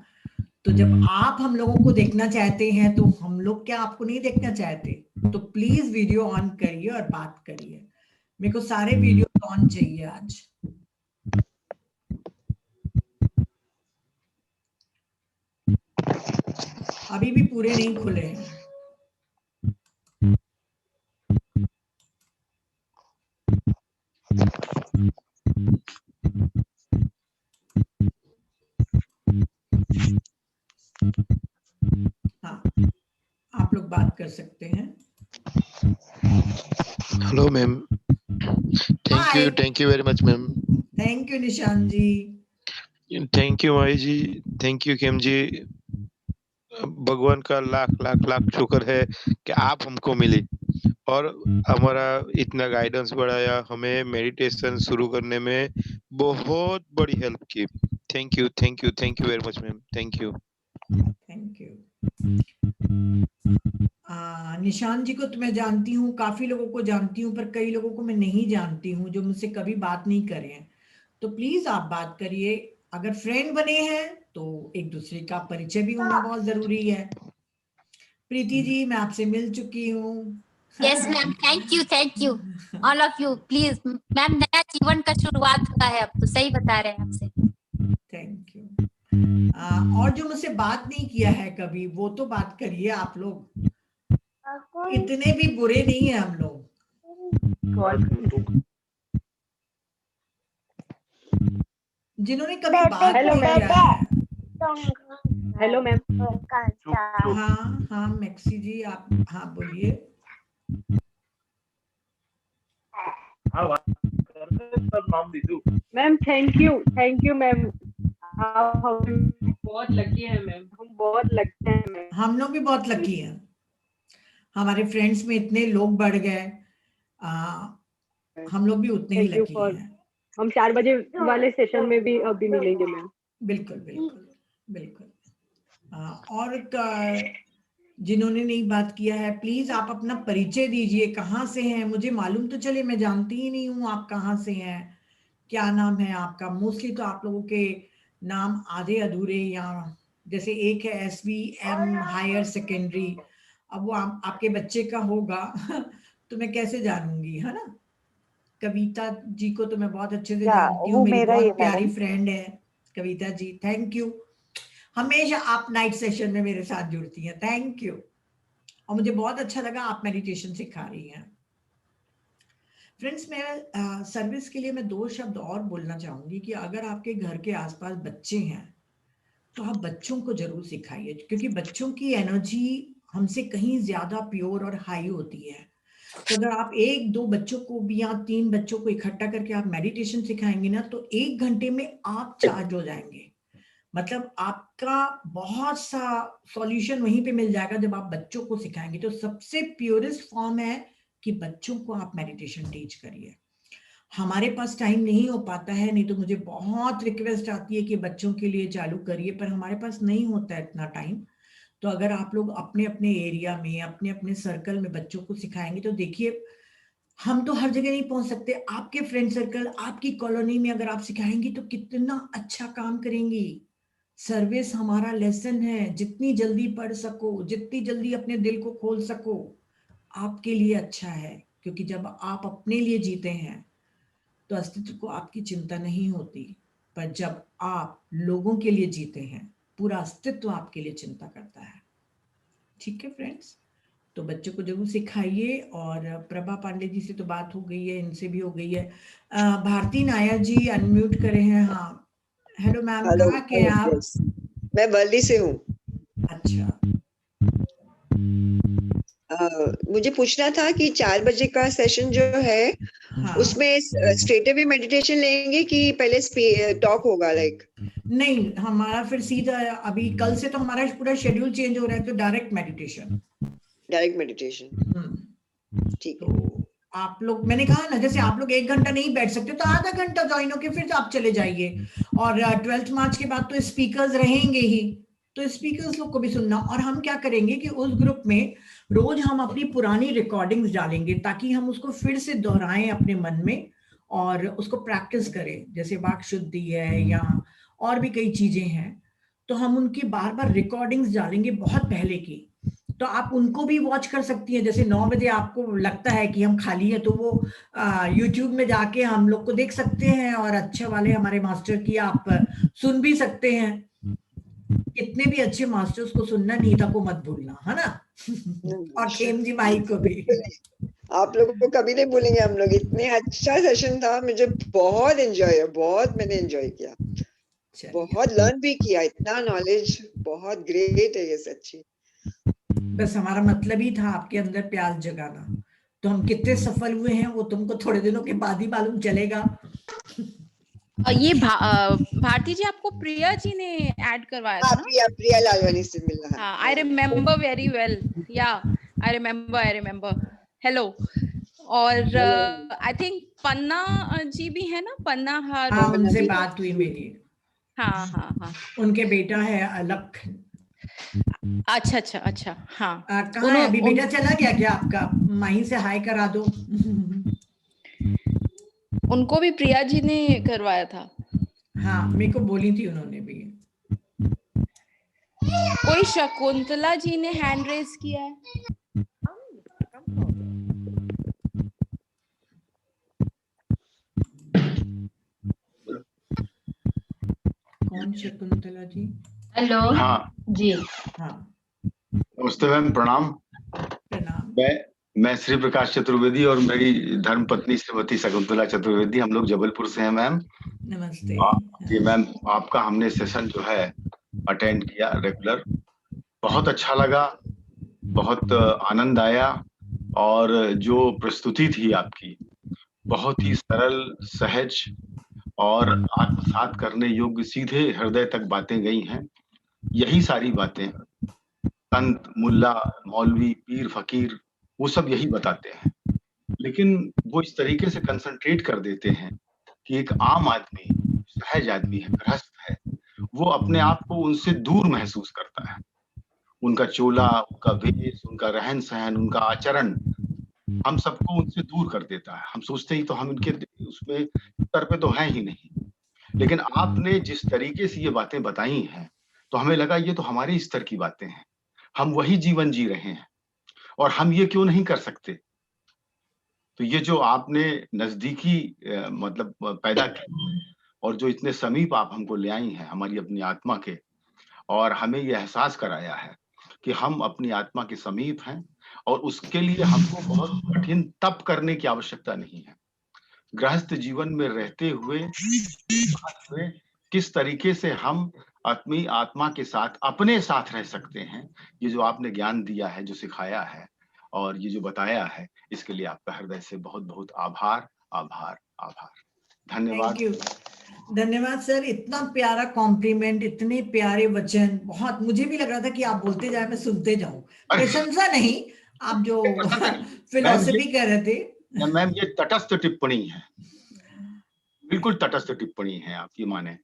Speaker 1: तो जब आप हम लोगों को देखना चाहते हैं तो हम लोग क्या आपको नहीं देखना चाहते? तो प्लीज वीडियो ऑन करिए और बात करिए। मेरे को सारे वीडियो ऑन चाहिए आज। अभी भी पूरे नहीं खुले हैं। हाँ, आप लोग बात कर सकते हैं।
Speaker 4: Hello ma'am, thank you very much ma'am.
Speaker 1: Thank you Nishan ji.
Speaker 4: Thank you Mahi ji, thank you Khem ji. भगवान का लाख लाख लाख शुक्र है कि आप हमको मिले और हमारा इतना गाइडेंस बढ़ाया, हमें मेडिटेशन शुरू करने में बहुत बड़ी हेल्प की। Thank you very much ma'am. Thank you.
Speaker 1: Nishan जी को तो मैं जानती हूँ, काफी लोगों को जानती हूँ, पर कई लोगों को मैं नहीं जानती हूँ जो मुझसे कभी बात नहीं करे हैं। तो प्लीज आप बात करिए। अगर फ्रेंड बने हैं तो एक दूसरे का परिचय भी होना बहुत जरूरी है। प्रीति जी, मैं आपसे मिल चुकी हूँ।
Speaker 5: Yes ma'am, thank you all of you. Please ma'am, नया जीवन का शुरुआत हुआ है अब तो, सही बता रहे हैं आपसे।
Speaker 1: Thank you. और जो मुझसे बात नहीं किया है कभी, वो तो बात करिए आप लोग। इतने भी बुरे नहीं है हम लोग। जिन्होंने कभी बात नहीं किया है।
Speaker 6: Hello ma'am.
Speaker 1: हाँ मैक्सी जी, आप हाँ बोलिए।
Speaker 6: Ma'am thank you ma'am. आप बहुत लकी हैं मैम, हम बहुत लकी हैं मैम।
Speaker 1: हम लोग भी बहुत लकी हैं, हमारे फ्रेंड्स में इतने लोग बढ़ गए। हम लोग भी उतने ही लकी हैं।
Speaker 6: हम 4 बजे वाले सेशन में भी अभी मिलेंगे मैम।
Speaker 1: बिल्कुल बिल्कुल बिल्कुल। और जिन्होंने नहीं बात किया है, प्लीज आप अपना परिचय दीजिए। कहाँ से हैं? मुझे मालूम तो चले, मैं जानती ही नहीं हूँ आप कहाँ से हैं, क्या नाम है आपका। मोस्टली तो आप लोगों के नाम आधे अधूरे, या जैसे एक है SVM हायर सेकेंडरी, अब वो आपके बच्चे का होगा तो मैं कैसे जानूंगी, है ना? कविता जी को तो मैं बहुत अच्छे से जानती हूँ, मेरी बहुत प्यारी फ्रेंड है कविता जी। थैंक यू, हमेशा आप नाइट सेशन में मेरे साथ जुड़ती हैं। Thank you. और मुझे बहुत अच्छा लगा आप मेडिटेशन सिखा रही हैं। फ्रेंड्स, मैं सर्विस के लिए मैं 2 शब्द और बोलना चाहूंगी कि अगर आपके घर के आसपास बच्चे हैं तो आप बच्चों को जरूर सिखाइए, क्योंकि बच्चों की एनर्जी हमसे कहीं ज्यादा प्योर और हाई होती है। तो अगर आप 1-2 बच्चों को भी या 3 बच्चों को इकट्ठा करके आप मेडिटेशन सिखाएंगे ना, तो 1 घंटे में आप चार्ज हो जाएंगे। मतलब आपका बहुत सा सॉल्यूशन वहीं पे मिल जाएगा जब आप बच्चों को सिखाएंगे। तो सबसे प्योरेस्ट फॉर्म है कि बच्चों को आप मेडिटेशन टीच करिए। हमारे पास टाइम नहीं हो पाता है, नहीं तो मुझे बहुत रिक्वेस्ट आती है कि बच्चों के लिए चालू करिए, पर हमारे पास नहीं होता है इतना टाइम। तो अगर आप लोग अपने अपने एरिया में, अपने अपने सर्कल में बच्चों को सिखाएंगे, तो देखिए हम तो हर जगह नहीं पहुंच सकते, आपके फ्रेंड सर्कल, आपकी कॉलोनी में अगर आप सिखाएंगी तो कितना अच्छा काम करेंगी। सर्विस हमारा लेसन है, जितनी जल्दी पढ़ सको, जितनी जल्दी अपने दिल को खोल सको, आपके लिए अच्छा है। क्योंकि जब आप अपने लिए जीते हैं तो अस्तित्व को आपकी चिंता नहीं होती, पर जब आप लोगों के लिए जीते हैं, पूरा अस्तित्व आपके लिए चिंता करता है। ठीक है फ्रेंड्स, तो बच्चों को जरूर सिखाइए। और प्रभा पांडे जी से तो बात हो गई है, इनसे भी हो गई है। भारती नायर जी अनम्यूट करे हैं। हाँ, हेलो मैम,
Speaker 7: हेलो,
Speaker 1: कहाँ के हैं आप?
Speaker 7: यस, मैं वर्ली से हूँ।
Speaker 1: अच्छा,
Speaker 7: मुझे पूछना था कि 4 बजे का सेशन जो है
Speaker 1: हाँ।
Speaker 7: उसमें स्ट्रेट अवे मेडिटेशन लेंगे कि पहले टॉक होगा लाइक?
Speaker 1: नहीं, हमारा फिर सीधा अभी कल से तो हमारा पूरा शेड्यूल चेंज हो रहा है, तो डायरेक्ट मेडिटेशन।
Speaker 7: डायरेक्ट मेडिटेशन, ठीक है।
Speaker 1: तो आप लोग, मैंने कहा ना, जैसे आप लोग 1 घंटा नहीं बैठ सकते तो आधा घंटा ज्वाइन होके फिर आप चले जाइए। और 12 मार्च के बाद तो स्पीकर्स रहेंगे ही, तो स्पीकर्स लोग को भी सुनना। और हम क्या करेंगे कि उस ग्रुप में रोज हम अपनी पुरानी रिकॉर्डिंग्स डालेंगे, ताकि हम उसको फिर से दोहराएं अपने मन में और उसको प्रैक्टिस करें। जैसे वाक शुद्धि है या और भी कई चीजें हैं, तो हम उनकी बार बार रिकॉर्डिंग्स डालेंगे बहुत पहले की। तो आप उनको भी वॉच कर सकती हैं। जैसे 9 बजे आपको लगता है कि हम खाली है, तो वो यूट्यूब में जाके हम लोग को देख सकते हैं, और अच्छे वाले हमारे मास्टर की आप सुन भी सकते हैं। कितने भी अच्छे मास्टर्स को सुनना, नीता को मत भूलना, है ना? और खेम जी माई को भी।
Speaker 7: आप लोगों को कभी नहीं भूलेंगे हम लोग। इतने अच्छा सेशन था, मुझे बहुत एंजॉय, बहुत मैंने एंजॉय किया, बहुत लर्न भी किया। इतना नॉलेज, बहुत ग्रेट है ये सच्ची।
Speaker 1: बस हमारा मतलब ही था आपके अंदर प्यास जगाना। तो हम कितने सफल हुए हैं वो तुमको थोड़े दिनों के बाद ही मालूम चलेगा।
Speaker 3: ये भारती जी, आपको प्रिया जी ने ऐड करवाया था ना?
Speaker 7: प्रिया लालवानी से मिलना।
Speaker 3: हाँ, आई रिमेम्बर वेरी वेल। या आई रिमेम्बर। हेलो। और आई थिंक पन्ना जी भी है ना, पन्ना
Speaker 1: हाँ, उनसे बात हुई मेरी।
Speaker 3: हाँ।
Speaker 1: उनके बेटा है अलख।
Speaker 3: अच्छा। हाँ,
Speaker 1: कहाँ है अभी? बेटा चला गया क्या आपका? माही से हाय करा दो।
Speaker 3: उनको भी प्रिया जी ने करवाया था।
Speaker 1: हाँ, मेरे को बोली थी उन्होंने भी।
Speaker 3: कोई शकुंतला जी ने हैंड रेज किया है।
Speaker 1: कौन शकुंतला जी?
Speaker 8: हेलो।
Speaker 9: हाँ
Speaker 8: जी।
Speaker 1: हाँ,
Speaker 9: नमस्ते मैम, प्रणाम।
Speaker 1: प्रणाम।
Speaker 9: मैं श्री प्रकाश चतुर्वेदी और मेरी धर्म पत्नी श्रीमती शकुंतला चतुर्वेदी, हम लोग जबलपुर से हैं मैम।
Speaker 1: नमस्ते।
Speaker 9: जी मैम, आपका हमने सेशन जो है अटेंड किया रेगुलर, बहुत अच्छा लगा, बहुत आनंद आया। और जो प्रस्तुति थी आपकी बहुत ही सरल, सहज और आत्मसात करने योग्य, सीधे हृदय तक बातें गई हैं। यही सारी बातें संत, मुल्ला, मौलवी, पीर, फकीर वो सब यही बताते हैं, लेकिन वो इस तरीके से कंसंट्रेट कर देते हैं कि एक आम आदमी, सहज आदमी है, गृहस्थ है, वो अपने आप को उनसे दूर महसूस करता है। उनका चोला, उनका वेश, उनका रहन सहन, उनका आचरण हम सबको उनसे दूर कर देता है। हम सोचते ही तो हम इनके उसमें स्तर पे तो हैं ही नहीं। लेकिन आपने जिस तरीके से ये बातें बताई हैं, तो हमें लगा ये तो हमारे स्तर की बातें हैं, हम वही जीवन जी रहे हैं और हम ये क्यों नहीं कर सकते। तो ये जो आपने नजदीकी मतलब पैदा की और जो इतने समीप आप हमको ले आई हैं हमारी अपनी आत्मा के, और हमें ये एहसास कराया है कि हम अपनी आत्मा के समीप हैं, और उसके लिए हमको बहुत कठिन तप करने की आवश्यकता नहीं है। गृहस्थ जीवन में रहते हुए किस तरीके से हम अपनी आत्मा के साथ अपने साथ रह सकते हैं, ये जो आपने ज्ञान दिया है, जो सिखाया है और ये जो बताया है, इसके लिए आपका हृदय से बहुत बहुत आभार, आभार, आभार। धन्यवाद।
Speaker 1: थैंक यू, धन्यवाद सर। इतना प्यारा कॉम्प्लीमेंट, इतने प्यारे वचन, बहुत मुझे भी लग रहा था कि आप बोलते जाए मैं सुनते जाऊं। प्रशंसा नहीं, आप जो फिलॉसफी कर रहे थे।
Speaker 9: मैम ये तटस्थ टिप्पणी है, बिल्कुल तटस्थ टिप्पणी है, आप ये माने।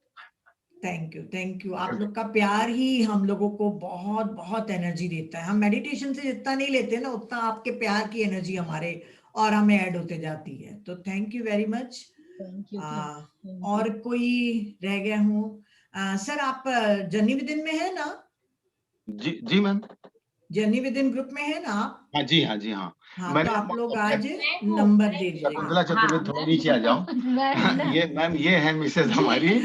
Speaker 1: Thank you, thank you. आप लोग का प्यार ही हम लोगों को बहुत बहुत एनर्जी देता है। हम मेडिटेशन से जितना नहीं लेते ना, उतना आपके प्यार की एनर्जी हमारे और हमें ऐड होते जाती है। तो थैंक यू वेरी मच। और कोई रह गया हूँ? सर आप जर्नी विद इन में है ना?
Speaker 9: जी जी ma'am,
Speaker 1: journey within group में है ना आप?
Speaker 9: हाँ जी, हाँ जी, हाँ।
Speaker 1: हाँ, तो आप लोग आज नंबर दे दीजिएगा।
Speaker 9: शकुंतला चतुर्वेदी, थोड़ा नीचे आ जाओ। ये मैम ये है मिसेज हमारी।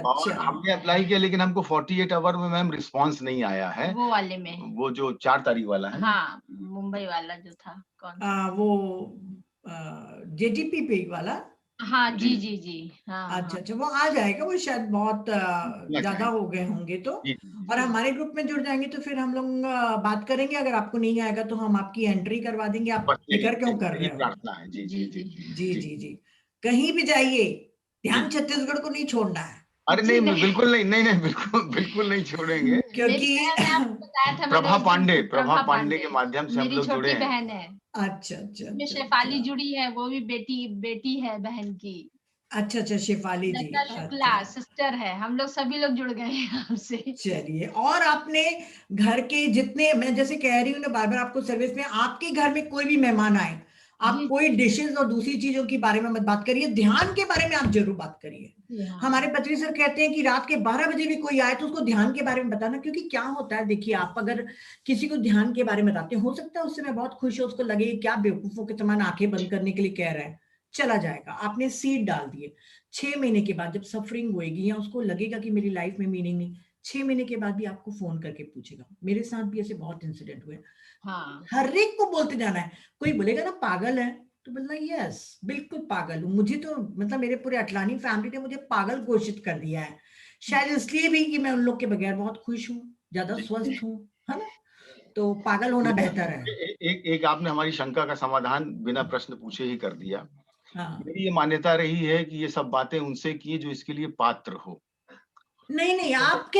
Speaker 9: और हमने अप्लाई किया लेकिन हमको 48 आवर में मैम रिस्पांस नहीं आया है।
Speaker 5: वो वाले में,
Speaker 9: वो जो 4 तारीख वाला है।
Speaker 5: हाँ, मुंबई वाला जो था, कौन?
Speaker 1: वो जेटीपी पे वाला।
Speaker 5: हाँ जी जी जी, हाँ
Speaker 1: अच्छा अच्छा, वो आ जाएगा। वो शायद बहुत ज्यादा हो गए होंगे तो। और हमारे ग्रुप में जुड़ जाएंगे तो फिर हम लोग बात करेंगे। अगर आपको नहीं आएगा तो हम आपकी एंट्री करवा देंगे। आप फिक्र क्यों कर रहे हो?
Speaker 9: प्रार्थना है। जी जी जी
Speaker 1: जी जी जी। कहीं भी जाइए, ध्यान छत्तीसगढ़ को नहीं छोड़ना है।
Speaker 9: अरे नहीं, बिल्कुल नहीं, नहीं नहीं, बिल्कुल बिल्कुल नहीं छोड़ेंगे।
Speaker 1: क्योंकि
Speaker 9: प्रभा पांडे के माध्यम से हम लोग जुड़े हैं।
Speaker 5: बहन है।
Speaker 1: अच्छा अच्छा,
Speaker 5: शेफाली जुड़ी है, वो भी बेटी है बहन की।
Speaker 1: अच्छा अच्छा, शेफाली जी,
Speaker 5: शुक्ला सिस्टर है। हम लोग सभी लोग जुड़ गए हैं आपसे।
Speaker 1: चलिए। और आपने घर के जितने, मैं जैसे कह रही हूँ ना बार बार आपको सर्विस में, आपके घर में कोई भी मेहमान आए, आप कोई डिशेस और दूसरी चीजों के बारे में मत बात करिए, ध्यान के बारे में आप जरूर बात करिए। हमारे पत्री सर कहते हैं कि रात के 12 बजे भी कोई आए तो उसको ध्यान के बारे में बताना। क्योंकि क्या होता है, देखिए, आप अगर किसी को ध्यान के बारे में बताते हो सकता है उससे मैं बहुत खुश हूँ, उसको लगे क्या बेवकूफों के समान आंखें बंद करने के लिए कह रहा है, चला जाएगा। आपने सीड डाल दिए। 6 महीने के बाद जब सफरिंग होएगी या उसको लगेगा कि मेरी लाइफ में मीनिंग नहीं, 6 महीने के बाद भी आपको फोन करके पूछेगा। मेरे साथ भी ऐसे बहुत इंसिडेंट हुए।
Speaker 5: हाँ।
Speaker 1: हर एक को बोलते जाना है। कोई बोलेगा ना पागल है, तो बोलना यस बिल्कुल पागल हूँ। मुझे तो मतलब मेरे पूरे अटलानी फैमिली ने मुझे पागल घोषित कर दिया है। शायद इसलिए भी कि मैं उन लोग के बगैर बहुत खुश हूँ, ज्यादा स्वस्थ हूँ, है ना? तो पागल होना बेहतर है।
Speaker 9: एक आपने हमारी शंका का समाधान बिना प्रश्न पूछे ही कर दिया।
Speaker 1: हाँ।
Speaker 9: मेरी ये मान्यता रही है कि ये सब बातें उनसे की जो इसके लिए पात्र हो।
Speaker 1: नहीं नहीं, आप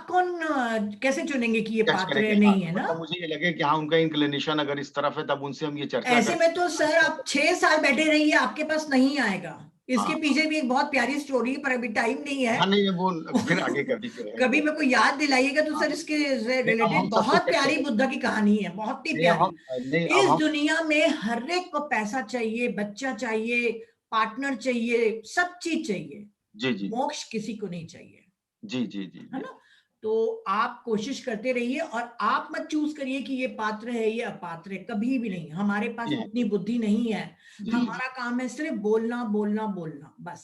Speaker 1: कौन कैसे चुनेंगे कि ये पात्र है? नहीं है ना?
Speaker 9: मतलब मुझे ये लगे कि हाँ उनका इंक्लिनेशन अगर इस तरफ है तब उनसे हम ये चर्चा
Speaker 1: ऐसे में तो सर आप 6 साल बैठे रहिए, आपके पास नहीं आएगा। इसके पीछे भी एक बहुत प्यारी स्टोरी, पर अभी टाइम नहीं है।
Speaker 9: हाँ नहीं, वो फिर आगे कर दीजिए।
Speaker 1: कभी मेरे को याद दिलाइएगा तो सर इसके रिलेटेड बहुत प्यारी बुद्धा की कहानी है, बहुत ही प्यारी। इस दुनिया में हर एक को पैसा चाहिए, बच्चा चाहिए, पार्टनर चाहिए, सब चीज चाहिए।
Speaker 9: जी जी।
Speaker 1: मोक्ष किसी को नहीं चाहिए।
Speaker 9: जी जी जी,
Speaker 1: है ना? तो आप कोशिश करते रहिए और आप मत चूज करिए कि ये पात्र है ये अपात्र है, कभी भी नहीं। हमारे पास उतनी बुद्धि नहीं है। हमारा काम है सिर्फ बोलना बोलना बोलना, बस।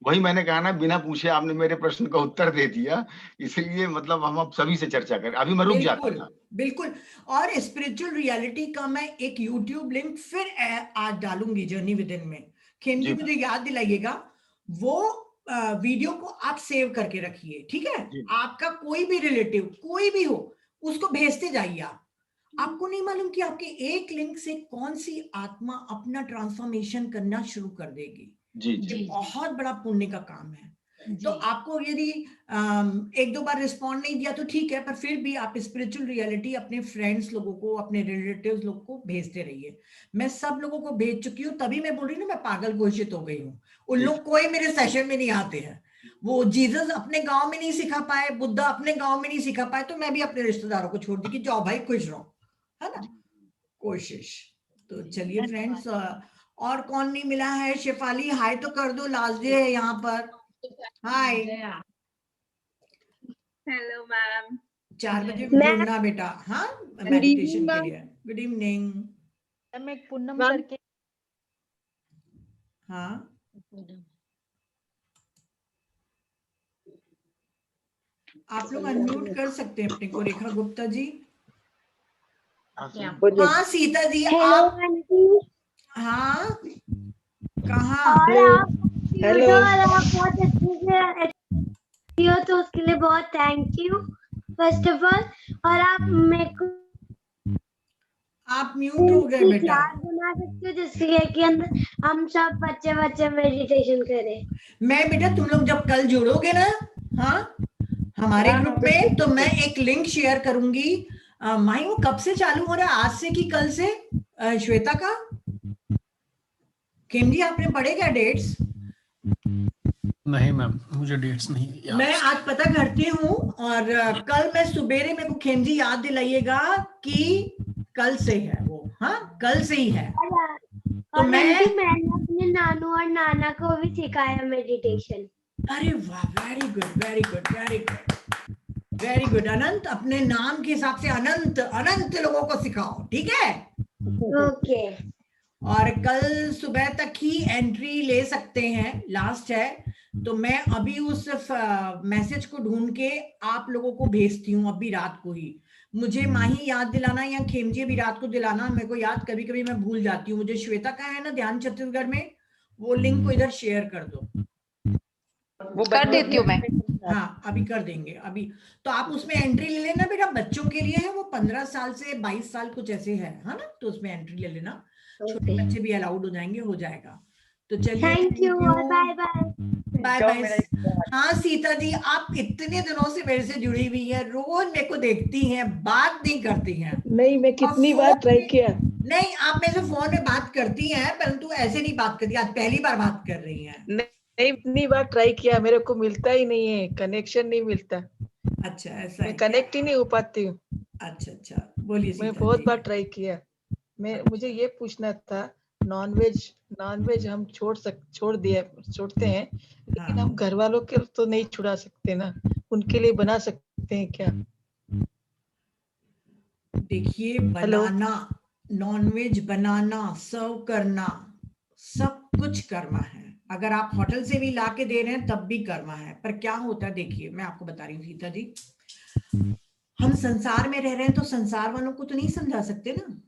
Speaker 9: वही मैंने कहा ना, बिना पूछे आपने मेरे प्रश्न का उत्तर दे दिया, इसलिए मतलब हम अब सभी से चर्चा करें। अभी मैं रुक जाता था।
Speaker 1: बिल्कुल। और स्पिरिचुअल रियलिटी का मैं एक यूट्यूब लिंक फिर आज डालूंगी जर्नी विद इन में। खेम जी मुझे याद दिलाइएगा, वो वीडियो को आप सेव करके रखिए, ठीक है? आपका कोई भी रिलेटिव कोई भी हो, उसको भेजते जाइए। आपको नहीं मालूम कि आपके एक लिंक से कौन सी आत्मा अपना ट्रांसफॉर्मेशन करना शुरू कर देगी। ये बहुत बड़ा पुण्य का काम है। तो आपको यदि 1-2 बार रिस्पॉन्ड नहीं दिया तो ठीक है, पर फिर भी आप स्पिरिचुअल रियलिटी अपने फ्रेंड्स लोगों को, अपने रिलेटिव्स लोगों को भेजते रहिए। मैं सब लोगों को भेज चुकी हूँ, तभी मैं बोल रही हूँ ना मैं पागल घोषित हो गई हूँ। उन लोग कोई मेरे सेशन में नहीं आते हैं। वो जीसस अपने गांव में नहीं सिखा पाए, बुद्धा अपने गांव में नहीं सिखा पाए, तो मैं भी अपने रिश्तेदारों को छोड़ दी कि जाओ भाई खुश रहो, है ना? कोशिश। तो चलिए फ्रेंड्स, और कौन नहीं मिला है? शेफाली हाय तो कर दो, लास्ट डे है यहाँ पर। हाय।
Speaker 6: Hello ma'am.
Speaker 1: 4 बजे जुड़ना बेटा, हाँ, मेडिटेशन के लिए। Good evening.
Speaker 8: मैं पूनम सर के,
Speaker 1: हाँ, आप लोग अनम्यूट कर सकते हैं अपने को। रेखा गुप्ता जी, हाँ सीता जी
Speaker 10: हेलो
Speaker 1: आप,
Speaker 10: आंटी।
Speaker 1: हाँ कहाँ?
Speaker 10: और आप
Speaker 7: हेलो।
Speaker 10: और आप बहुत अच्छे से हो तो उसके लिए बहुत thank you first of all. और आप मेरे को
Speaker 1: आप म्यूट हो गए बेटा।
Speaker 10: क्लास बना सकते हो जिससे कि अंदर हम सब बच्चे बच्चे मेडिटेशन करें।
Speaker 1: मैं बेटा तुम लोग जब कल जुड़ोगे ना, हाँ हमारे ग्रुप में, तो मैं एक लिंक शेयर करूंगी। माही वो कब से चालू हो रहा है, आज से कि कल से? श्वेता का, खेम जी आपने पढ़े क्या डेट्स?
Speaker 2: नहीं मैम, मुझे डेट्स नहीं याद।
Speaker 1: मैं आज पता करती हूँ और कल मैं सुबेरे मेरे को खेम जी याद दिलाइएगा कि कल से है वो, हाँ कल से ही है। तो
Speaker 10: और
Speaker 1: मैंने
Speaker 10: अपने नानू और नाना को भी सिखाया मेडिटेशन।
Speaker 1: अरे वाह, very good very good very good very good. Anant, अपने नाम के हिसाब से अनंत अनंत लोगों को सिखाओ, ठीक है?
Speaker 10: ओके।
Speaker 1: और कल सुबह तक ही एंट्री ले सकते हैं, लास्ट है। तो मैं अभी उस मैसेज को ढूंढ के आप लोगों को भेजती हूँ अभी रात को ही। मुझे माही याद दिलाना या खेमजी अभी रात को दिलाना, मेरे को याद कभी कभी मैं भूल जाती हूँ। मुझे श्वेता का है ना ध्यान छत्तीसगढ़ में, वो लिंक को इधर शेयर कर दो।
Speaker 3: वो कर देती हूँ मैं।
Speaker 1: हाँ अभी कर देंगे अभी। तो आप उसमें एंट्री ले लेना बेटा, बच्चों के लिए है वो, 15 साल से 22 साल कुछ ऐसे है ना, तो उसमें एंट्री ले लेना। छोटे बच्चे भी अलाउड हो जाएंगे, हो जाएगा। तो चलिए
Speaker 10: थैंक यू और बाय बाय।
Speaker 1: Bye bye. हाँ सीता जी आप इतने दिनों से मेरे से जुड़ी हुई है, रोज मेरे को देखती हैं, बात नहीं करती हैं।
Speaker 6: नहीं, मैं कितनी बार ट्राई किया।
Speaker 1: नहीं आप मेरे से फोन में बात करती हैं, परंतु ऐसे नहीं बात करती, आज पहली बार बात कर रही हैं।
Speaker 6: नहीं, इतनी बार ट्राई किया, मेरे को मिलता ही नहीं है, कनेक्शन नहीं मिलता।
Speaker 1: अच्छा ऐसा है,
Speaker 6: मैं कनेक्ट ही नहीं हो पाती हूँ।
Speaker 1: अच्छा अच्छा, बोलिए।
Speaker 6: मैं बहुत बार ट्राई किया। मुझे ये पूछना था, नॉनवेज हम छोड़ते हैं, लेकिन हम घर वालों के तो नहीं छुड़ा सकते ना, उनके लिए बना सकते हैं क्या?
Speaker 1: देखिए बनाना, नॉनवेज बनाना, सर्व करना, सब कुछ कर्मा है। अगर आप होटल से भी ला के दे रहे हैं तब भी कर्मा है। पर क्या होता है, देखिए मैं आपको बता रही हूँ सीता जी, हम संसार में रह रहे हैं तो संसार वालों को तो नहीं समझा सकते ना।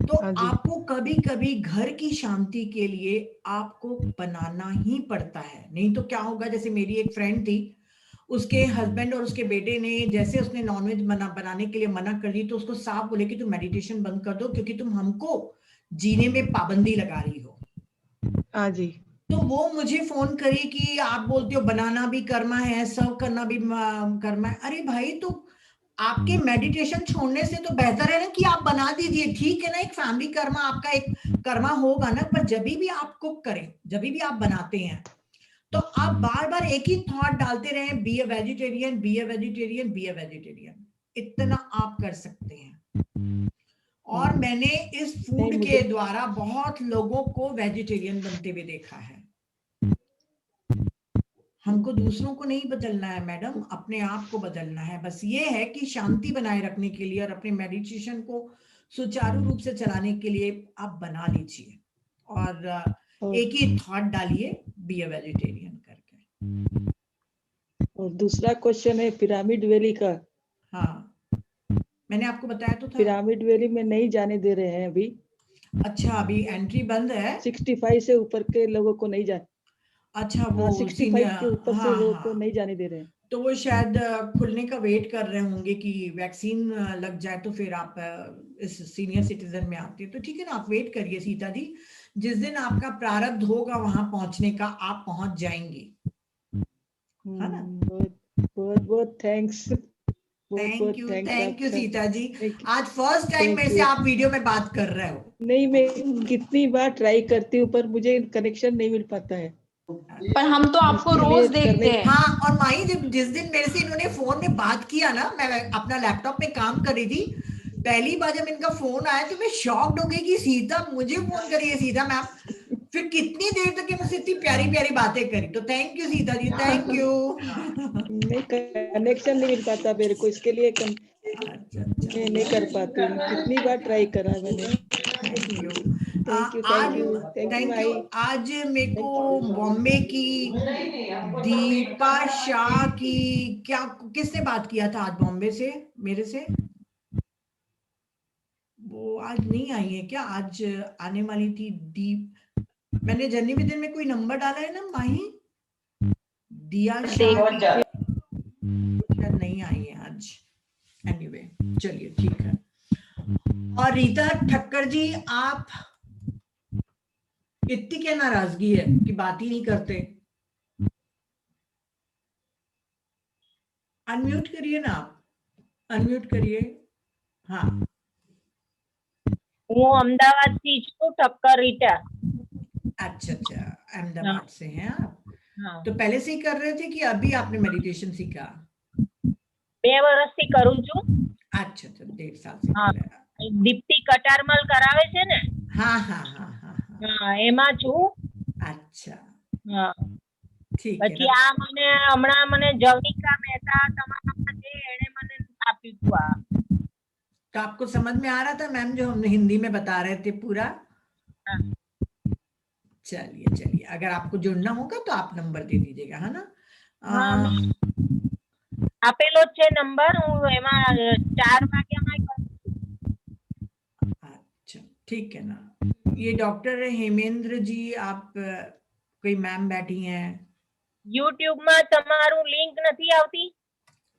Speaker 1: तो आपको कभी कभी घर की शांति के लिए आपको बनाना ही पड़ता है, नहीं तो क्या होगा। जैसे मेरी एक फ्रेंड थी, उसके हस्बैंड और उसके बेटे ने, जैसे उसने नॉनवेज बनाने के लिए मना कर दी, तो उसको साफ बोले कि तुम मेडिटेशन बंद कर दो, क्योंकि तुम हमको जीने में पाबंदी लगा रही हो।
Speaker 6: हाँ जी।
Speaker 1: तो वो मुझे फोन करी कि आप बोलते हो बनाना भी कर्मा है, सर्व करना भी कर्मा है। अरे भाई, तो आपके मेडिटेशन छोड़ने से तो बेहतर है ना कि आप बना दीजिए, ठीक है ना, एक फैमिली कर्मा आपका एक कर्मा होगा ना। पर जब भी आप कुक करें, जब भी आप बनाते हैं, तो आप बार बार एक ही थॉट डालते रहें, be a vegetarian, be a vegetarian, be a vegetarian. इतना आप कर सकते हैं। और मैंने इस फूड के द्वारा बहुत लोगों को वेजिटेरियन बनते हुए देखा है। हमको दूसरों को नहीं बदलना है मैडम, अपने आप को बदलना है। बस ये है कि शांति बनाए रखने के लिए और अपने मेडिटेशन को सुचारू रूप से चलाने के लिए आप बना लीजिए और एक ही थॉट डालिए, बी अ वेजिटेरियन करके।
Speaker 6: और दूसरा क्वेश्चन है पिरामिड वैली का।
Speaker 1: हाँ मैंने आपको बताया तो था,
Speaker 6: पिरामिड वैली में नहीं जाने दे रहे हैं अभी।
Speaker 1: अच्छा अभी एंट्री बंद है,
Speaker 6: 65 से ऊपर के लोगों को नहीं जाने।
Speaker 1: अच्छा वो
Speaker 6: 65 के ऊपर से लोगों को नहीं जाने दे रहे हैं।
Speaker 1: तो वो शायद खुलने का वेट कर रहे होंगे कि वैक्सीन लग जाए तो फिर आप इस सीनियर सिटीजन में आते हैं। तो ठीक है ना, आप वेट करिए सीता जी, जिस दिन आपका प्रारब्ध होगा वहां पहुंचने का, आप पहुंच जाएंगे, है ना।
Speaker 6: बहुत बहुत थैंक्स।
Speaker 1: थैंक यू सीता जी। आज फर्स्ट टाइम मेरे से आप वीडियो में बात कर रहे हो।
Speaker 6: नहीं, मैं कितनी बार ट्राई करती हूँ पर मुझे कनेक्शन नहीं मिल पाता है।
Speaker 3: पर हम तो आपको रोज देखते हैं।
Speaker 1: हाँ, और माही जिस दिन मेरे से इन्होंने फोन में बात किया ना, मैं अपना लैपटॉप में काम कर रही थी, पहली बार जब इनका फोन आया तो मैं शॉक्ड हो गई कि सीता मुझे फोन करी है, सीता मैम। फिर कितनी देर तक मुझसे इतनी प्यारी प्यारी बातें करी। तो thank you Sita ji, thank you.
Speaker 6: नहीं, कनेक्शन नहीं मिल पाता मेरे को, इसके लिए मैं नहीं कर पाती हूँ। कितनी बार ट्राई करा मैंने।
Speaker 1: Thank you. आज मेरे को बॉम्बे की दीपा शाह की, क्या किसने बात किया था आज बॉम्बे से मेरे से? वो आज नहीं आई है क्या? आज आने वाली थी दीप। मैंने जर्नी विद इन में कोई नंबर डाला है ना माही? दिया शायद नहीं आई है आज। एनीवे चलिए ठीक है। और रीता ठक्कर जी, आप इतनी क्या नाराजगी है कि बात ही नहीं करते? अनम्यूट करिए ना आप, अनम्यूट करिए। हाँ,
Speaker 11: હું અમદાવાદથી છું, ઠક્કર રીટા।
Speaker 1: अच्छा अच्छा, अहमदाबाद से हैं आप।
Speaker 11: हाँ।
Speaker 1: तो पहले से ही कर रहे थे कि अभी आपने मेडिटेशन सीखा?
Speaker 11: 2 વર્ષથી કરું છું।
Speaker 1: अच्छा अच्छा, 1.5 साल से।
Speaker 11: हाँ, દીપ્તિ કટારમલ કરાવે છે ને?
Speaker 1: हाँ हाँ हाँ हाँ
Speaker 11: हाँ, એમાં છું।
Speaker 1: अच्छा
Speaker 11: हाँ,
Speaker 1: ठीक
Speaker 11: પછી
Speaker 1: है।
Speaker 11: આ મને હમણાં મને જવનિકા મહેતા તમારા જે એણે મને આપ્યું હતું આ।
Speaker 1: तो आपको समझ में आ रहा था मैम जो हम हिंदी में बता रहे थे पूरा?
Speaker 11: हाँ।
Speaker 1: चलिए चलिए, अगर आपको जुड़ना होगा तो आप नंबर दे दीजिएगा, है ना?
Speaker 11: हाँ, આપેલો જ છે નંબર, હું એમાં 4 વાગ્યામાં
Speaker 1: अच्छा ठीक है ना। ये डॉक्टर हेमेंद्र जी, आप कोई मैम बैठी हैं?
Speaker 11: YouTube માં તમારું લિંક નથી આવતી?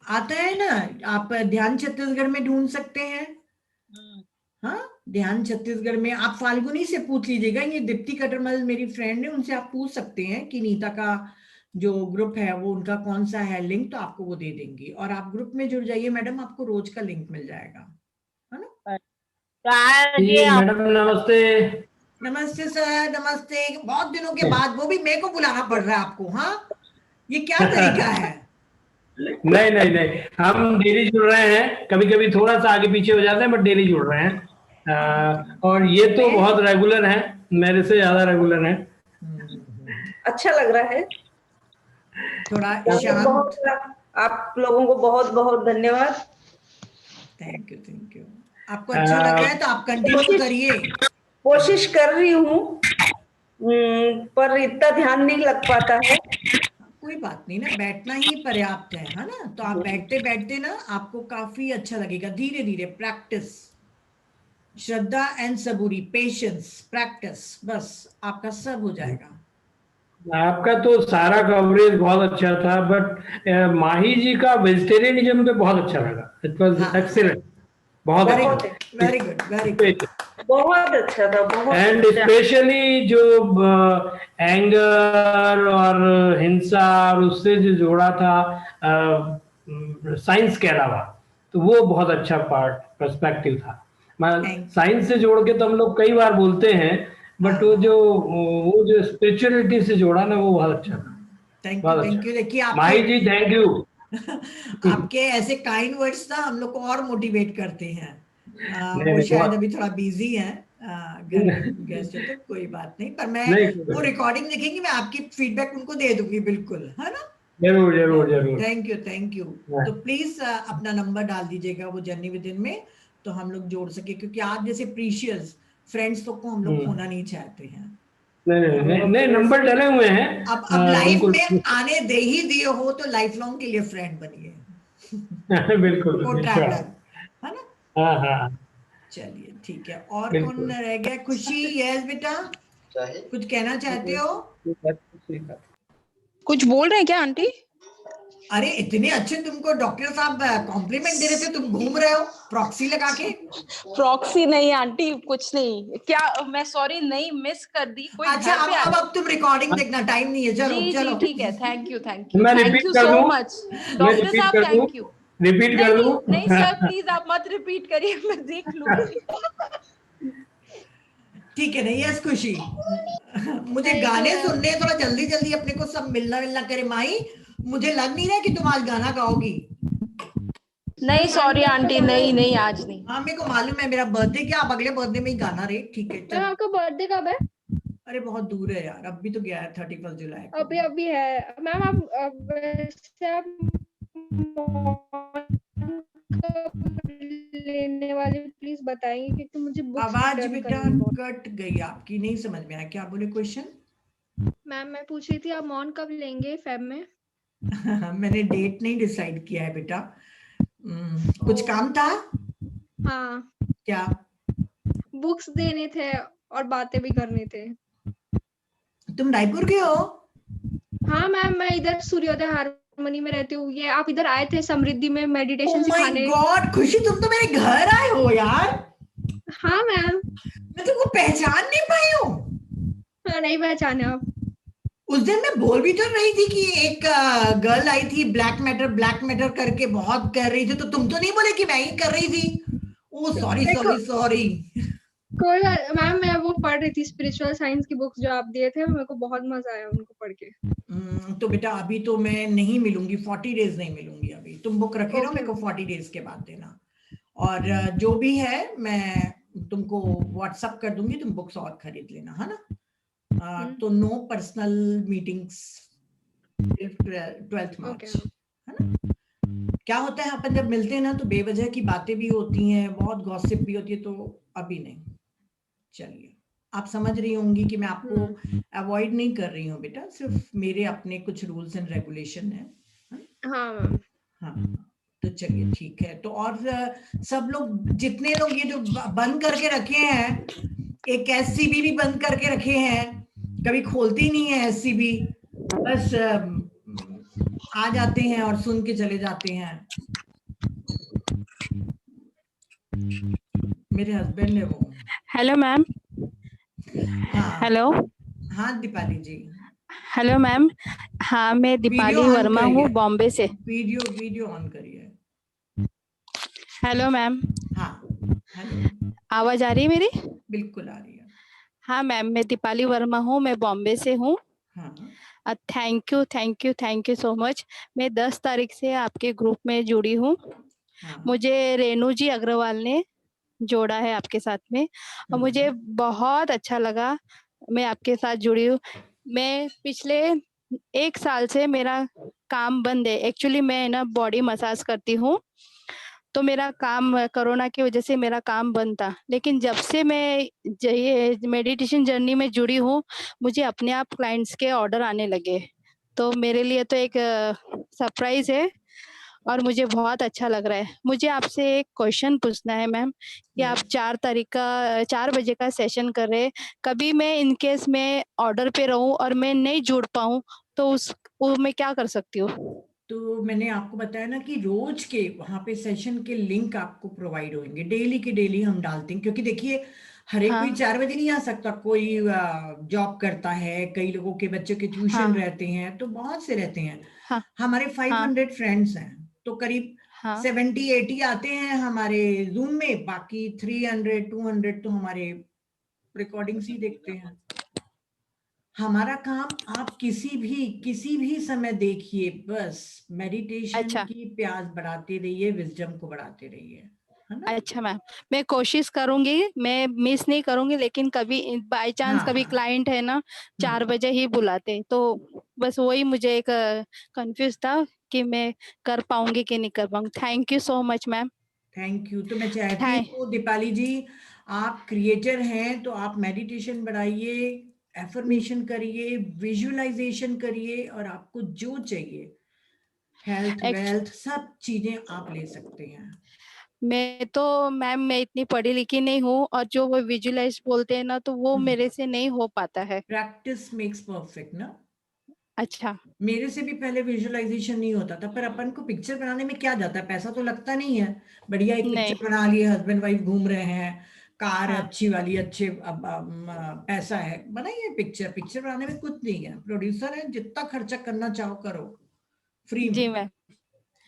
Speaker 1: आता है ना, आप ध्यान छत्तीसगढ़ में ढूंढ सकते हैं। हाँ, ध्यान छत्तीसगढ़ में आप फाल्गुनी से पूछ लीजिएगा, ये दीप्ति कटरमल मेरी फ्रेंड है, उनसे आप पूछ सकते हैं कि नीता का जो ग्रुप है वो उनका कौन सा है लिंक, तो आपको वो दे देंगी। और आप ग्रुप में जुड़ जाइए मैडम, आपको रोज का लिंक मिल जाएगा, है ना?
Speaker 12: मैडम नमस्ते।
Speaker 1: नमस्ते सर, नमस्ते। बहुत दिनों के बाद, वो भी मेरे को बुलाना पड़ रहा है आपको। हाँ, ये क्या तरीका है?
Speaker 12: नहीं नहीं नहीं, हम डेली जुड़ रहे हैं, कभी कभी थोड़ा सा आगे पीछे हो जाते हैं, बट डेली जुड़ रहे हैं। और ये तो बहुत रेगुलर है, मेरे से ज्यादा रेगुलर है।
Speaker 13: अच्छा लग रहा है,
Speaker 1: थोड़ा शांत।
Speaker 13: आप लोगों को बहुत बहुत धन्यवाद।
Speaker 1: Thank you thank you. आपको अच्छा लग रहा है तो आप कंटिन्यू करिए।
Speaker 13: कोशिश कर रही हूँ, पर इतना ध्यान नहीं लग पाता है।
Speaker 1: कोई बात नहीं ना, बैठना ही पर्याप्त है ना? तो आप बैठते बैठते ना आपको काफी अच्छा लगेगा। धीरे धीरे practice, Shraddha and Saburi, patience, practice, बस आपका सब हो जाएगा।
Speaker 12: आपका तो सारा कवरेज बहुत अच्छा था, बट माही जी का वेजिटेरियनिज्म पे बहुत अच्छा लगा। इट वाज एक्सीलेंट, बहुत अच्छा,
Speaker 1: वेरी गुड वेरी गुड,
Speaker 13: बहुत अच्छा था, बहुत।
Speaker 12: एंड स्पेशली जो एंगर और हिंसा और उससे जो जोड़ा था साइंस के अलावा, तो वो बहुत अच्छा पार्ट पर्सपेक्टिव था। साइंस से जोड़ के तो हम लोग कई बार बोलते हैं, बट वो जो स्पिरिचुअलिटी से जोड़ा ना, वो बहुत अच्छा था।
Speaker 1: Thank you. देखिए
Speaker 12: माही जी, थैंक यू।
Speaker 1: आपके ऐसे काइंड वर्ड्स ना हम लोग को और मोटिवेट करते हैं। वो शायद अभी थोड़ा बिजी है घर में, गेस्ट है, तो कोई बात नहीं, पर मैं वो रिकॉर्डिंग देखेंगी, मैं आपकी फीडबैक उनको दे दूंगी, बिल्कुल, है ना?
Speaker 12: जरूर जरूर जरूर।
Speaker 1: Thank you. तो प्लीज अपना नंबर डाल दीजिएगा वो जर्नी विद इन में, तो हम लोग जोड़ सके, क्योंकि आप जैसे प्रीशियस फ्रेंड्स को हम लोग खोना नहीं चाहते हैं।
Speaker 12: नहीं, नंबर डले हुए हैं।
Speaker 1: अब लाइफ में आने दे ही दिए हो तो लाइफ लॉन्ग के लिए फ्रेंड बनिए।
Speaker 12: बिल्कुल,
Speaker 1: वो ट्रैवलर, है ना?
Speaker 12: हाँ हाँ।
Speaker 1: चलिए ठीक है। और कौन रह गया? खुशी, यस बेटा, कुछ कहना चाहते हो?
Speaker 14: कुछ बोल रहे हैं क्या आंटी?
Speaker 1: अरे इतने अच्छे तुमको डॉक्टर साहब कॉम्प्लीमेंट दे रहे थे, तुम घूम रहे हो प्रॉक्सी लगा के।
Speaker 14: प्रॉक्सी नहीं आंटी, कुछ नहीं। क्या मैं सॉरी नहीं मिस कर दी कोई?
Speaker 1: अच्छा, अब तुम रिकॉर्डिंग देखना, टाइम नहीं है। चलो चलो
Speaker 14: ठीक है। Thank you so much doctor साहब, थैंक यू।
Speaker 12: रिपीट कर दूं?
Speaker 14: नहीं सर प्लीज आप मत रिपीट करिए, मैं देख लूंगी।
Speaker 1: ठीक है ना? यस खुशी, मुझे गाने सुनने हैं, थोड़ा जल्दी जल्दी अपने को सब मिलना करे। माही, मुझे लग नहीं रहा कि तुम आज गाना गाओगी।
Speaker 14: नहीं सॉरी आंटी, नहीं आज नहीं।
Speaker 1: हाँ मेरे को मालूम है, मेरा बर्थडे क्या, आप अगले बर्थडे में ही गाना रे। ठीक है चल।
Speaker 15: आपका बर्थडे कब है?
Speaker 1: अरे बहुत दूर है यार, अभी तो गया है 31 जुलाई।
Speaker 15: अभी है मैम। आप लेने वाले प्लीज बताएंगे, क्योंकि मुझे
Speaker 1: आवाज बेटा कट गई आपकी, नहीं समझ में आया, क्या बोले क्वेश्चन?
Speaker 15: मैम मैं पूछ रही थी आप मॉन कब लेंगे फेब में?
Speaker 1: मैंने डेट नहीं डिसाइड किया है बेटा, कुछ काम था।
Speaker 15: हाँ।
Speaker 1: क्या?
Speaker 15: बुक्स देने थे और बातें भी करनी थे।
Speaker 1: तुम रायपुर के हो?
Speaker 15: हाँ मैम, मैं इधर सूर्योदय हारमोनी में रहती हूँ। ये आप इधर आए थे समृद्धि में मेडिटेशन
Speaker 1: Oh my
Speaker 15: सिखाने।
Speaker 1: God, खुशी तुम तो मेरे घर आए हो यार।
Speaker 15: हाँ मैम।
Speaker 1: मैं तुमको पहचान नहीं पाई हूँ।
Speaker 15: हाँ, नहीं पहचाने आप।
Speaker 1: उस दिन मैं बोल भी तो रही थी कि एक गर्ल आई थी ब्लैक मैटर करके बहुत कर रही थी, तो तुम तो नहीं बोले कि मैं ही कर रही थी? ओह सॉरी
Speaker 15: देखो,
Speaker 1: सॉरी सॉरी।
Speaker 15: कोई मैम, मैं वो पढ़ रही थी स्पिरिचुअल साइंस की बुक्स जो आप दिए थे, मेरे को बहुत मजा आया उनको पढ़ के।
Speaker 1: तो बेटा अभी तो मैं नहीं मिलूंगी, 40 डेज नहीं मिलूंगी अभी। तुम बुक रखे रहो, मेरे को 40 डेज के बाद देना। और जो भी है मैं तुमको व्हाट्सएप कर दूंगी, तुम बुक्स और खरीद लेना, है ना? तो नो पर्सनल मीटिंग्स 12th मार्च, है ना? क्या होता है अपन जब मिलते हैं ना तो बेवजह की बातें भी होती हैं, बहुत गॉसिप भी होती है, तो अभी नहीं। चलिए, आप समझ रही होंगी कि मैं आपको अवॉइड नहीं कर रही हूँ बेटा, सिर्फ मेरे अपने कुछ रूल्स एंड रेगुलेशन है।
Speaker 15: हाँ मैम।
Speaker 1: हाँ, तो चलिए ठीक है। तो और सब लोग, जितने लोग ये जो बंद करके रखे हैं, एक SCB भी बंद करके रखे हैं, कभी खोलती नहीं है SCB, बस आ जाते हैं और सुन के चले जाते हैं। मेरे हस्बैंड है वो।
Speaker 16: Hello ma'am.
Speaker 1: हाँ
Speaker 16: हेलो।
Speaker 1: हाँ दीपाली जी।
Speaker 16: Hello ma'am. हाँ, मैं दीपाली वर्मा हूँ बॉम्बे से।
Speaker 1: वीडियो ऑन करिए।
Speaker 16: Hello ma'am.
Speaker 1: हाँ हेलो।
Speaker 16: आवाज आ रही है मेरी?
Speaker 1: बिल्कुल आ रही है।
Speaker 16: हाँ मैम, मैं दीपाली वर्मा हूँ, मैं बॉम्बे से हूँ।
Speaker 1: हाँ।
Speaker 16: Thank you so much. मैं 10 तारीख से आपके ग्रुप में जुड़ी हूँ। मुझे रेणु जी अग्रवाल ने जोड़ा है आपके साथ में, और मुझे बहुत अच्छा लगा। मैं आपके साथ जुड़ी हूँ। मैं पिछले 1 साल से मेरा काम बंद है। एक्चुअली मैं ना बॉडी मसाज करती हूँ, तो मेरा काम कोरोना की वजह से मेरा काम बंद था। लेकिन जब से मैं ये मेडिटेशन जर्नी में जुड़ी हूँ, मुझे अपने आप क्लाइंट्स के ऑर्डर आने लगे। तो मेरे लिए तो एक सरप्राइज है और मुझे बहुत अच्छा लग रहा है। मुझे आपसे एक क्वेश्चन पूछना है मैम, कि आप 4 बजे का सेशन कर रहे हैं, कभी मैं इन केस में ऑर्डर पे रहूं और मैं नहीं जुड़ पाऊं, तो वो मैं क्या कर सकती हूँ?
Speaker 1: तो मैंने आपको बताया ना कि रोज के वहां पे सेशन के लिंक आपको प्रोवाइड होंगे, डेली के डेली हम डालते हैं, क्योंकि देखिए हर एक कोई 4 बजे नहीं आ सकता, कोई जॉब करता है, कई लोगों के बच्चों के ट्यूशन रहते हैं, तो बहुत से रहते हैं। हमारे 500 फ्रेंड्स हैं, तो करीब 70-80 आते हैं हमारे जूम में, बाकी 300-200 तो हमारे रिकॉर्डिंग्स ही देखते हैं। हमारा काम आप किसी भी समय देखिए, बस मेडिटेशन की प्यास बढ़ाते रहिए, विजडम को बढ़ाते रहिए, है ना?
Speaker 16: अच्छा मैम, मैं कोशिश करूंगी, मैं मिस नहीं करूंगी, लेकिन कभी बाय चांस कभी क्लाइंट है ना 4 बजे ही बुलाते, तो बस वही मुझे एक कंफ्यूज था कि मैं कर पाऊंगी कि नहीं कर पाऊंगी। Thank you so much ma'am.
Speaker 1: Thank you. तो मैं चाहती हूँ दीपाली जी, आप क्रिएटर हैं तो आप मेडिटेशन बढ़ाइए, एफर्मेशन करिए, विजुअलाइजेशन करिए, और आपको जो चाहिए हेल्थ वेल्थ सब चीजें आप ले सकते हैं।
Speaker 16: मैं तो मैम, मैं इतनी पढ़ी लिखी नहीं हूँ, और जो वो विजुअलाइज बोलते हैं ना, तो वो मेरे से नहीं हो पाता है।
Speaker 1: प्रैक्टिस मेक्स परफेक्ट ना।
Speaker 16: अच्छा।
Speaker 1: मेरे से भी पहले विजुअलाइजेशन नहीं होता था, पर अपन को पिक्चर बनाने में क्या जाता है, पैसा तो लगता नहीं है। बढ़िया एक पिक्चर बना लिए, हस्बैंड वाइफ घूम रहे हैं, कार अच्छी वाली, अच्छे पैसा है, बनाइए पिक्चर। पिक्चर बनाने में कुछ नहीं है, प्रोड्यूसर है, जितना खर्चा करना चाहो करो फ्री में,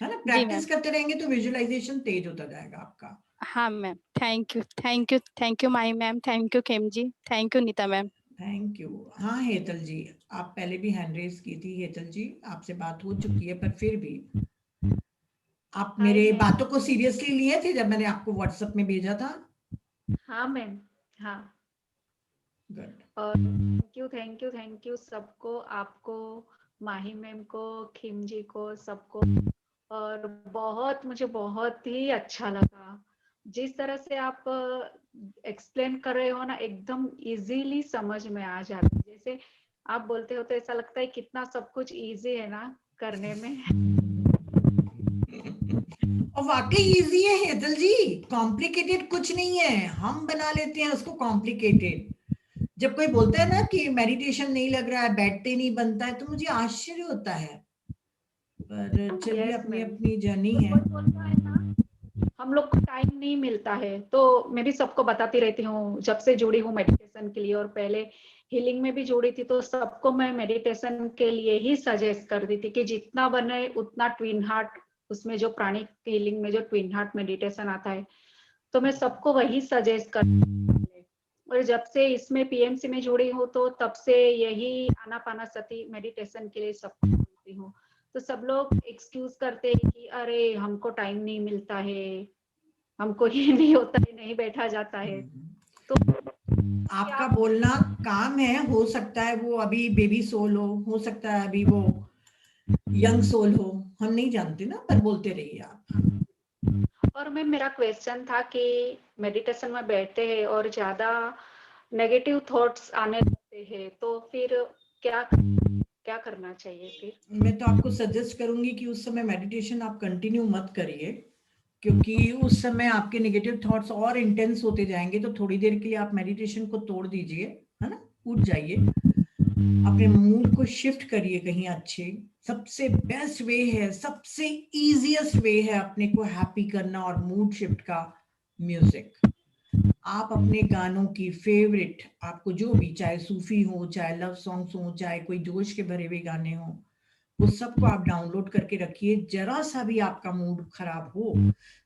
Speaker 1: है ना? प्रैक्टिस करते रहेंगे तो विजुअलाइजेशन तेज होता जाएगा आपका।
Speaker 16: हाँ ma'am, thank you my ma'am, thank you Khem ji, thank you Neeta ma'am.
Speaker 1: Thank you. हाँ हेतल जी, आप पहले भी हैंड रेज की थी। हेतल जी, आपसे बात हो चुकी है, पर फिर भी आप मेरे बातों को सीरियसली लिए थे जब मैंने आपको व्हाट्सएप में भेजा था?
Speaker 8: हाँ मैम, हाँ।
Speaker 1: गुड।
Speaker 8: और थैंक यू सबको, आपको, माही मैम को, खिम जी को, सबको। और मुझे बहुत ही अच्छा लगा जिस तरह से आप एक्सप्लेन कर रहे हो ना, एकदम इजीली समझ में आ जाता है। जैसे आप बोलते हो तो ऐसा लगता है कितना सब कुछ इजी है ना करने में।
Speaker 1: और वाकई इजी है हेतल जी, कॉम्प्लिकेटेड कुछ नहीं है, हम बना लेते हैं उसको कॉम्प्लिकेटेड। जब कोई बोलता है ना कि मेडिटेशन नहीं लग रहा है, बैठते नहीं बनता है, तो मुझे आश्चर्य होता है। पर चलिए अपनी अपनी जर्नी है।
Speaker 8: हम लोग को टाइम नहीं मिलता है, तो मैं भी सबको बताती रहती हूँ जब से जुड़ी हूँ मेडिटेशन के लिए, और पहले हीलिंग में भी जुड़ी थी तो सबको मैं मेडिटेशन के लिए ही सजेस्ट कर दी थी कि जितना बने उतना ट्विन हार्ट, उसमें जो प्राणिक हीलिंग में जो ट्विन हार्ट मेडिटेशन आता है, तो मैं सबको वही सजेस्ट कर। और जब से इसमें पीएमसी में जुड़ी हूँ तो तब से यही आनापानासती मेडिटेशन के लिए सबको बोलती हूँ। तो सब लोग एक्सक्यूज करते हैं कि अरे हमको टाइम नहीं मिलता है, हमको ये नहीं होता है, नहीं बैठा जाता है। तो
Speaker 1: आपका बोलना काम है, हो सकता है वो अभी बेबी सोल हो सकता है अभी वो यंग सोल हो, हम नहीं जानते ना, पर बोलते रहिए आप।
Speaker 8: और मैम मेरा क्वेश्चन था कि मेडिटेशन में बैठते हैं और ज्यादा नेगेटिव थॉट्स आने लगते हैं, तो फिर क्या करना चाहिए फिर?
Speaker 1: मैं तो आपको सजेस्ट करूंगी कि उस समय मेडिटेशन आप कंटिन्यू मत करिए, क्योंकि उस समय आपके नेगेटिव थॉट्स और इंटेंस होते जाएंगे। तो थोड़ी देर के लिए आप मेडिटेशन को तोड़ दीजिए, है ना, उठ जाइए, अपने मूड को शिफ्ट करिए कहीं अच्छे। सबसे बेस्ट वे है, सबसे इजीएस्ट वे है अपने को हैप्पी करना और मूड शिफ्ट का, म्यूजिक। आप अपने गानों की फेवरेट, आपको जो भी, चाहे सूफी हो, चाहे लव सॉन्ग्स हो, चाहे कोई जोश के भरे हुए गाने हो, वो सबको आप डाउनलोड करके रखिए। जरा सा भी आपका मूड खराब हो,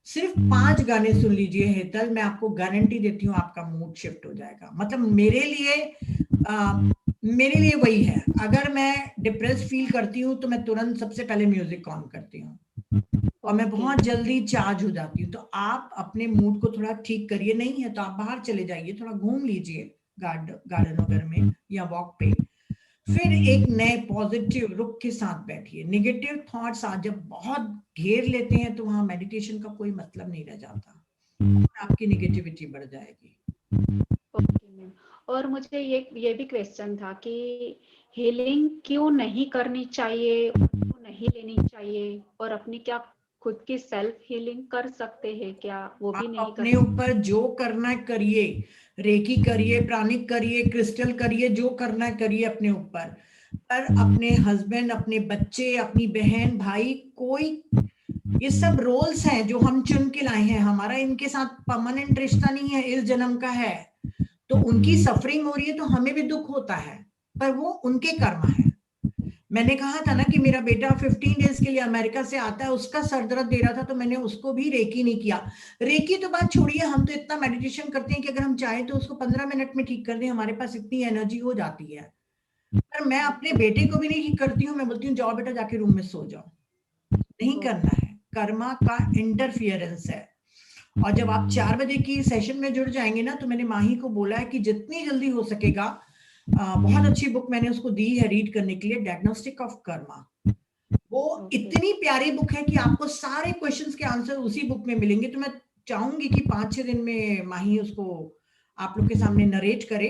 Speaker 1: सिर्फ 5 गाने सुन लीजिए हेतल, मैं आपको गारंटी देती हूँ आपका मूड शिफ्ट हो जाएगा। मतलब मेरे लिए वही है, अगर मैं डिप्रेस फील करती हूँ तो मैं तुरंत सबसे पहले म्यूजिक ऑन करती हूँ और मैं बहुत जल्दी चार्ज हो जाती हूँ। तो आप अपने मूड को थोड़ा ठीक करिए, नहीं है तो आप बाहर चले जाइए, थोड़ा घूम लीजिए गार्डन वगैरह में या वॉक पे, फिर एक नए पॉजिटिव रुख के साथ बैठिए। नेगेटिव थॉट्स आज जब बहुत घेर लेते हैं तो वहां मेडिटेशन का कोई मतलब नहीं रह जाता, आपकी नेगेटिविटी बढ़ जाएगी।
Speaker 8: और मुझे ये भी क्वेश्चन था कि हीलिंग क्यों नहीं करनी चाहिए, क्यों नहीं लेनी चाहिए, और अपनी क्या खुद की सेल्फ हीलिंग कर सकते हैं क्या? वो भी नहीं
Speaker 1: अपने ऊपर जो करना है करिए, रेकी करिए, प्राणिक करिए, क्रिस्टल करिए, जो करना है करिए अपने ऊपर। पर अपने हस्बैंड, अपने बच्चे, अपनी बहन, भाई, कोई, ये सब रोल्स हैं जो हम चुन के लाए हैं, हमारा इनके साथ परमानेंट रिश्ता नहीं है, इस जन्म का है। तो उनकी सफरिंग हो रही है तो हमें भी दुख होता है, पर वो उनके कर्म है। मैंने कहा था ना कि मेरा बेटा 15 डेज के लिए अमेरिका से आता है, उसका सर दर्द दे रहा था तो मैंने उसको भी रेकी नहीं किया। रेकी तो बात छोड़िए, हम तो इतना मेडिटेशन करते हैं कि अगर हम चाहें तो उसको 15 मिनट में ठीक कर दें, हमारे पास इतनी एनर्जी हो जाती है। पर मैं अपने बेटे को भी नहीं ठीक करती हूँ, मैं बोलती हूँ जाओ बेटा जाके रूम में सो जाओ, नहीं करना है, कर्मा का इंटरफियरेंस है। और जब आप 4 बजे की सेशन में जुड़ जाएंगे ना, तो मैंने माही को बोला है कि जितनी जल्दी हो सकेगा, बहुत अच्छी बुक मैंने उसको दी है रीड करने के लिए, डायग्नोस्टिक ऑफ कर्मा। वो इतनी प्यारी बुक है कि आपको सारे क्वेश्चंस के आंसर उसी बुक में मिलेंगे। तो मैं चाहूंगी कि 5-6 दिन में माही उसको आप लोग के सामने नरेट करे,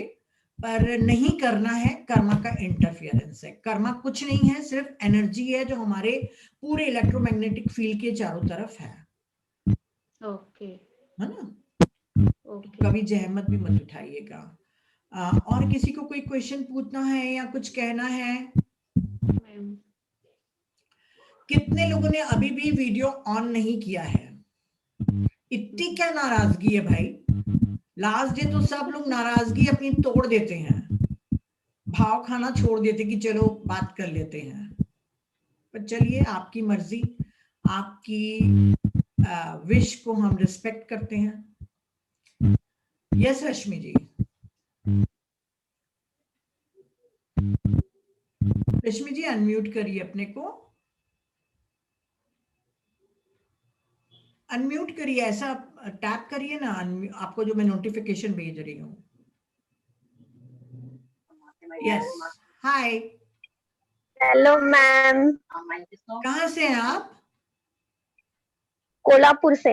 Speaker 1: पर नहीं करना है, कर्मा का इंटरफियरेंस है। कर्मा कुछ नहीं है, सिर्फ एनर्जी है जो हमारे पूरे इलेक्ट्रोमैग्नेटिक फील्ड के चारों तरफ है।
Speaker 8: ओके,
Speaker 1: है ना? कभी जहमत भी मत उठाइएगा। और किसी को कोई क्वेश्चन पूछना है या कुछ कहना है? कितने लोगों ने अभी भी वीडियो ऑन नहीं किया है? इतनी क्या नाराजगी है भाई? लास्ट डे तो सब लोग नाराजगी अपनी तोड़ देते हैं, भाव खाना छोड़ देते कि चलो बात कर लेते हैं। पर चलिए, आपकी मर्जी, आपकी विश को हम रिस्पेक्ट करते हैं। यस रश्मि जी, रश्मि जी अनम्यूट करिए अपने को, अनम्यूट करिए, ऐसा टैप करिए ना, आपको जो मैं नोटिफिकेशन भेज रही हूँ। Yes, hi.
Speaker 10: Hello ma'am.
Speaker 1: कहाँ से हैं आप?
Speaker 10: कोल्हापुर से।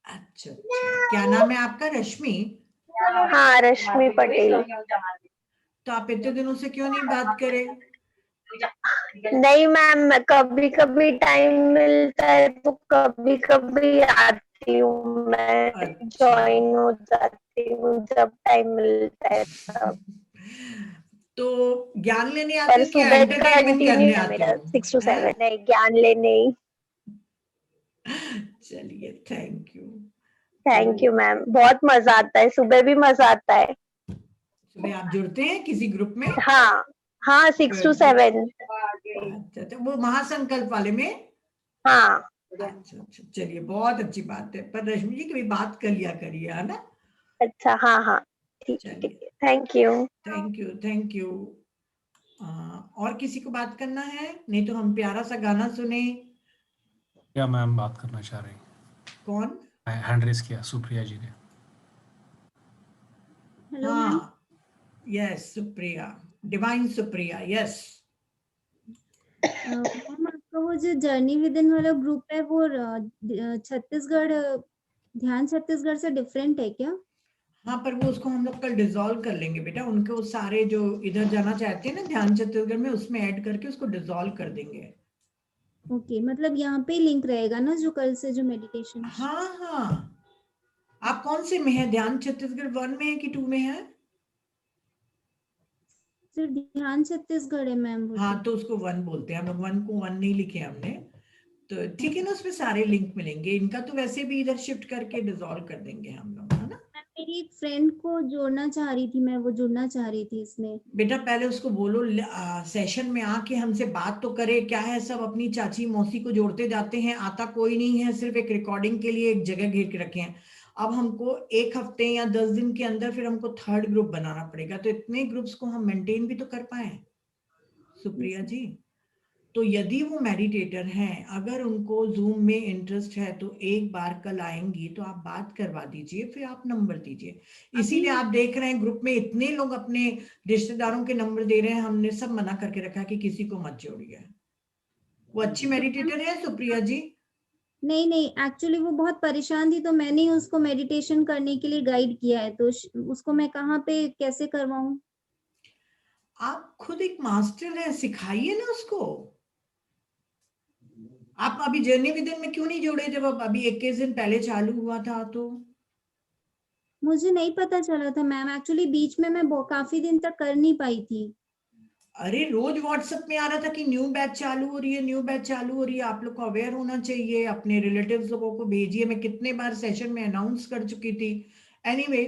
Speaker 1: अच्छा, क्या नाम है आपका? रश्मि?
Speaker 10: हाँ, रश्मि पटेल।
Speaker 1: तो आप इतने दिनों से क्यों नहीं बात करे?
Speaker 10: नहीं मैम, कभी कभी टाइम मिलता है तो कभी कभी आती हूँ मैं, ज्वाइन हो जाती हूँ जब टाइम मिलता है तब।
Speaker 1: तो ज्ञान लेने आते
Speaker 10: पर
Speaker 1: हो क्या
Speaker 10: सुबह
Speaker 1: एंटरटेनमेंट
Speaker 10: कंटिन्यू
Speaker 1: करने
Speaker 10: है
Speaker 1: आते
Speaker 10: मेरा
Speaker 1: हो?
Speaker 10: 6 to
Speaker 1: हैं?
Speaker 10: 7, नहीं ज्ञान लेने ही।
Speaker 1: चलिए, thank you.
Speaker 10: Thank you ma'am, बहुत मजा आता है, सुबह भी मजा आता है।
Speaker 1: सुबह आप जुड़ते हैं किसी ग्रुप में?
Speaker 10: हाँ हाँ, 6 to 7।
Speaker 1: अच्छा, वो महासंकल्प वाले में?
Speaker 10: हाँ।
Speaker 1: अच्छा, चलिए, बहुत अच्छी बात है। पर रश्मि जी कभी बात कर लिया करिए, है ना?
Speaker 10: अच्छा, हाँ हाँ, ठीक है, thank you.
Speaker 1: Thank you, thank you. और किसी को बात करना है? नहीं तो हम प्यारा सा गाना सुने।
Speaker 2: क्या मैम बात करना चाह रही हैं?
Speaker 1: कौन?
Speaker 2: हैंड रेस किया सुप्रिया जी ने।
Speaker 10: Hello ma'am.
Speaker 1: Yes, Supriya, divine Supriya, yes.
Speaker 17: Ma'am आपका वो जो जर्नी विद इन वाला ग्रुप है वो छत्तीसगढ़, ध्यान छत्तीसगढ़ से डिफरेंट है क्या?
Speaker 1: हाँ, पर वो उसको हम लोग कल डिसॉल्व कर लेंगे बेटा। उनको सारे जो इधर जाना चाहते हैं ना ध्यान छत्तीसगढ़ में, उसमें ऐड करके उसको डिसॉल्व कर देंगे।
Speaker 17: ओके, मतलब यहाँ पे लिंक रहेगा ना जो कल से जो मेडिटेशन?
Speaker 1: हाँ हाँ। आप कौन से में है? ध्यान छत्तीसगढ़ 1 में है कि 2 में है?
Speaker 17: सिर्फ ध्यान छत्तीसगढ़ है मैम।
Speaker 1: हाँ, तो उसको 1 बोलते हैं हम लोग। 1 को 1 नहीं लिखे हमने, तो ठीक है ना। उसमें सारे लिंक मिलेंगे। इनका तो वैसे भी इधर शिफ्ट करके डिसॉल्व कर देंगे हम लोग, है ना।
Speaker 17: मेरी एक फ्रेंड को जोड़ना चाह रही थी मैं, वो जुड़ना चाह रही थी इसमें।
Speaker 1: बेटा पहले उसको बोलो सेशन में आके हमसे बात तो करे। क्या है, सब अपनी चाची मौसी को जोड़ते जाते हैं, आता कोई नहीं है, सिर्फ एक रिकॉर्डिंग के लिए एक जगह घेर के रखे हैं। अब हमको 1 हफ्ते या 10 दिन के अंदर फिर हमको 3rd ग्रुप बनाना पड़ेगा। तो इतने ग्रुप्स को हम मेंटेन भी तो कर पाए सुप्रिया जी। तो यदि वो मेडिटेटर हैं, अगर उनको जूम में इंटरेस्ट है तो एक बार कल आएंगी तो आप बात करवा दीजिए, फिर आप नंबर दीजिए। इसीलिए आप देख रहे हैं ग्रुप में इतने लोग अपने रिश्तेदारों के नंबर दे रहे हैं। हमने सब मना करके रखा कि किसी को मत जोड़िए। वो अच्छी मेडिटेटर है सुप्रिया जी?
Speaker 17: नहीं नहीं, एक्चुअली वो बहुत परेशान थी तो मैंने ही उसको मेडिटेशन करने के लिए गाइड किया है। तो उसको मैं कहाँ पे कैसे करवाऊं?
Speaker 1: आप खुद एक मास्टर हैं, सिखाइए ना उसको। आप अभी जर्नी विद इन में क्यों नहीं जोड़े, जब अब अभी 21 दिन पहले चालू हुआ था? तो
Speaker 17: मुझे नहीं पता चला था मैम, एक्चुअली बीच में मैं काफी दिन तक कर नहीं पाई थी।
Speaker 1: अरे रोज व्हाट्सएप में आ रहा था कि न्यू बैच चालू हो रही है, न्यू बैच चालू हो रही है। आप लोग को अवेयर होना चाहिए। अपने रिलेटिव्स लोगों को भेजिए। मैं कितने बार सेशन में अनाउंस कर चुकी थी। एनीवे,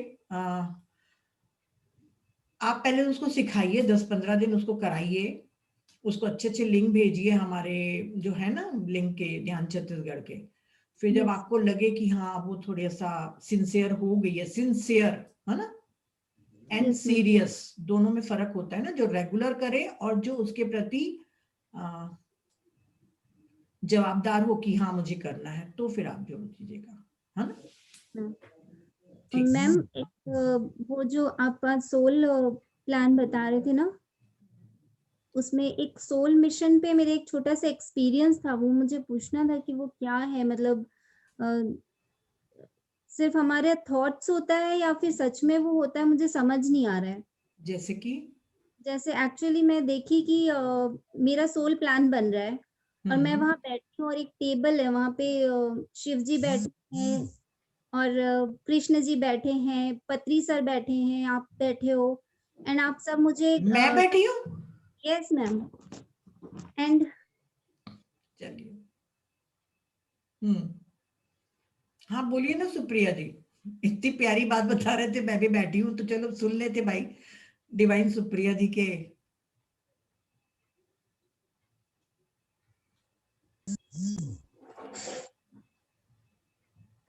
Speaker 1: आप पहले उसको सिखाइए, 10-15 दिन उसको कराइए। उसको अच्छे अच्छे लिंक भेजिए, हमारे जो है ना लिंक के ध्यान छत्तीसगढ़ के। फिर जब आपको लगे कि हाँ वो थोड़ा सा सिंसियर हो गई है, सिंसियर है ना, एंड सीरियस, दोनों में फर्क होता है ना। जो रेगुलर करे और जो उसके प्रति जवाबदार हो कि हाँ मुझे करना है, तो फिर आप जोड़ दीजिएगा, है ना।
Speaker 17: मैम वो जो आप सोल प्लान बता रहे थे ना, उसमें एक सोल मिशन पे मेरे एक छोटा सा एक्सपीरियंस था, वो मुझे पूछना था कि वो क्या है। मतलब सिर्फ हमारे थॉट्स होता है या फिर सच में वो होता है, मुझे समझ नहीं आ रहा है।
Speaker 1: जैसे कि
Speaker 17: जैसे एक्चुअली मैं देखी कि मेरा सोल प्लान बन रहा है और मैं वहां बैठी हूँ और एक टेबल है, वहां पे शिव जी बैठे हैं और कृष्ण जी बैठे हैं, पत्री सर बैठे हैं, आप बैठे हो, एंड आप सब मुझे
Speaker 1: मैं बैठी हूँ।
Speaker 17: Yes ma'am. एंड
Speaker 1: चलिए, हाँ बोलिए ना सुप्रिया जी। इतनी प्यारी बात बता रहे थे, मैं भी बैठी हूँ, तो चलो सुन लेते भाई डिवाइन सुप्रिया जी के।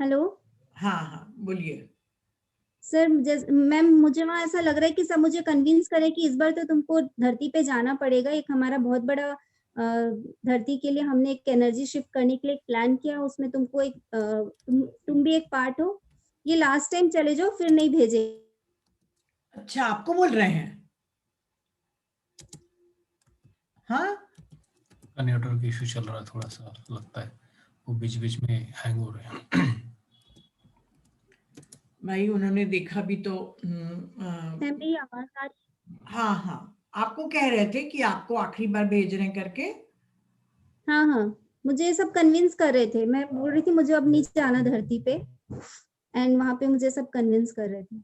Speaker 17: हेलो।
Speaker 1: हाँ हाँ बोलिए।
Speaker 17: सर मैम, मुझे वहाँ ऐसा लग रहा है कि सब मुझे कन्विंस करे कि इस बार तो तुमको धरती पे जाना पड़ेगा। एक हमारा बहुत बड़ा धरती के लिए हमने एक एनर्जी शिफ्ट करने के लिए एक प्लान किया, उसमें तुमको एक तुम भी एक पार्ट हो। ये लास्ट टाइम चले जाओ, फिर नहीं भेजे।
Speaker 1: अच्छा, आपको बोल रहे हैं? हाँ,
Speaker 2: नेटवर्क इशू चल रहा है थोड़ा सा, लगता है वो बीच बीच में हैंग हो रहे हैं।
Speaker 1: भाई उन्होंने देखा भी तो
Speaker 17: मेरी आवाज आ रही?
Speaker 1: हाँ हाँ, आपको कह रहे थे कि आपको आखिरी बार भेज रहे हैं करके।
Speaker 17: हाँ हाँ, मुझे ये सब कन्विंस कर रहे थे, मैं बोल रही थी मुझे अब नीचे आना धरती पे, एंड वहां पे मुझे सब कन्विंस कर रहे थे।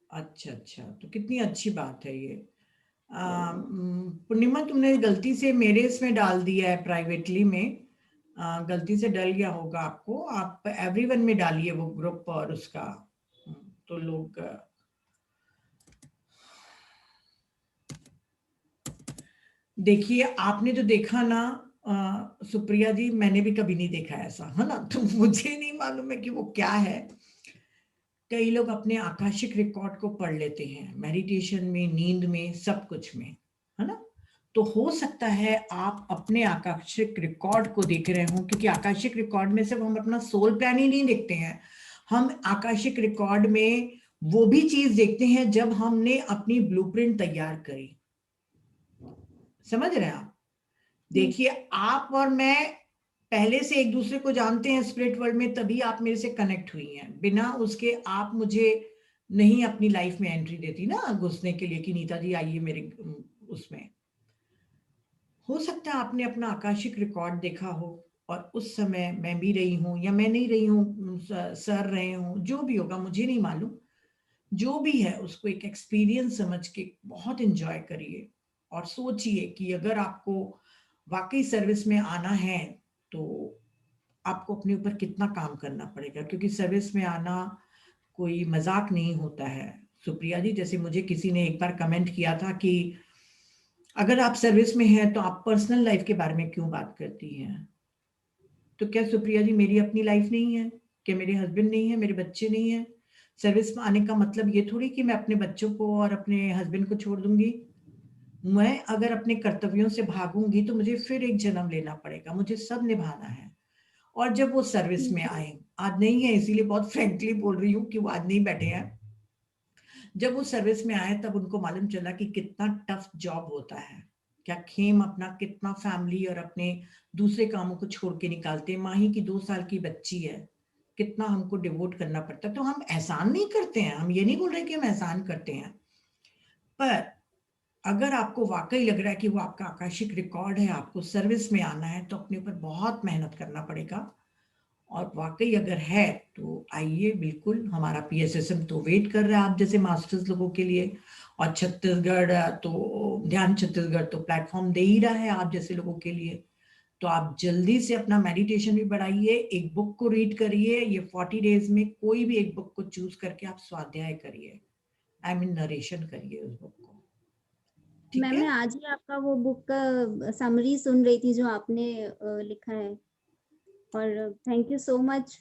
Speaker 1: अच्छा अच्छा, तो कितनी अच्छी बात है ये। पूर्णिमा, तुमने गलती से मेरे इसमें डाल दिया है प्राइवेटली में, गलती से डल गया होगा आपको, आप एवरीवन में डालिए वो ग्रुप और उसका, तो लोग देखिए। आपने जो देखा ना सुप्रिया जी, मैंने भी कभी नहीं देखा ऐसा, है ना, तो मुझे नहीं मालूम है कि वो क्या है। कई लोग अपने आकाशिक रिकॉर्ड को पढ़ लेते हैं मेडिटेशन में, नींद में, सब कुछ में, है ना। तो हो सकता है आप अपने आकाशिक रिकॉर्ड को देख रहे हो, क्योंकि आकाशिक रिकॉर्ड में सिर्फ हम अपना सोल प्लान ही नहीं देखते हैं, हम आकाशिक रिकॉर्ड में वो भी चीज देखते हैं जब हमने अपनी ब्लूप्रिंट तैयार करी। समझ रहे हैं आप? देखिए, आप और मैं पहले से एक दूसरे को जानते हैं स्पिरिट वर्ल्ड में, तभी आप मेरे से कनेक्ट हुई हैं। बिना उसके आप मुझे नहीं अपनी लाइफ में एंट्री देती ना घुसने के लिए कि नीता जी आइए मेरे उसमें। हो सकता है आपने अपना आकाशिक रिकॉर्ड देखा हो और उस समय मैं भी रही हूं या मैं नहीं रही हूं, सर रहे हूं, जो भी होगा मुझे नहीं मालूम। जो भी है उसको एक एक्सपीरियंस समझ के बहुत एंजॉय करिए और सोचिए कि अगर आपको वाकई सर्विस में आना है तो आपको अपने ऊपर कितना काम करना पड़ेगा, क्योंकि सर्विस में आना कोई मजाक नहीं होता है। सुप्रिया जी, जैसे मुझे किसी ने एक बार कमेंट किया था कि अगर आप सर्विस में हैं तो आप पर्सनल लाइफ के बारे में क्यों बात करती हैं। तो क्या सुप्रिया जी मेरी अपनी लाइफ नहीं है? क्या मेरे हस्बैंड नहीं है, मेरे बच्चे नहीं है? सर्विस में आने का मतलब ये थोड़ी कि मैं अपने बच्चों को और अपने हस्बैंड को छोड़ दूंगी। मैं अगर अपने कर्तव्यों से भागूंगी तो मुझे फिर एक जन्म लेना पड़ेगा, मुझे सब निभाना है। और जब वो सर्विस में आए, आज नहीं है इसीलिए बहुत फ्रेंकली बोल रही हूँ कि वो आज नहीं बैठे हैं, जब वो सर्विस में आए तब उनको मालूम चला कि कितना टफ जॉब होता है। क्या खेम अपना कितना फैमिली और अपने दूसरे कामों को छोड़ के निकालते हैं। माही की 2 साल की बच्ची है, कितना हमको डिवोट करना पड़ता है। तो हम एहसान नहीं करते हैं, हम ये नहीं बोल रहे कि हम एहसान करते हैं, पर अगर आपको वाकई लग रहा है कि वो आपका आकाशिक रिकॉर्ड है, आपको सर्विस में आना है, तो अपने ऊपर बहुत मेहनत करना पड़ेगा। और वाकई अगर है तो आइए, बिल्कुल हमारा PSSM तो वेट कर रहा है आप जैसे मास्टर्स लोगों के लिए, और छत्तीसगढ़ तो ध्यान छत्तीसगढ़ तो प्लेटफॉर्म दे ही रहा है आप जैसे लोगों के लिए। तो आप जल्दी से अपना मेडिटेशन भी बढ़ाइए, एक बुक को रीड करिए। ये 40 डेज में कोई भी एक बुक को चूज करके आप स्वाध्याय करिए, आई मीन नरेशन करिए उस बुक को।
Speaker 17: मैम, मैं आज ही आपका वो बुक का समरी सुन रही थी जो आपने लिखा है, और थैंक यू सो मच।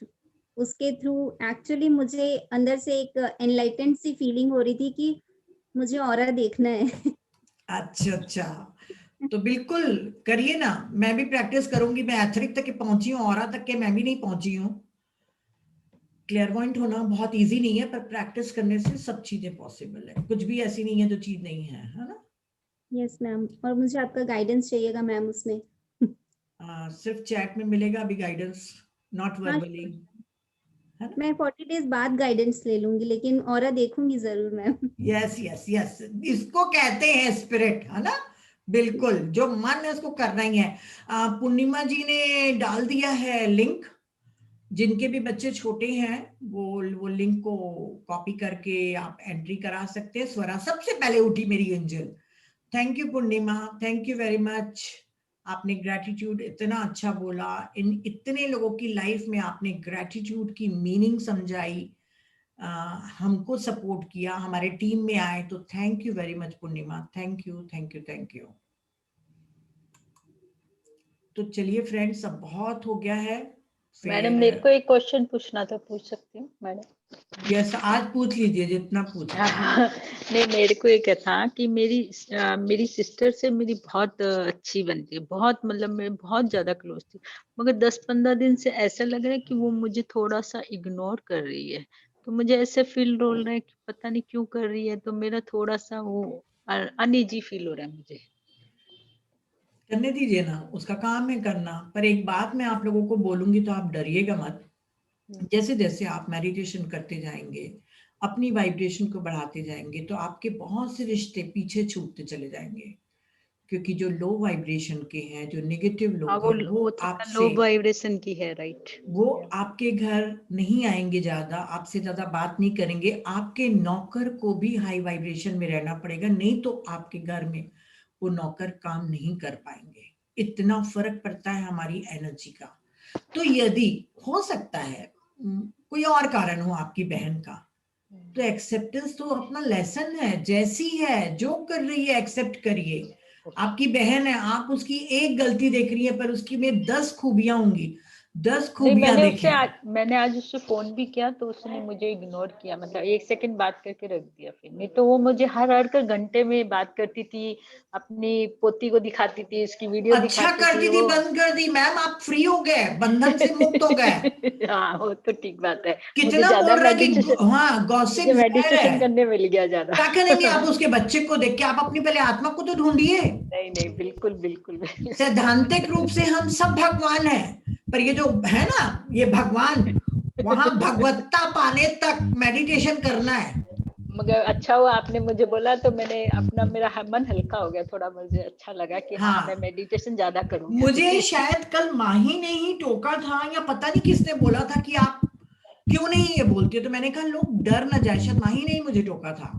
Speaker 17: उसके थ्रू एक्चुअली मुझे अंदर से एक एनलाइटेंड सी फीलिंग हो रही थी कि मुझे ऑरा देखना है।
Speaker 1: अच्छा अच्छा, तो बिल्कुल करिए ना, मैं भी प्रैक्टिस करूंगी। मैं एथरिक तक के पहुंची हूँ, ऑरा तक के मैं भी नहीं पहुंची हूँ। क्लियरपॉइंट होना बहुत इजी नहीं है, पर प्रैक्टिस करने से सब चीजें पॉसिबल है। कुछ भी ऐसी नहीं है जो चीज नहीं है, है ना।
Speaker 17: यस मैम, और मुझे आपका गाइडेंस चाहिएगा मैम उसमें।
Speaker 1: सिर्फ चैट में मिलेगा अभी गाइडेंस, नॉट वर्बली।
Speaker 17: मैं 40 डेज बाद गाइडेंस ले लूंगी, लेकिन ऑरा देखूंगी जरूर मैम।
Speaker 1: यस यस यस, इसको कहते हैं स्पिरिट, है ना। बिल्कुल, जो मन है उसको करना ही है। पूर्णिमा जी ने डाल दिया है लिंक, जिनके भी बच्चे छोटे हैं वो लिंक को कॉपी करके आप एंट्री करा सकते हैं। स्वरा सबसे पहले उठी मेरी angel. Thank you Purnima, thank you very much. आपने ग्रैटिट्यूड इतना अच्छा बोला, इन इतने लोगों की लाइफ में आपने ग्रैटिट्यूड की मीनिंग समझाई, हमको सपोर्ट किया, हमारे टीम में आए, तो thank you very much Purnima. Thank you thank you thank you. तो चलिए फ्रेंड्स, अब बहुत हो गया है।
Speaker 3: मैडम, मेरे को एक क्वेश्चन पूछना था, पूछ सकती हूँ मैडम?
Speaker 1: यस, आज पूछ लीजिए जितना पूछना है।
Speaker 3: नहीं, मेरे को एक था कि मेरी सिस्टर से मेरी बहुत अच्छी बनती है, बहुत मतलब मैं बहुत ज्यादा क्लोज थी, मगर 10-15 दिन से ऐसा लग रहा है कि वो मुझे थोड़ा सा इग्नोर कर रही है। तो मुझे ऐसे फील हो रहा है कि पता नहीं क्यों कर रही है, तो मेरा थोड़ा सा वो अनईजी फील हो रहा है मुझे।
Speaker 1: करने दीजिए ना, उसका काम है करना। पर एक बात मैं आप लोगों को बोलूंगी तो आप डरिएगा मत। जैसे जैसे आप मेडिटेशन करते जाएंगे, अपनी वाइब्रेशन को बढ़ाते जाएंगे तो आपके बहुत से रिश्ते पीछे छूटते चले जाएंगे, क्योंकि जो लो वाइब्रेशन के हैं, जो नेगेटिव लोग हैं, वो आपसे
Speaker 18: लो वाइब्रेशन की है, राइट।
Speaker 1: वो आपके घर नहीं आएंगे, ज्यादा आपसे ज्यादा बात नहीं करेंगे। आपके नौकर को भी हाई वाइब्रेशन में रहना पड़ेगा, नहीं तो आपके घर में वो नौकर काम नहीं कर पाएंगे। इतना फर्क पड़ता है हमारी एनर्जी का। तो यदि हो सकता है कोई और कारण हो आपकी बहन का, तो एक्सेप्टेंस तो अपना लेसन है, जैसी है जो कर रही है एक्सेप्ट करिए। आपकी बहन है, आप उसकी एक गलती देख रही है पर उसकी में 10 खूबियां होंगी, 10 खूबियां देखें।
Speaker 18: मैंने आज उससे फोन भी किया तो उसने मुझे इग्नोर किया, मतलब 1 सेकंड बात करके रख दिया। फिर नहीं तो वो मुझे हर घंटे में बात करती थी, अपनी पोती को दिखाती थी, उसकी वीडियो
Speaker 1: अच्छा करती थी, बंद कर दी। मैम आप फ्री हो गए, बंधन से मुक्त हो गए।
Speaker 18: हाँ वो तो ठीक बात है।
Speaker 1: कितना बोल रहा है कि हाँ गॉसिप
Speaker 18: मेडिटेशन करने मिल गया ज्यादा।
Speaker 1: क्या करेंगे आप उसके बच्चे को देख के? आप अपनी पहले आत्मा को तो ढूंढिए।
Speaker 18: नहीं बिल्कुल बिल्कुल।
Speaker 1: सैद्धांतिक रूप से हम सब भगवान हैं, पर ये जो है ना, ये भगवान, वहां भगवत्ता पाने तक मेडिटेशन करना है।
Speaker 18: मगर अच्छा हुआ आपने मुझे बोला, तो मैंने अपना, मेरा मन हल्का हो गया थोड़ा, मुझे अच्छा लगा कि हाँ मैं मेडिटेशन ज्यादा करूंगी।
Speaker 1: मुझे शायद कल माही ने ही टोका था या पता नहीं किसने बोला था कि आप क्यों नहीं ये बोलती हो, तो मैंने कहा लोग डर न जाए, शायद माही ने ही मुझे टोका था।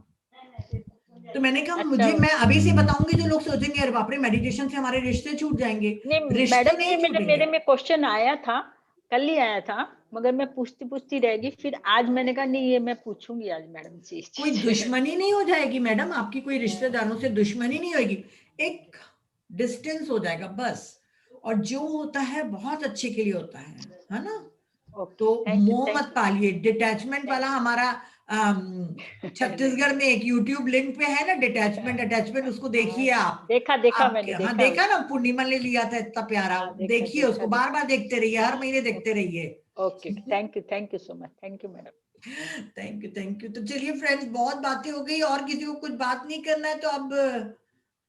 Speaker 1: तो मैंने कहा मुझे, मैं अभी से बताऊंगी तो लोग सोचेंगे अरे बाप रे मेडिटेशन से हमारे रिश्ते छूट जाएंगे।
Speaker 18: नहीं मैडम, ये मेरे में क्वेश्चन आया था, कल ही आया था, मगर मैं पूछती रह गई। फिर आज मैंने कहा नहीं ये मैं पूछूंगी आज मैडम से।
Speaker 1: कोई दुश्मनी नहीं हो जाएगी मैडम, आपकी कोई रिश्तेदारों से दुश्मनी नहीं होगी, एक डिस्टेंस हो जाएगा बस। और जो होता है बहुत अच्छे के लिए होता है ना। तो मोह मत पालिए। डिटैचमेंट वाला हमारा छत्तीसगढ़ में एक YouTube लिंक पे है ना, डिटैचमेंट अटैचमेंट, उसको देखिए आप।
Speaker 18: देखा मैंने
Speaker 1: हाँ देखा ना, पूर्णिमा ने लिया था इतना प्यारा। देखिए उसको, बार बार देखते रहिए, हर महीने देखते रहिए।
Speaker 18: Okay, thank you so much. Thank you madam.
Speaker 1: Thank you. तो चलिए फ्रेंड्स, बहुत बातें हो गई, और किसी को कुछ बात नहीं करना है तो अब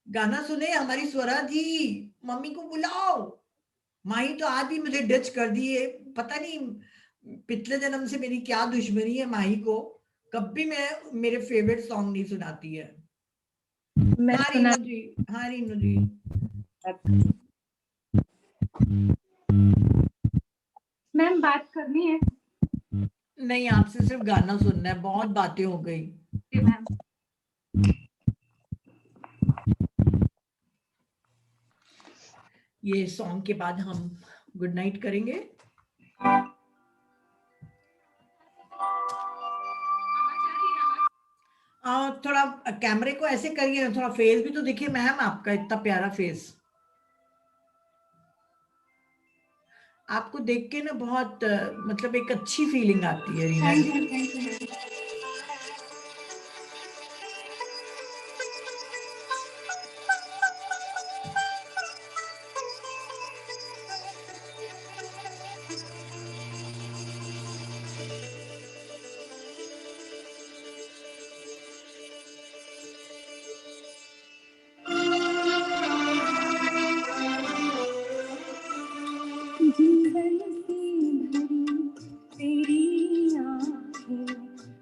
Speaker 1: गाना सुने। हमारी स्वरा जी, मम्मी को बुलाओ। माही तो आज भी मुझे डच कर दी है, पता नहीं पिछले जन्म से मेरी क्या दुश्मनी है माही को, कभी मैं मेरे फेवरेट सॉन्ग नहीं सुनाती है। हाँ रीनू जी।
Speaker 15: मैम बात करनी है?
Speaker 1: नहीं, आपसे सिर्फ गाना सुनना है, बहुत बातें हो गई।
Speaker 15: मैम
Speaker 1: ये सॉन्ग के बाद हम गुड नाइट करेंगे। थोड़ा कैमरे को ऐसे करिए, थोड़ा फेस भी तो दिखे मैम, आपका इतना प्यारा फेस। आपको देख के ना बहुत मतलब एक अच्छी फीलिंग आती है रीना जी।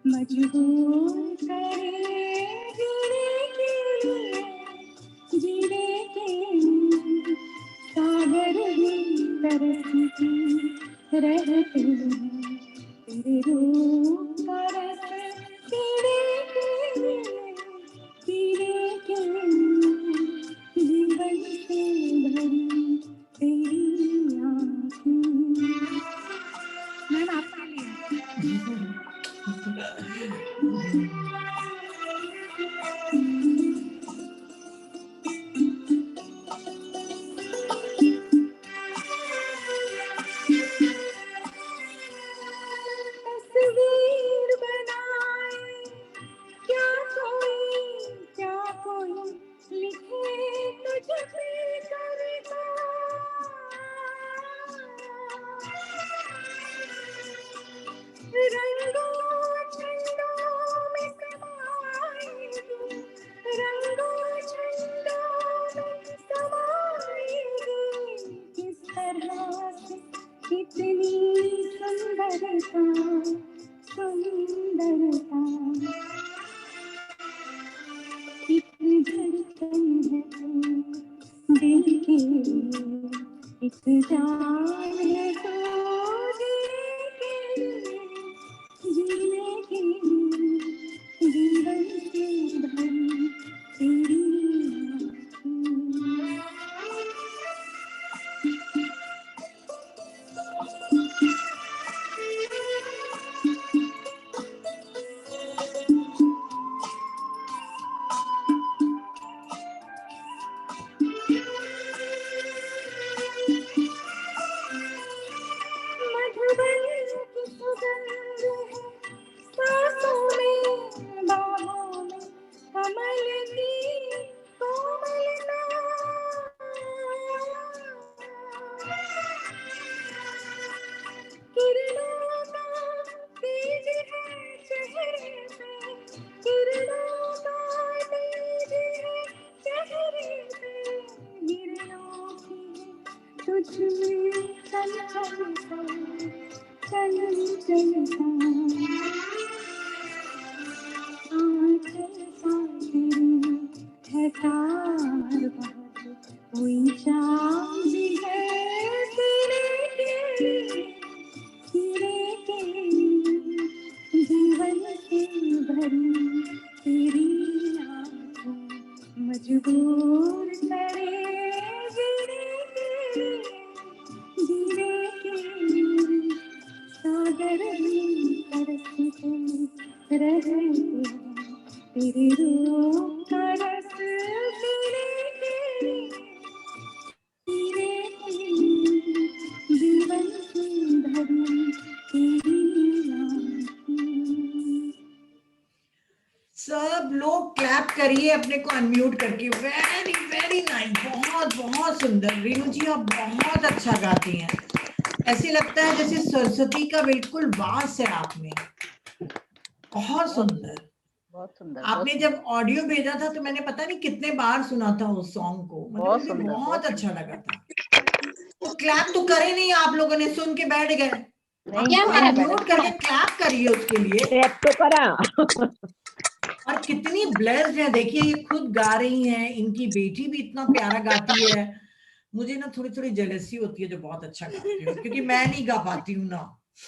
Speaker 19: मजबूर करे जीने के लिए, जीने के लिए सागर भी तरसती रहती है, तेरे रूप का रस पीने के लिए, पीने के लिए जीवन से भरी तेरी आँखें। मैम आपके लिए देखे एक जान है तो जीने के जीवन के भरी तेरी मधुबन की सुगंध है सांसों में बाहों में कमल की कोमलता किरणों का तेज है चेहरे पे किरणों का तेज है चेहरे पे किरणों की तुझ में चंचलता चंचलता आंचल सा तेरी है तार बहुत कोई चाँद भी है तेरे के जीवन से भरी तेरी आँखों मजबूर करे जीने के सागर में तरसते रहे तेरी रूह का रस तेरे जीवन की भरी तेरी आँखें।
Speaker 1: सब लोग क्लैप करिए अपने को अनम्यूट करके। वेरी वेरी नाइस, बहुत बहुत सुंदर। रेणु जी आप बहुत अच्छा गाती हैं, ऐसे लगता है जैसे सरस्वती का बिल्कुल वास है आप में। बहुत सुंदर,
Speaker 18: बहुत सुंदर।
Speaker 1: आपने जब ऑडियो भेजा था तो मैंने पता नहीं कितने बार सुना था उस सॉन्ग को,
Speaker 18: बहुत
Speaker 1: मतलब मुझे
Speaker 18: सुंदर,
Speaker 1: बहुत अच्छा लगा था। तो क्लैप तो करे नहीं, आप लोगों ने सुन के बैठ गए। अनम्यूट करके क्लैप करिए उसके लिए।
Speaker 11: तो करा
Speaker 1: और कितनी ब्लेस्ड है, देखिए ये खुद गा रही हैं, इनकी बेटी भी इतना प्यारा गाती है। मुझे ना थोड़ी थोड़ी जेलसी होती है जो बहुत अच्छा गाती हूँ, क्योंकि मैं नहीं गा पाती हूँ ना।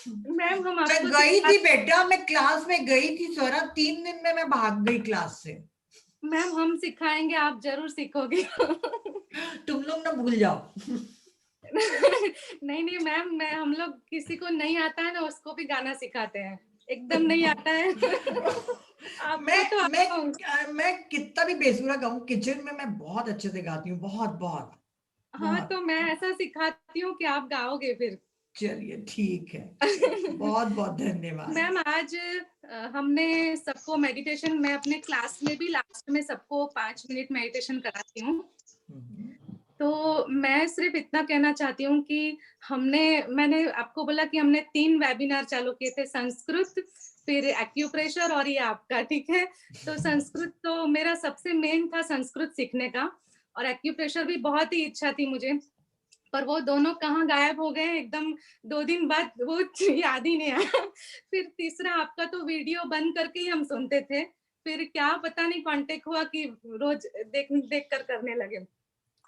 Speaker 15: मैम हम
Speaker 1: मैं
Speaker 15: आपको
Speaker 1: गई थी बेटा, मैं क्लास में गई थी स्वरा, 3 दिन में मैं भाग गई क्लास से।
Speaker 15: मैम हम सिखाएंगे, आप जरूर सीखोगे।
Speaker 1: तुम लोग ना भूल जाओ।
Speaker 15: नहीं नहीं मैम, मैं हम लोग किसी को नहीं आता है ना उसको भी गाना सिखाते हैं। एकदम नहीं आता है
Speaker 1: मैं कितना भी बेसुरा गाऊं, किचन में मैं बहुत अच्छे से गाती हूँ, बहुत बहुत।
Speaker 15: हाँ तो मैं ऐसा सिखाती हूँ कि आप गाओगे फिर।
Speaker 1: चलिए ठीक है, बहुत बहुत धन्यवाद।
Speaker 15: मैम आज हमने सबको मेडिटेशन, मैं अपने क्लास में भी लास्ट में सबको 5 मिनट मेडिटेशन कराती हूँ। तो मैं सिर्फ इतना कहना चाहती हूँ कि मैंने आपको बोला कि हमने 3 वेबिनार चालू किए थे, संस्कृत, फिर एक्यूप्रेशर और ये आपका, ठीक है। तो संस्कृत तो मेरा सबसे मेन था संस्कृत सीखने का, और एक्यूप्रेशर भी बहुत ही इच्छा थी मुझे, पर वो दोनों कहाँ गायब हो गए एकदम 2 दिन बाद, वो याद ही नहीं आया। फिर तीसरा आपका तो वीडियो बंद करके ही हम सुनते थे, फिर क्या पता नहीं कांटेक्ट हुआ कि रोज देख कर करने लगे।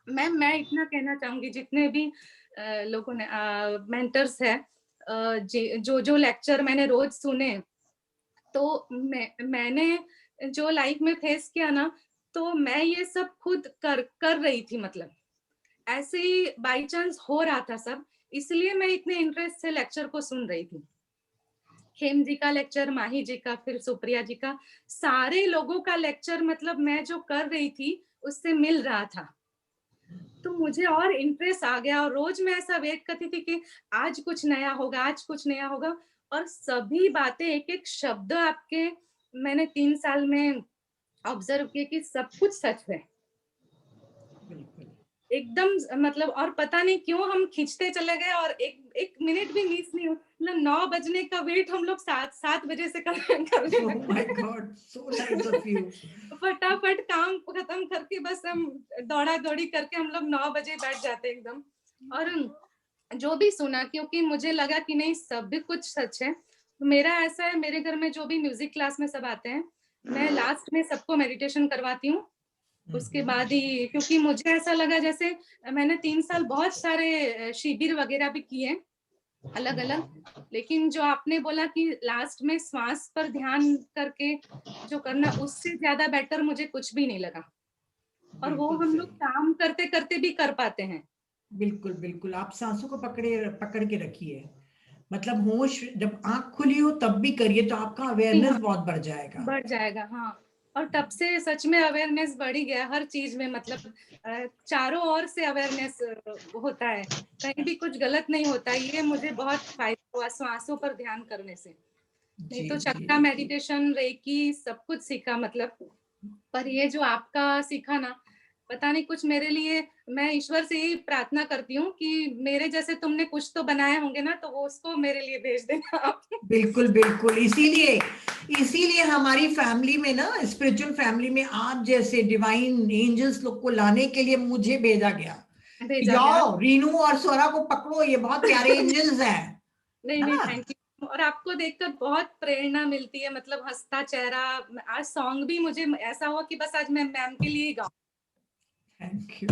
Speaker 15: मैम मैं इतना कहना चाहूंगी, जितने भी लोगों ने मेंटर्स है, जो लेक्चर मैंने रोज सुने, तो मैंने जो लाइफ में फेस किया ना, तो मैं ये सब खुद कर रही थी, मतलब ऐसे ही बाई चांस हो रहा था सब, इसलिए मैं इतने इंटरेस्ट से लेक्चर को सुन रही थी। खेम जी का लेक्चर, माही जी का, फिर सुप्रिया जी का, सारे लोगों का लेक्चर, मतलब मैं जो कर रही थी उससे मिल रहा था, तो मुझे और इंटरेस्ट आ गया। और रोज मैं ऐसा वेट करती थी कि आज कुछ नया होगा, आज कुछ नया होगा, और सभी बातें, एक एक शब्द आपके मैंने 3 साल में ऑब्जर्व किए कि सब कुछ सच है एकदम, मतलब। और पता नहीं क्यों हम खींचते चले गए, और एक मिनट भी मिस नहीं हो, मतलब 9 बजने का वेट हम लोग 7 बजे से करने लगे। फटाफट काम खत्म करके बस हम दौड़ा दौड़ी करके हम लोग 9 बजे बैठ जाते एकदम। और जो भी सुना, क्योंकि मुझे लगा कि नहीं सब भी कुछ सच है। मेरा ऐसा है, मेरे घर में जो भी म्यूजिक क्लास में सब आते हैं, मैं लास्ट में सबको मेडिटेशन करवाती हूँ, उसके बाद ही, क्योंकि मुझे ऐसा लगा जैसे मैंने 3 साल बहुत सारे शिविर वगैरह भी किए अलग अलग, लेकिन जो आपने बोला कि लास्ट में श्वास पर ध्यान करके जो करना, उससे ज्यादा बेटर मुझे कुछ भी नहीं लगा। और वो हम लोग काम करते करते भी कर पाते हैं।
Speaker 1: बिल्कुल बिल्कुल, आप सांसों को पकड़ के रखिए, मतलब होश, जब आंख खुली हो तब भी करिए तो आपका अवेयरनेस बहुत बढ़ जाएगा।
Speaker 15: बढ़ जाएगा, हाँ। और तब से सच में अवेयरनेस बढ़ ही गया हर चीज में, मतलब चारों ओर से अवेयरनेस होता है, कहीं भी कुछ गलत नहीं होता। ये मुझे बहुत फायदा हुआ श्वासों पर ध्यान करने से। नहीं तो चक्रा मेडिटेशन, रेकी सब कुछ सीखा मतलब, पर ये जो आपका सीखा ना, पता नहीं कुछ मेरे लिए, मैं ईश्वर से ही प्रार्थना करती हूँ कि मेरे जैसे तुमने कुछ तो बनाए होंगे ना, तो वो उसको मेरे लिए भेज देना आप।
Speaker 1: बिल्कुल बिल्कुल, इसीलिए हमारी फैमिली में ना, स्पिरिचुअल फैमिली में आप जैसे डिवाइन एंजल्स लोग को लाने के लिए मुझे भेजा गया। जाओ रीनू और स्वरा को पकड़ो, ये बहुत प्यारे एंजल्स हैं।
Speaker 15: नहीं थैंक यू। और आपको देखकर बहुत प्रेरणा मिलती है, मतलब हंसता चेहरा। आज सॉन्ग भी मुझे ऐसा हुआ कि बस आज मैं मैम के लिए ही गाऊं।
Speaker 1: Thank you.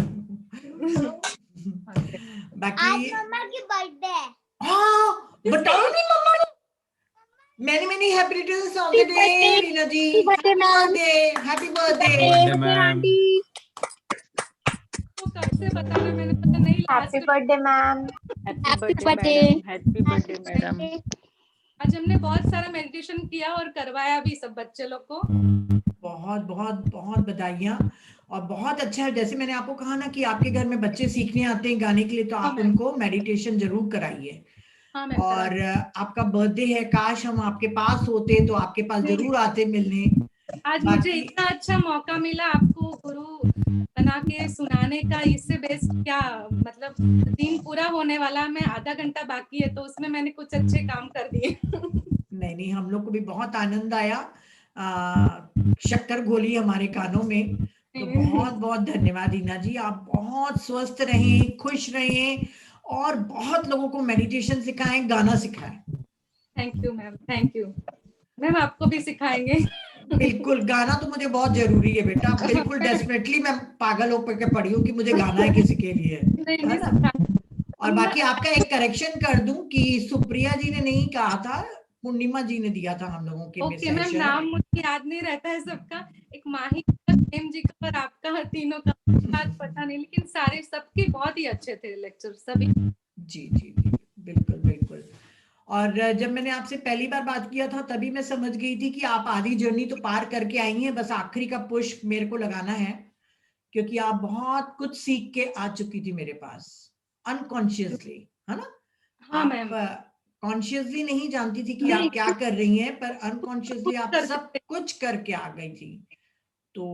Speaker 19: आज मम्मा की बर्थडे है।
Speaker 1: हाँ बताओ नहीं मम्मा ने। Many happy returns of the day, Reena ji. Happy birthday
Speaker 2: ma'am.
Speaker 15: कब से बताना, मैंने पता नहीं।
Speaker 10: Happy birthday ma'am.
Speaker 18: Happy birthday madam.
Speaker 15: आज हमने बहुत सारा मेडिटेशन किया और करवाया भी सब बच्चे लोग को।
Speaker 1: बहुत बहुत बहुत बधाइयाँ। और बहुत अच्छा है, जैसे मैंने आपको कहा ना कि आपके घर में बच्चे सीखने आते हैं गाने के लिए, तो आप उनको मेडिटेशन जरूर कराइए। और आपका बर्थडे है, काश हम आपके पास होते तो आपके पास जरूर आते मिलने।
Speaker 15: आज मुझे इतना अच्छा मौका मिला आपको गुरु बना के सुनाने का, इससे बेस्ट क्या, मतलब दिन पूरा होने वाला, मैं आधा घंटा बाकी है, तो उसमें मैंने कुछ अच्छे काम कर दिए।
Speaker 1: नहीं, हम लोग को भी बहुत आनंद आया। शक्कर घोली हमारे कानों में। तो बहुत बहुत धन्यवाद रीना जी, आप बहुत स्वस्थ रहें, खुश रहें और बहुत लोगों को मेडिटेशन सिखाएं, गाना सिखाएं।
Speaker 15: Thank you ma'am, thank you ma'am, आपको भी सिखाएंगे।
Speaker 1: बिल्कुल, गाना तो मुझे बहुत जरूरी है बेटा, बिल्कुल डेफिनेटली। मैं पागल होकर के पड़ी हूँ कि मुझे गाना है किसी के लिए, है ना। और बाकी आपका एक करेक्शन कर दूं कि सुप्रिया जी ने नहीं कहा था, पूर्णिमा जी ने दिया था हम लोगों के।
Speaker 15: ओके मैम, नाम मुझे याद नहीं रहता है सबका, एक माही का, प्रेम जी का और आपका, तीनों का बात पता नहीं, लेकिन सारे सबके बहुत ही अच्छे थे लेक्चर सभी।
Speaker 1: जी जी बिल्कुल बिल्कुल। और जब मैंने आपसे पहली बार बात किया था तभी मैं समझ गई थी कि आप आधी जर्नी तो पार करके आई हैं, बस आखिरी का पुश मेरे को लगाना है, क्योंकि आप बहुत कुछ सीख के आ चुकी थी मेरे पास अनकॉन्शियसली, है ना।
Speaker 15: हाँ मैम।
Speaker 1: कॉन्शियसली नहीं जानती थी कि आप क्या कर रही हैं, पर अनकॉन्शियसली आप सब कुछ करके आ गई थी। तो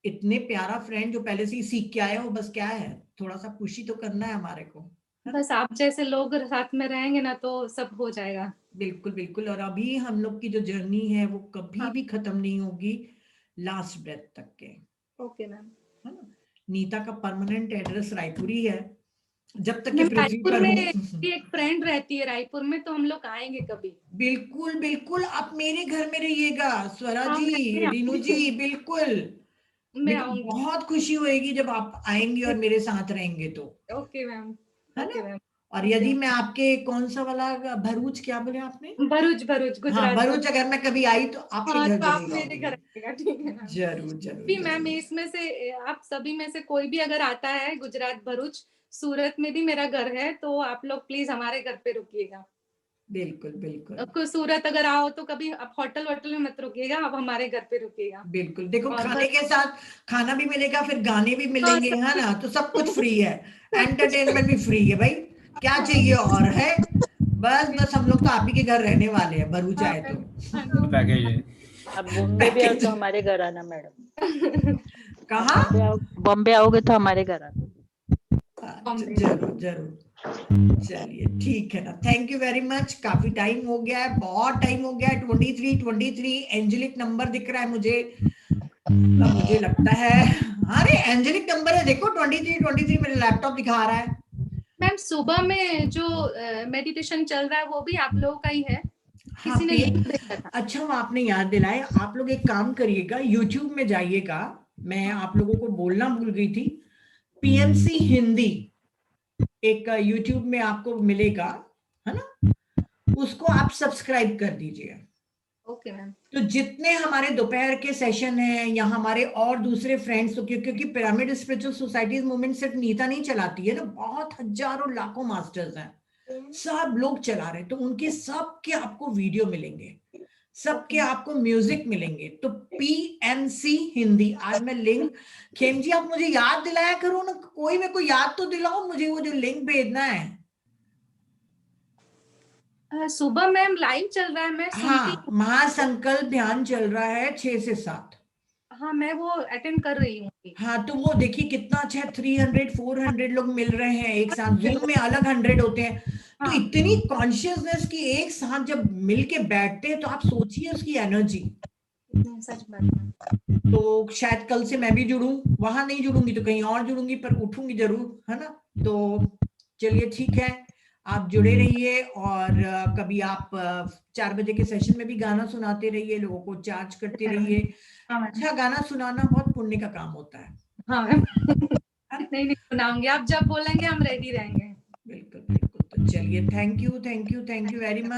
Speaker 1: इतने प्यारा फ्रेंड जो पहले से ही सीख के आए हो, बस क्या है, थोड़ा सा खुशी तो करना है हमारे को।
Speaker 15: बस आप जैसे लोग साथ में रहेंगे ना तो सब हो जाएगा।
Speaker 1: बिल्कुल बिल्कुल। और अभी हम लोग की जो जर्नी है वो कभी भी खत्म नहीं होगी, लास्ट ब्रेथ तक के।
Speaker 15: Okay ma'am.
Speaker 1: है ना। नीता का परमानेंट एड्रेस रायपुर ही है, जब तक के पृथ्वी
Speaker 15: रायपुर
Speaker 1: पर
Speaker 15: में
Speaker 1: हूँ।
Speaker 15: एक फ्रेंड रहती है रायपुर में, तो हम लोग आएंगे कभी।
Speaker 1: बिल्कुल बिल्कुल, आप मेरे घर में रहिएगा स्वरा जी, रीनू जी, बिल्कुल।
Speaker 15: मैं आऊंगी।
Speaker 1: बहुत खुशी होगी जब आप आएंगी और मेरे साथ रहेंगे तो।
Speaker 15: Okay ma'am.
Speaker 1: है ना। और यदि मैं आपके कौन सा वाला, भरूच क्या बोले आपने?
Speaker 15: भरूच गुजरात।
Speaker 1: हाँ भरूच, अगर मैं कभी आई तो आपके घर
Speaker 15: तो आप
Speaker 1: जरूर
Speaker 15: मेरे घर आइएगा, ठीक है मैम।
Speaker 1: जरूर जरूर।
Speaker 15: भी मैम इसमें से आप सभी में से कोई भी अगर आता है गुजरात, भरूच, सूरत में भी मेरा घर है, तो आप लोग प्लीज हमारे घर पे रुकिएगा।
Speaker 1: बिल्कुल बिल्कुल।
Speaker 15: सूरत अगर आओ तो कभी आप होटल में मत रुकिएगा, आप हमारे घर पे रुकिएगा।
Speaker 1: बिल्कुल। देखो खाने के साथ खाना भी मिलेगा, फिर गाने भी मिलेंगे, है ना, तो सब कुछ फ्री है, एंटरटेनमेंट भी फ्री है भाई, क्या चाहिए और है। बस हम लोग तो आप ही के घर रहने वाले हैं, भरूच आए तो
Speaker 2: पैकेज है।
Speaker 18: अब बॉम्बे भी आओ तो हमारे घर आना मैडम।
Speaker 1: कहाँ?
Speaker 18: बॉम्बे आओगे तो हमारे घर आना।
Speaker 1: जरूर जरूर। चलिए ठीक है ना, थैंक यू वेरी मच। काफी टाइम हो गया है, बहुत टाइम हो गया है। 23 एंजेलिक नंबर दिख रहा है मुझे, मुझे लगता है। अरे एंजेलिक नंबर है, देखो 23 मेरे लैपटॉप दिखा रहा है।
Speaker 15: मैम सुबह में जो मेडिटेशन चल रहा है वो भी आप लोगों का ही है?
Speaker 1: हाँ,
Speaker 15: किसी ने लिंक भेजा था।
Speaker 1: अच्छा वो आपने याद दिलाया। आप लोग एक काम करिएगा, यूट्यूब में जाइएगा, मैं आप लोगों को बोलना भूल गई थी, PMC हिंदी एक YouTube में आपको मिलेगा, है ना, उसको आप सब्सक्राइब कर दीजिए।
Speaker 15: Okay ma'am.
Speaker 1: तो जितने हमारे दोपहर के सेशन हैं या हमारे और दूसरे फ्रेंड्स, तो क्योंकि पिरामिड स्पिरिचुअल सोसाइटीज मूवमेंट सिर्फ नीता नहीं चलाती है ना, बहुत हजारों लाखों मास्टर्स हैं, सब लोग चला रहे, तो उनके सबके आपको वीडियो मिलेंगे, सबके आपको म्यूजिक मिलेंगे। तो PMC हिंदी, आज मैं लिंक, खेम जी आप मुझे याद दिलाया करो ना, कोई मेरे को याद तो दिलाओ, मुझे वो जो लिंक भेजना है।
Speaker 15: सुबह मैम लाइव चल रहा है, मैं
Speaker 1: हाँ, महासंकल्प ध्यान चल रहा है 6 से 7।
Speaker 15: हाँ मैं वो अटेंड कर रही हूँ।
Speaker 1: हाँ तो वो देखिए कितना अच्छा है, 300-400 लोग मिल रहे हैं एक साथ, जूम में अलग 100 होते हैं। तो इतनी कॉन्शियसनेस की एक साथ जब मिल के बैठते हैं, तो आप सोचिए उसकी एनर्जी।
Speaker 15: सच बात।
Speaker 1: तो शायद कल से मैं भी जुड़ूं, वहां नहीं जुड़ूंगी तो कहीं और जुड़ूंगी, पर उठूंगी जरूर, है ना। तो चलिए ठीक है, आप जुड़े रहिए, और कभी आप 4 बजे के सेशन में भी गाना सुनाते रहिए, लोगों को चार्ज करते रहिए। अच्छा गाना सुनाना बहुत पुण्य का काम होता है।
Speaker 15: हाँ मैम। नहीं सुनाऊंगी, आप जब बोलेंगे हम रेडी रहेंगे।
Speaker 1: बिल्कुल बिल्कुल। तो चलिए, थैंक यू वेरी मच।